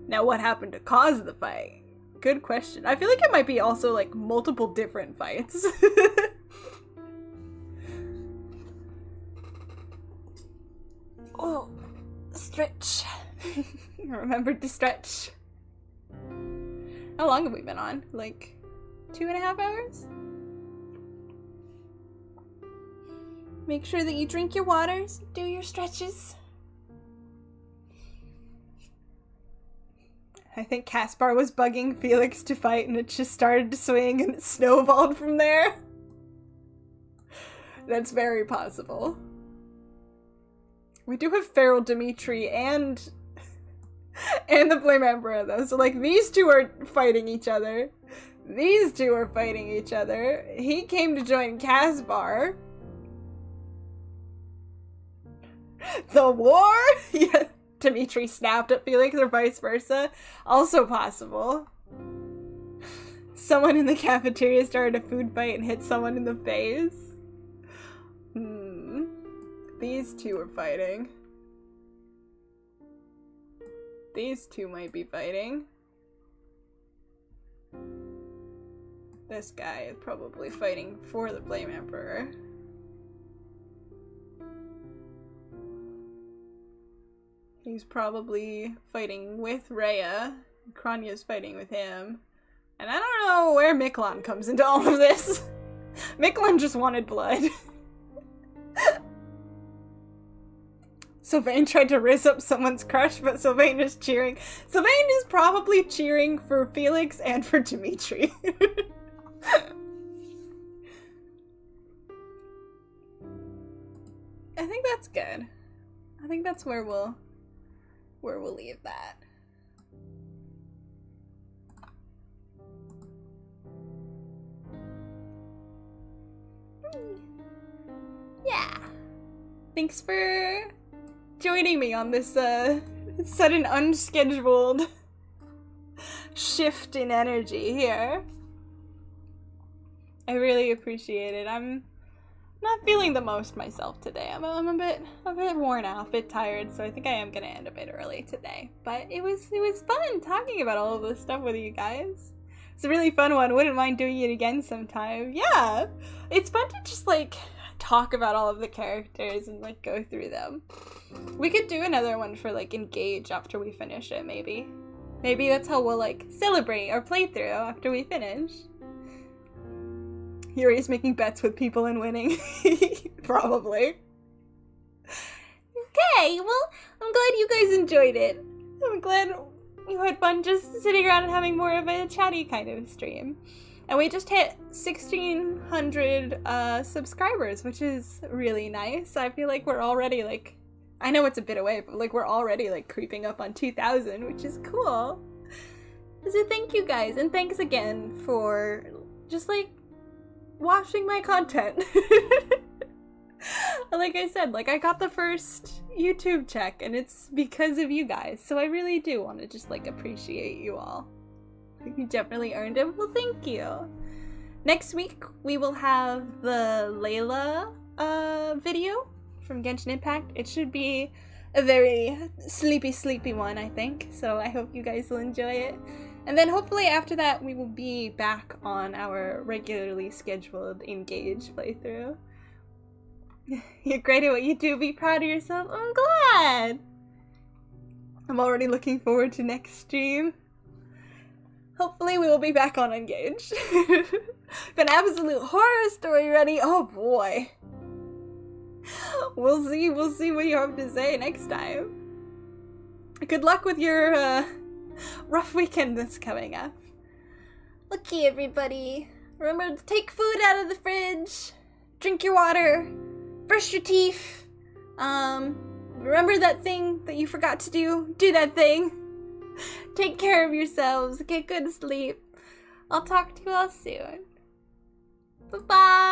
Now what happened to cause the fight? Good question. I feel like it might be also like multiple different fights. Oh, stretch. Remembered to stretch. How long have we been on? Like 2.5 hours? Make sure that you drink your waters, do your stretches. I think Caspar was bugging Felix to fight and it just started to swing and it snowballed from there. That's very possible. We do have Feral Dimitri and the Flame Emperor though, so like these two are fighting each other. These two are fighting each other. He came to join Caspar. The war? Yeah. Dimitri snapped at Felix or vice versa. Also possible. Someone in the cafeteria started a food fight and hit someone in the face. These two are fighting. These two might be fighting. This guy is probably fighting for the Flame Emperor. He's probably fighting with Rhea. Kranya's fighting with him. And I don't know where Miklon comes into all of this. Miklon just wanted blood. Sylvain tried to rizz up someone's crush, but Sylvain is cheering. Sylvain is probably cheering for Felix and for Dimitri. I think that's good. I think that's where we'll leave that. Yeah. Thanks for joining me on this sudden unscheduled shift in energy here. I really appreciate it. I'm not feeling the most myself today. I'm a bit worn out, a bit tired, so I think I am gonna end a bit early today. But it was fun talking about all of this stuff with you guys. It's a really fun one. Wouldn't mind doing it again sometime. Yeah, it's fun to just like talk about all of the characters and like go through them. We could do another one for like Engage after we finish it, maybe. Maybe that's how we'll like celebrate our playthrough after we finish. Yuri's making bets with people and winning. Probably. Okay, well, I'm glad you guys enjoyed it. I'm glad you had fun just sitting around and having more of a chatty kind of stream. And we just hit 1,600 subscribers, which is really nice. I feel like we're already like, I know it's a bit away, but like we're already like creeping up on 2,000, which is cool. So thank you guys, and thanks again for just like watching my content. Like I said, like I got the first YouTube check and it's because of you guys. So I really do want to just like appreciate you all. You definitely earned it. Well, thank you. Next week we will have the Layla video from Genshin Impact. It should be a very sleepy one, I think. So I hope you guys will enjoy it. And then hopefully after that we will be back on our regularly scheduled Engage playthrough. You're great at what you do. Be proud of yourself. I'm glad. I'm already looking forward to next stream. Hopefully we will be back on Engage. An absolute horror story ready. Oh boy. We'll see what you have to say next time. Good luck with your rough weekend that's coming up. Okay, everybody. Remember to take food out of the fridge. Drink your water. Brush your teeth. Remember that thing that you forgot to do? Do that thing. Take care of yourselves. Get good sleep. I'll talk to you all soon. Bye-bye.